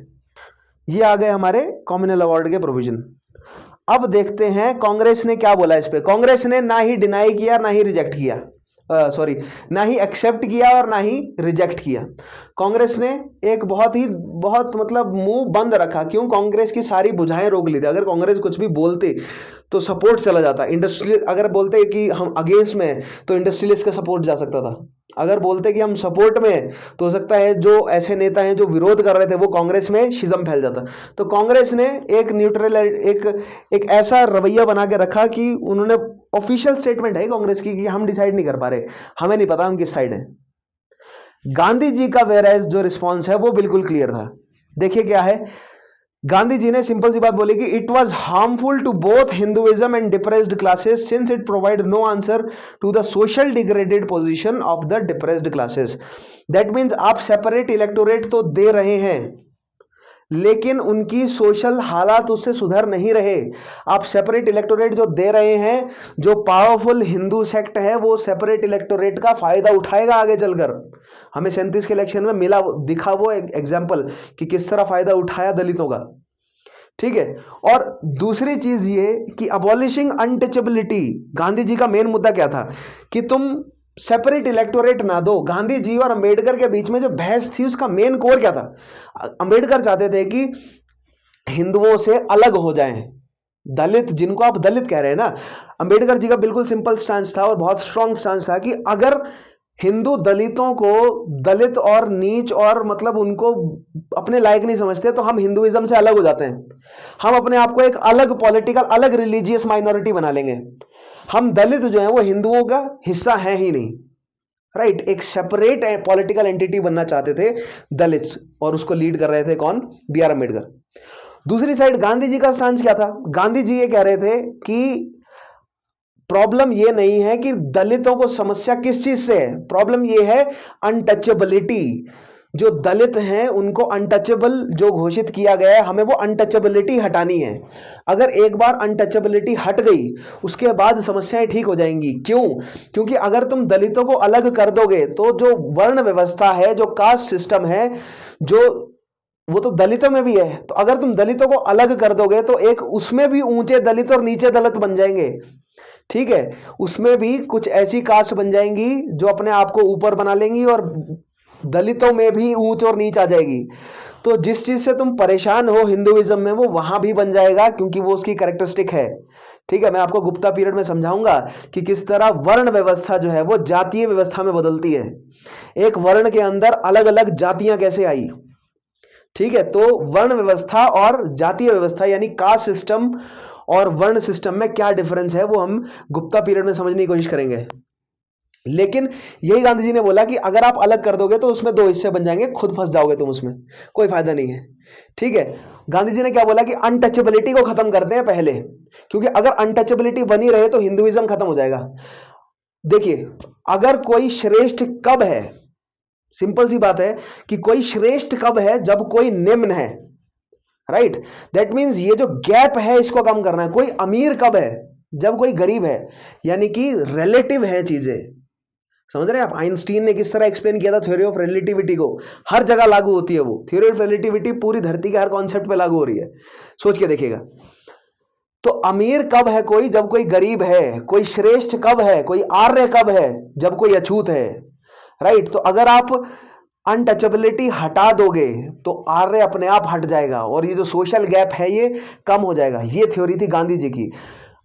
ये आ गए हमारे कॉम्युनल अवार्ड के प्रोविजन। अब देखते हैं कांग्रेस ने क्या बोला इस पे। कांग्रेस ने ना ही डिनाई किया ना ही रिजेक्ट किया, ना ही एक्सेप्ट किया और ना ही रिजेक्ट किया। कांग्रेस ने एक बहुत मतलब मुंह बंद रखा। क्यों? कांग्रेस की सारी बुझाएं रोक ली थी। अगर कांग्रेस कुछ भी बोलते तो सपोर्ट चला जाता। इंडस्ट्रियल अगर बोलते कि हम अगेंस्ट में तो इंडस्ट्रियलिस्ट का सपोर्ट जा सकता था। अगर बोलते कि हम सपोर्ट में तो हो सकता है जो ऐसे नेता हैं जो विरोध कर रहे थे वो कांग्रेस में शिज़म फैल जाता। तो कांग्रेस ने एक न्यूट्रल एक ऐसा रवैया बना के रखा कि उन्होंने, ऑफिशियल स्टेटमेंट है कांग्रेस की कि हम डिसाइड नहीं कर पा रहे, हमें नहीं पता हम किस साइड है। गांधी जी का वेराइज जो रिस्पॉन्स है वो बिल्कुल क्लियर था। देखिए क्या है, गांधी जी ने सिंपल सी बात बोली कि it was harmful to both Hinduism and depressed classes since it provide no answer to the social degraded position of the depressed classes. That means आप सेपरेट इलेक्टोरेट तो दे रहे हैं लेकिन उनकी सोशल हालात उससे सुधर नहीं रहे। आप सेपरेट इलेक्टोरेट जो दे रहे हैं, जो पावरफुल हिंदू सेक्ट है वो सेपरेट इलेक्टोरेट का फायदा उठाएगा आगे चलकर। हमें 37 के इलेक्शन में मिला, दिखा वो एग्जाम्पल कि किस तरह फायदा उठाया दलितों का। ठीक है, और दूसरी चीज ये कि अबॉलिशिंग अनटचेबिलिटी, गांधी जी का मेन मुद्दा क्या था कि तुम सेपरेट इलेक्टोरेट ना दो। गांधी जी और अंबेडकर के बीच में जो बहस थी उसका मेन कोर क्या था? अंबेडकर चाहते थे कि हिंदुओं से अलग हो जाएं दलित, जिनको आप दलित कह रहे हैं ना। अंबेडकर जी का बिल्कुल सिंपल स्टांस था और बहुत स्ट्रांग स्टांस था कि अगर हिंदू दलितों को दलित और नीच और मतलब उनको अपने लायक नहीं समझते तो हम हिंदुइज्म से अलग हो जाते हैं। हम अपने आप को एक अलग पॉलिटिकल, अलग रिलीजियस माइनॉरिटी बना लेंगे। हम दलित जो है वो हिंदुओं का हिस्सा है ही नहीं, राइट। एक सेपरेट पॉलिटिकल एंटिटी बनना चाहते थे दलित, और उसको लीड कर रहे थे कौन? बी.आर. अम्बेडकर। दूसरी साइड गांधी जी का स्टांस क्या था? गांधी जी ये कह रहे थे कि प्रॉब्लम ये नहीं है कि दलितों को समस्या किस चीज से है, प्रॉब्लम ये है अनटचेबिलिटी। जो दलित हैं उनको अनटचेबल जो घोषित किया गया है, हमें वो अनटचेबिलिटी हटानी है। अगर एक बार अनटचेबिलिटी हट गई उसके बाद समस्याएं ठीक हो जाएंगी। क्यों? क्योंकि अगर तुम दलितों को अलग कर दोगे तो जो वर्ण व्यवस्था है, जो कास्ट सिस्टम है, जो वो तो दलितों में भी है, तो अगर तुम दलितों को अलग कर दोगे तो एक उसमें भी ऊंचे दलित और नीचे दलित बन जाएंगे। ठीक है, उसमें भी कुछ ऐसी कास्ट बन जाएंगी जो अपने आप को ऊपर बना लेंगी और दलितों में भी ऊंच और नीच आ जाएगी। तो जिस चीज से तुम परेशान हो हिंदुइज्म में वो वहां भी बन जाएगा, क्योंकि वो उसकी कैरेक्टरिस्टिक है। ठीक है, मैं आपको गुप्ता पीरियड में समझाऊंगा कि किस तरह वर्ण व्यवस्था जो है वो जातीय व्यवस्था में बदलती है। एक वर्ण के अंदर अलग अलग जातियां कैसे आई। ठीक है, तो वर्ण व्यवस्था और जातीय व्यवस्था यानी कास्ट सिस्टम और वर्ण सिस्टम में क्या डिफरेंस है वो हम गुप्ता पीरियड में समझने की कोशिश करेंगे। लेकिन यही गांधी जी ने बोला कि अगर आप अलग कर दोगे तो उसमें दो हिस्से बन जाएंगे, खुद फंस जाओगे तुम, उसमें कोई फायदा नहीं है। ठीक है, गांधी जी ने क्या बोला कि अनटचेबिलिटी को खत्म करते हैं पहले, क्योंकि अगर अनटचेबिलिटी बनी रहे तो हिंदुइज्म खत्म हो जाएगा। देखिए, अगर कोई श्रेष्ठ कब है, सिंपल सी बात है कि कोई श्रेष्ठ कब है, जब कोई निम्न है। राइट, दैट मीन्स ये जो गैप है इसको कम करना है। कोई अमीर कब है, जब कोई गरीब है, यानी कि रिलेटिव है चीजें। समझ रहे हैं आप? आइंस्टीन ने किस तरह एक्सप्लेन किया था थ्योरी ऑफ रिलेटिविटी को, हर जगह लागू होती है वो थ्योरी ऑफ रिलेटिविटी, पूरी धरती के हर कॉन्सेप्ट पे लागू हो रही है, सोच के देखिएगा। तो अमीर कब है कोई, जब कोई गरीब है। कोई श्रेष्ठ कब है, कोई आर्य कब है, जब कोई अछूत है। राइट, तो अगर आप अनटचेबिलिटी हटा दोगे तो आर्य अपने आप हट जाएगा और ये जो सोशल गैप है ये कम हो जाएगा। ये थ्योरी थी गांधी जी की।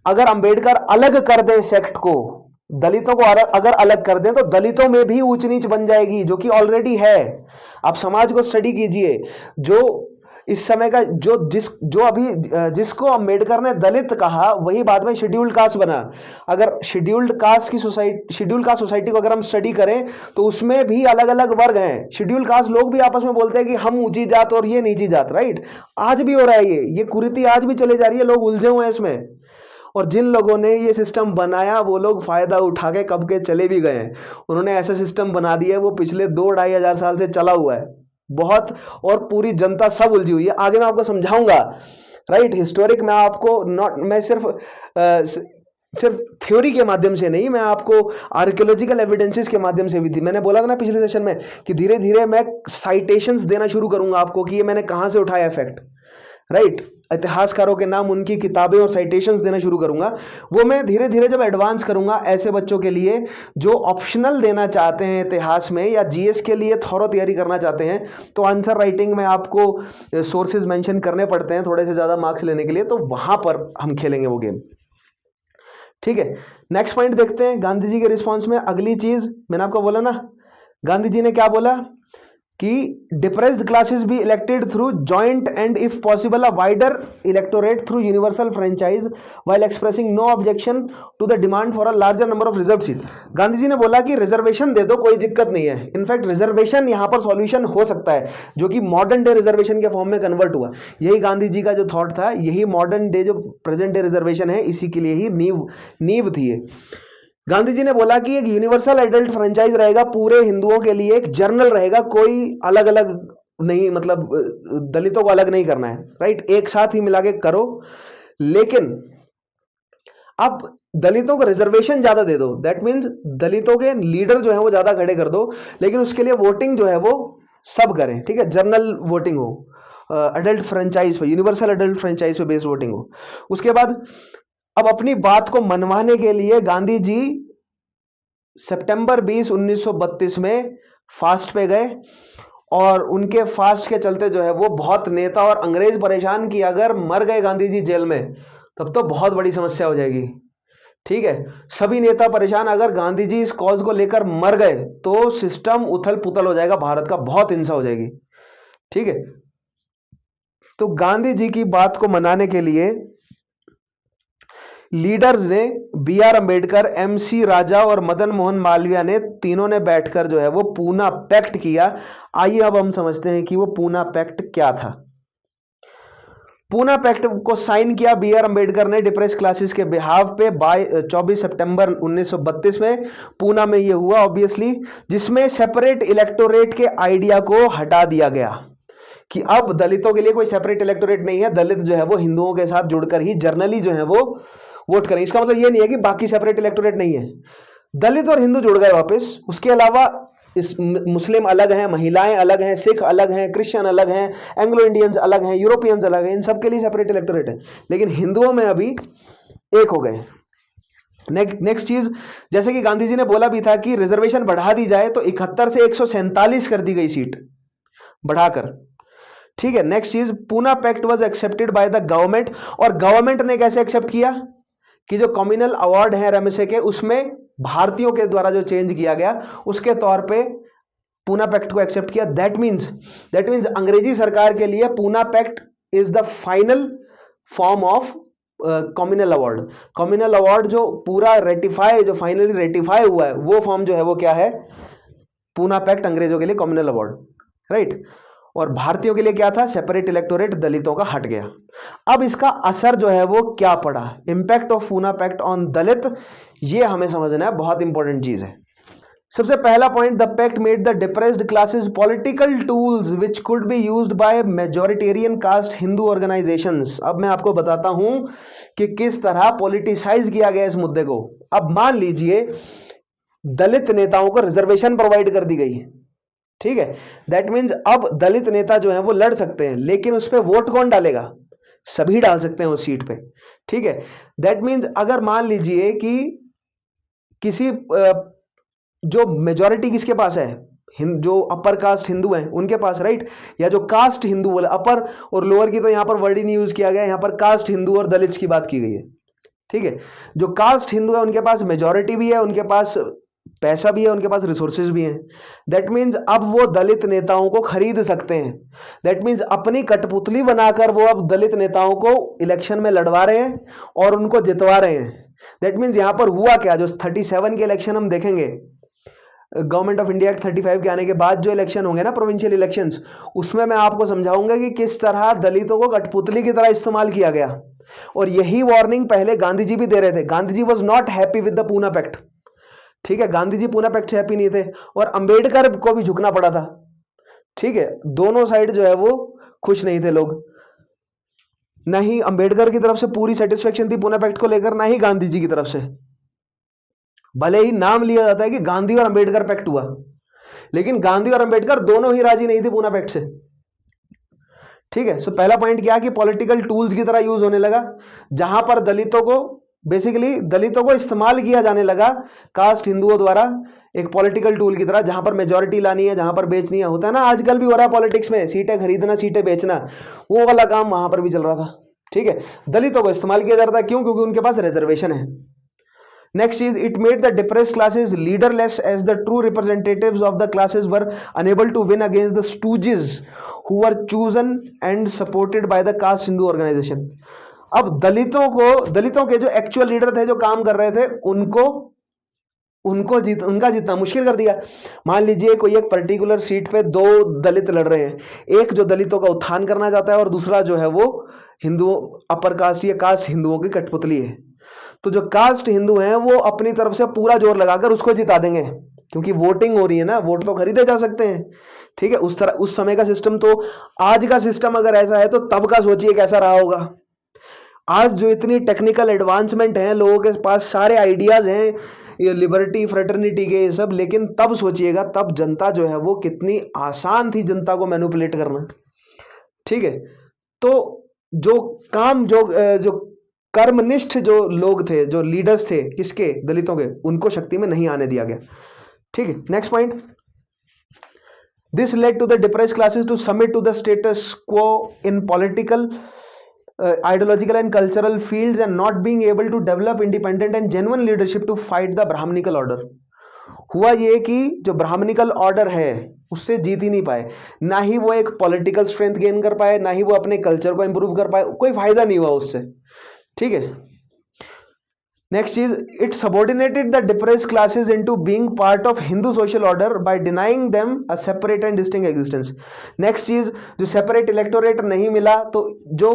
अगर अंबेडकर अलग कर दे सेक्ट को, दलितों को अगर अलग कर दें तो दलितों में भी ऊंच नीच बन जाएगी, जो कि ऑलरेडी है। आप समाज को स्टडी कीजिए, जो इस समय का जो अभी जिसको अंबेडकर ने दलित कहा वही बाद में शेड्यूल्ड कास्ट बना। अगर शेड्यूल्ड कास्ट सोसाइटी को अगर हम स्टडी करें तो उसमें भी अलग अलग वर्ग हैं। शेड्यूल्ड कास्ट लोग भी आपस में बोलते हैं कि हम ऊंची जात और ये नीची जात। राइट, आज भी हो रहा है ये कुरीति आज भी चली जा रही है, लोग उलझे हुए हैं इसमें। और जिन लोगों ने ये सिस्टम बनाया वो लोग फायदा उठा के कब के चले भी गए हैं। उन्होंने ऐसा सिस्टम बना दिया है वो पिछले 2-2.5 हजार साल से चला हुआ है बहुत, और पूरी जनता सब उलझी हुई है। आगे मैं आपको समझाऊंगा। राइट, हिस्टोरिक मैं आपको मैं सिर्फ थ्योरी के माध्यम से नहीं, मैं आपको आर्कियोलॉजिकल एविडेंसेस के माध्यम से भी थी। मैंने बोला था ना पिछले सेशन में कि धीरे धीरे मैं साइटेशंस देना शुरू करूंगा आपको कि ये मैंने कहां से उठाया फैक्ट। राइट, इतिहासकारों के नाम, उनकी किताबें और साइटेशंस देना शुरू करूंगा। वो मैं धीरे धीरे जब एडवांस करूंगा ऐसे बच्चों के लिए जो ऑप्शनल देना चाहते हैं इतिहास में, या जीएस के लिए थॉरो तैयारी करना चाहते हैं, तो आंसर राइटिंग में आपको सोर्सेज मेंशन करने पड़ते हैं थोड़े से ज्यादा मार्क्स लेने के लिए, तो वहां पर हम खेलेंगे वो गेम। ठीक है, नेक्स्ट पॉइंट देखते हैं गांधी जी के रिस्पॉन्स में। अगली चीज मैंने आपको बोला ना, गांधी जी ने क्या बोला कि depressed classes be elected through joint and if possible a wider electorate through universal franchise while expressing no objection to the demand for a larger number of reserve seat. Gandhi ji ने बोला कि रिजर्वेशन दे दो, कोई दिक्कत नहीं है। इनफैक्ट रिजर्वेशन यहां पर सॉल्यूशन हो सकता है, जो कि मॉडर्न डे रिजर्वेशन के फॉर्म में कन्वर्ट हुआ। यही गांधी जी का जो थॉट था, यही मॉडर्न डे जो प्रेजेंट डे रिजर्वेशन है इसी के लिए ही नींव थी ये। गांधी जी ने बोला कि एक यूनिवर्सल एडल्ट फ्रेंचाइज रहेगा पूरे हिंदुओं के लिए, एक जर्नल रहेगा, कोई अलग अलग नहीं, मतलब दलितों को अलग नहीं करना है। राइट, एक साथ ही मिला के करो, लेकिन आप दलितों को रिजर्वेशन ज्यादा दे दो। दैट मीन्स दलितों के लीडर जो है वो ज्यादा खड़े कर दो, लेकिन उसके लिए वोटिंग जो है वो सब करें। ठीक है, जर्नल वोटिंग हो, अडल्ट फ्रेंचाइज पे, यूनिवर्सल अडल्ट फ्रेंचाइज पे बेस्ड वोटिंग हो। उसके बाद अब अपनी बात को मनवाने के लिए गांधी जी सितंबर 20, 1932 में फास्ट पे गए, और उनके फास्ट के चलते जो है वो बहुत नेता और अंग्रेज परेशान कि अगर मर गए गांधी जी जेल में तब तो बहुत बड़ी समस्या हो जाएगी। ठीक है, सभी नेता परेशान, अगर गांधी जी इस कॉज को लेकर मर गए तो सिस्टम उथल पुथल हो जाएगा, भारत का बहुत हिंसा हो जाएगी। ठीक है, तो गांधी जी की बात को मनाने के लिए लीडर्स ने, B R Ambedkar, M C Raja और मदन मोहन मालवीय ने, तीनों ने बैठकर जो है वो पूना पैक्ट किया। आइए अब हम समझते हैं कि वो पूना पैक्ट क्या था। पूना पैक्ट को साइन किया बी आर अंबेडकर ने डिप्रेस क्लासेस के बिहाफ पे 24 सितंबर 1932 में पूना में ये हुआ ऑब्वियसली, जिसमें सेपरेट इलेक्टोरेट के आइडिया को हटा दिया गया कि अब दलितों के लिए कोई सेपरेट इलेक्टोरेट नहीं है, दलित जो है वो हिंदुओं के साथ जुड़कर ही जर्नली जो है वो वोट करें। इसका मतलब ये नहीं है कि बाकी सेपरेट इलेक्टोरेट नहीं है, दलित और हिंदू जुड़ गए वापस। उसके अलावा इस मुस्लिम अलग हैं, महिलाएं अलग हैं, सिख अलग हैं, क्रिश्चियन अलग हैं, एंग्लो इंडियंस अलग हैं, यूरोपियंस अलग हैं, इन सब के लिए सेपरेट इलेक्टोरेट है, लेकिन हिंदुओं में अभी एक हो गए। नेक्स्ट चीज, जैसे कि गांधी जी ने बोला भी था कि रिजर्वेशन बढ़ा दी जाए, तो 71 से 147 कर दी गई सीट बढ़ाकर। ठीक है, नेक्स्ट चीज, Poona pact was accepted by the government, और गवर्नमेंट ने कैसे एक्सेप्ट किया कि जो कम्युनल अवार्ड है रेमसे के, उसमें भारतीयों के द्वारा जो चेंज किया गया उसके तौर पे पूना पैक्ट को एक्सेप्ट किया। दैट मींस अंग्रेजी सरकार के लिए Poona pact is the final form of communal award. Communal award जो पूरा रेटिफाई, जो फाइनली रेटिफाई हुआ है, वो फॉर्म जो है वो क्या है, पूना पैक्ट अंग्रेजों के लिए कम्युनल अवार्ड, राइट। और भारतीयों के लिए क्या था, सेपरेट इलेक्टोरेट, दलितों का हट गया। अब इसका असर जो है वो क्या पड़ा, impact of Poona pact on Dalit, ये हमें समझना है, बहुत इंपॉर्टेंट चीज है। सबसे पहला point, the pact made the depressed classes political tools which could be used by majoritarian caste Hindu organisations. अब मैं आपको बताता हूं कि किस तरह पॉलिटिसाइज किया गया इस मुद्दे को। अब मान लीजिए दलित नेताओं को रिजर्वेशन प्रोवाइड कर दी गई, ठीक है, दैट मीन्स अब दलित नेता जो है वो लड़ सकते हैं, लेकिन उस पर वोट कौन डालेगा, सभी डाल सकते हैं उस सीट पे, ठीक है। दैट मीन्स अगर मान लीजिए कि किसी जो मेजॉरिटी किसके पास है, जो अपर कास्ट हिंदू हैं उनके पास, राइट, या जो कास्ट हिंदू बोले, अपर और लोअर की तो यहां पर वर्ड ही नहीं यूज किया गया, यहां पर कास्ट हिंदू और दलित की बात की गई है, ठीक है। जो कास्ट हिंदू है उनके पास मेजॉरिटी भी है, उनके पास पैसा भी है, उनके पास रिसोर्सेज भी हैं। दैट मीन्स अब वो दलित नेताओं को खरीद सकते हैं। दैट मीन्स अपनी कठपुतली बनाकर वो अब दलित नेताओं को इलेक्शन में लड़वा रहे हैं और उनको जितवा रहे हैं। दैट मीन्स यहां पर हुआ क्या, जो 37 के इलेक्शन हम देखेंगे, गवर्नमेंट ऑफ इंडिया एक्ट 35 के आने के बाद जो इलेक्शन होंगे ना, प्रोविंशियल इलेक्शंस, उसमें मैं आपको समझाऊंगा कि किस तरह दलितों को कठपुतली की तरह इस्तेमाल किया गया। और यही वार्निंग पहले गांधी जी भी दे रहे थे। Gandhi ji was not happy with the Poona pact, ठीक है, गांधी जी पूना पैक्ट से हैप्पी नहीं थे, और अंबेडकर को भी झुकना पड़ा था, ठीक है। दोनों साइड जो है वो खुश नहीं थे लोग, ना ही अंबेडकर की तरफ से पूरी सेटिस्फेक्शन थी पूना पैक्ट को लेकर, ना ही गांधी जी की तरफ से। भले ही नाम लिया जाता है कि गांधी और अंबेडकर पैक्ट हुआ, लेकिन गांधी और अंबेडकर दोनों ही राजी नहीं थे पूना पैक्ट से, ठीक है। सो पहला पॉइंट क्या कि पॉलिटिकल टूल्स की तरह यूज होने लगा, जहां पर दलितों को बेसिकली दलितों को इस्तेमाल किया जाने लगा कास्ट हिंदुओं द्वारा एक पॉलिटिकल टूल की तरह, जहां पर मेजॉरिटी लानी है, जहां पर बेचनी है। होता है ना, आजकल भी हो रहा है पॉलिटिक्स में, सीटें खरीदना, सीटें बेचना, वो वाला काम वहां पर भी चल रहा था, ठीक है। दलितों को इस्तेमाल किया जा रहा था, क्यों, क्योंकि उनके पास रिजर्वेशन है। Next is, it made the depressed classes leaderless as the true representatives of the classes were unable to win against the stooges who were chosen and supported by the caste Hindu organization. अब दलितों के जो actual leader थे, जो काम कर रहे थे, उनका जीतना मुश्किल कर दिया। मान लीजिए कोई एक पर्टिकुलर सीट पे दो दलित लड़ रहे हैं, एक जो दलितों का उत्थान करना चाहता है और दूसरा जो है वो हिंदुओं, अपर कास्ट या कास्ट हिंदुओं की कठपुतली है। तो जो कास्ट हिंदू हैं वो अपनी तरफ से पूरा जोर लगाकर उसको जिता देंगे, क्योंकि वोटिंग हो रही है ना, वोट तो खरीदे जा सकते हैं, ठीक है। उस तरह उस समय का सिस्टम, तो आज का सिस्टम अगर ऐसा है तो तब का सोचिए कैसा रहा होगा। आज जो इतनी टेक्निकल एडवांसमेंट है, लोगों के पास सारे आइडियाज हैं, ये लिबर्टी फ्रेटर्निटी के ये सब, लेकिन तब सोचिएगा, तब जनता जो है वो कितनी आसान थी जनता को मैनिपुलेट करना, ठीक है। तो जो काम जो कर्मनिष्ठ जो लोग थे, जो लीडर्स थे किसके, दलितों के, उनको शक्ति में नहीं आने दिया गया, ठीक है। Next point, this led to the depressed classes to submit to the status quo in political, ideological and cultural fields and not being able to develop independent and genuine leadership to fight the Brahmanical order. हुआ ये कि जो Brahminical order है उससे जीत ही नहीं पाए, ना ही वो एक पॉलिटिकल स्ट्रेंथ गेन कर पाए, ना ही वो अपने कल्चर को इंप्रूव कर पाए, कोई फायदा नहीं हुआ उससे, ठीक है। नेक्स्ट चीज, it subordinated the depressed classes into being part of Hindu social order by denying them a separate and distinct existence. Next चीज, जो सेपरेट इलेक्टोरेट नहीं मिला, तो जो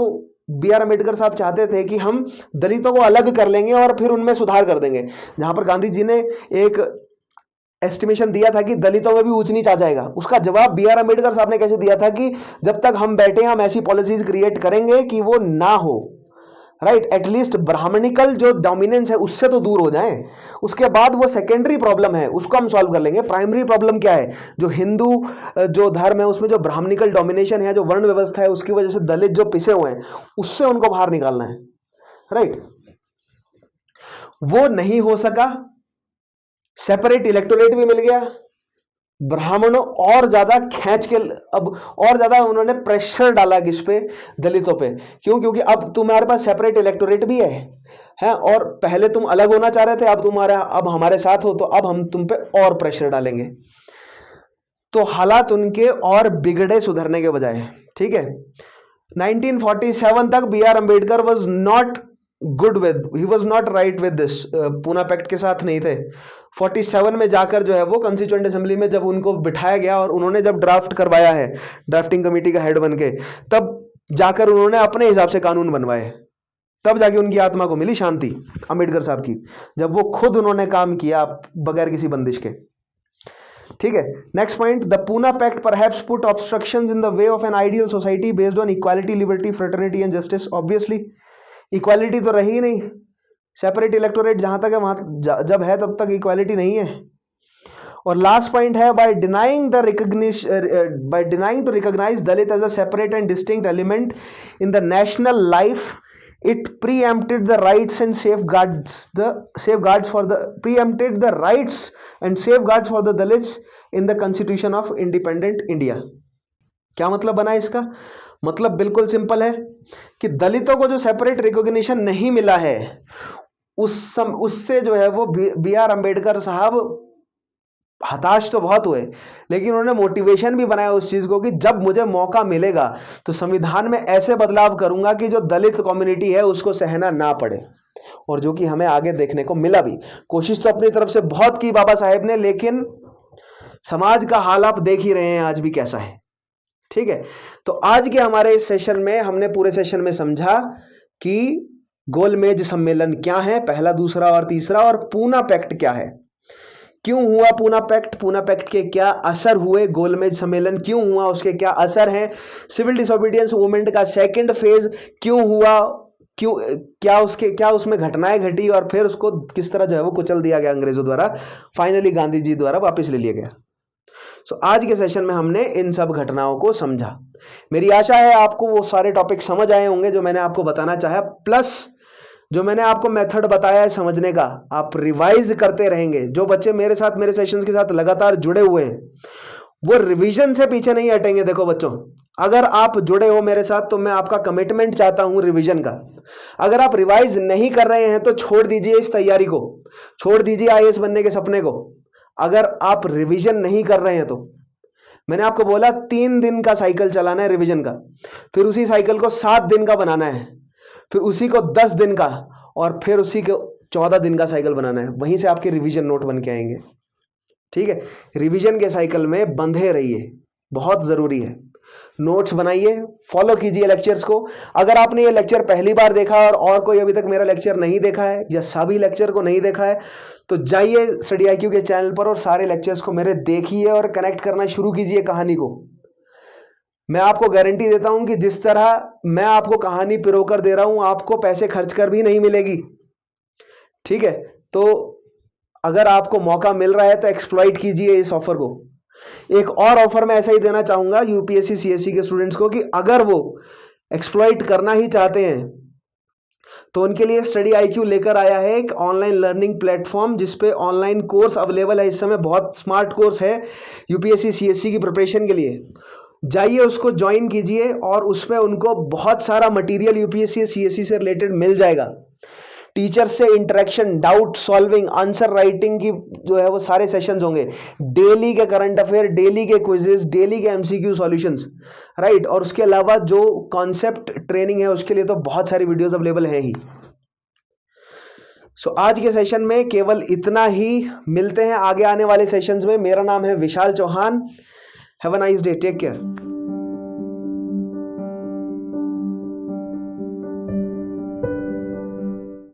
बी आर अम्बेडकर साहब चाहते थे कि हम दलितों को अलग कर लेंगे और फिर उनमें सुधार कर देंगे। जहां पर गांधी जी ने एक एस्टिमेशन दिया था कि दलितों में भी ऊंच नीच आ जाएगा, उसका जवाब बी आर अम्बेडकर साहब ने कैसे दिया था कि जब तक हम बैठे हम ऐसी पॉलिसीज क्रिएट करेंगे कि वो ना हो, राइट, एटलीस्ट ब्राह्मणिकल जो डोमिनेंस है उससे तो दूर हो जाएं। उसके बाद वो सेकेंडरी प्रॉब्लम है उसको हम सॉल्व कर लेंगे। प्राइमरी प्रॉब्लम क्या है, जो हिंदू जो धर्म है उसमें जो ब्राह्मणिकल डोमिनेशन है, जो वर्ण व्यवस्था है, उसकी वजह से दलित जो पिसे हुए हैं उससे उनको बाहर निकालना है, राइट। वो नहीं हो सका, सेपरेट इलेक्टोरेट भी मिल गया, ब्राह्मणों और ज्यादा खींच के अब और ज्यादा उन्होंने प्रेशर डाला किस पे, दलितों पे। क्यों? क्योंकि अब तुम्हारे पास सेपरेट इलेक्टोरेट भी है और पहले तुम अलग होना चाह रहे थे, अब हमारे साथ हो तो अब हम तुम पे और प्रेशर डालेंगे। तो हालात उनके और बिगड़े सुधरने के बजाय, ठीक है। 1947 तक B R Ambedkar was not good with, he was not right with this, Poona pact के साथ नहीं थे। 47 में जाकर जो है वो कॉन्स्टिट्यूएंट असेंबली में जब उनको बिठाया गया और उन्होंने जब ड्राफ्ट करवाया है ड्राफ्टिंग कमेटी का हेड बन के, तब जाकर उन्होंने अपने हिसाब से कानून बनवाए, तब जाके उनकी आत्मा को मिली शांति अम्बेडकर साहब की, जब वो खुद उन्होंने काम किया बगैर किसी बंदिश के, ठीक है। Next point, the Poona pact perhaps put obstructions in the way of an ideal society based on equality, liberty, fraternity and justice. Obviously equality तो रही ही नहीं, सेपरेट इलेक्टोरेट जहां तक है वहां जब है तब तक इक्वालिटी नहीं है। और लास्ट पॉइंट है, by denying to recognise Dalit as a separate and distinct element in the national life, it preempted the rights and safeguards for the Dalits in the Constitution of Independent India। क्या मतलब बना इसका? मतलब बिल्कुल simple है कि दलितों को जो सेपरेट रिकॉग्निशन नहीं मिला है उससे जो है वो बी आर अम्बेडकर साहब हताश तो बहुत हुए, लेकिन उन्होंने मोटिवेशन भी बनाया उस चीज को कि जब मुझे मौका मिलेगा तो संविधान में ऐसे बदलाव करूंगा कि जो दलित कम्युनिटी है उसको सहना ना पड़े, और जो कि हमें आगे देखने को मिला भी। कोशिश तो अपनी तरफ से बहुत की बाबा साहेब ने, लेकिन समाज का हाल आप देख ही रहे हैं आज भी कैसा है, ठीक है। तो आज के हमारे सेशन में हमने पूरे सेशन में समझा कि गोलमेज सम्मेलन क्या है, पहला, दूसरा और तीसरा, और पूना पैक्ट क्या है, क्यों हुआ पूना पैक्ट के क्या असर हुए, गोलमेज सम्मेलन क्यों हुआ, उसके क्या असर हैं, सिविल डिसोबीडियंस मूवमेंट का सेकंड फेज क्यों हुआ, क्या उसमें घटनाएं घटी, और फिर उसको किस तरह जो है वो कुचल दिया गया अंग्रेजों द्वारा, फाइनली गांधी जी द्वारा वापस ले लिया गया। सो आज के सेशन में हमने इन सब घटनाओं को समझा। मेरी आशा है आपको वो सारे टॉपिक समझ आए होंगे जो मैंने आपको बताना चाहा, प्लस जो मैंने आपको मेथड बताया है समझने का, आप रिवाइज करते रहेंगे। जो बच्चे मेरे साथ, मेरे सेशंस के साथ लगातार जुड़े हुए हैं वो रिवीजन से पीछे नहीं हटेंगे। देखो बच्चों, अगर आप जुड़े हो मेरे साथ तो मैं आपका कमिटमेंट चाहता हूं रिवीजन का। अगर आप रिवाइज नहीं कर रहे हैं तो छोड़ दीजिए इस तैयारी को, छोड़ दीजिए आईएएस बनने के सपने को। अगर आप रिवीजन नहीं कर रहे हैं तो मैंने आपको बोला 3 दिन का साइकिल चलाना है रिवीजन का, फिर उसी साइकिल को 7 दिन का बनाना है, फिर उसी को 10 दिन का, और फिर उसी को 14 दिन का साइकिल बनाना है। वहीं से आपके रिवीजन नोट बन के आएंगे, ठीक है। रिवीजन के साइकिल में बंधे रहिए, बहुत जरूरी है। नोट्स बनाइए, फॉलो कीजिए लेक्चर्स को। अगर आपने ये लेक्चर पहली बार देखा और कोई अभी तक मेरा लेक्चर नहीं देखा है या सभी लेक्चर को नहीं देखा है तो जाइए स्टडी आईक्यू के चैनल पर और सारे लेक्चर्स को मेरे देखिए और कनेक्ट करना शुरू कीजिए कहानी को। मैं आपको गारंटी देता हूं कि जिस तरह मैं आपको कहानी पिरोकर दे रहा हूं, आपको पैसे खर्च कर भी नहीं मिलेगी, ठीक है। तो अगर आपको मौका मिल रहा है तो एक्सप्लॉइट कीजिए इस ऑफर को। एक और ऑफर मैं ऐसा ही देना चाहूंगा यूपीएससी सीएससी के स्टूडेंट्स को कि अगर वो एक्सप्लॉइट करना ही चाहते हैं तो उनके लिए स्टडी आईक्यू लेकर आया है एक ऑनलाइन लर्निंग प्लेटफॉर्म, जिसपे ऑनलाइन कोर्स अवेलेबल है इस समय। बहुत स्मार्ट कोर्स है यूपीएससी सीएससी की प्रिपरेशन के लिए। जाइए उसको ज्वाइन कीजिए और उसमें उनको बहुत सारा मटेरियल यूपीएससी सीएससी से रिलेटेड मिल जाएगा। टीचर से interaction, doubt solving, answer writing की जो है वो सारे सेशंस होंगे, डेली के करंट अफेयर, डेली के क्विजेस, डेली के एमसीक्यू सॉल्यूशंस, राइट। और उसके अलावा जो कॉन्सेप्ट ट्रेनिंग है उसके लिए तो बहुत सारी वीडियोस अवेलेबल है ही। सो आज के सेशन में केवल इतना ही, मिलते हैं आगे आने वाले सेशंस में। मेरा नाम है Vishal Chauhan. Have a nice day, take care.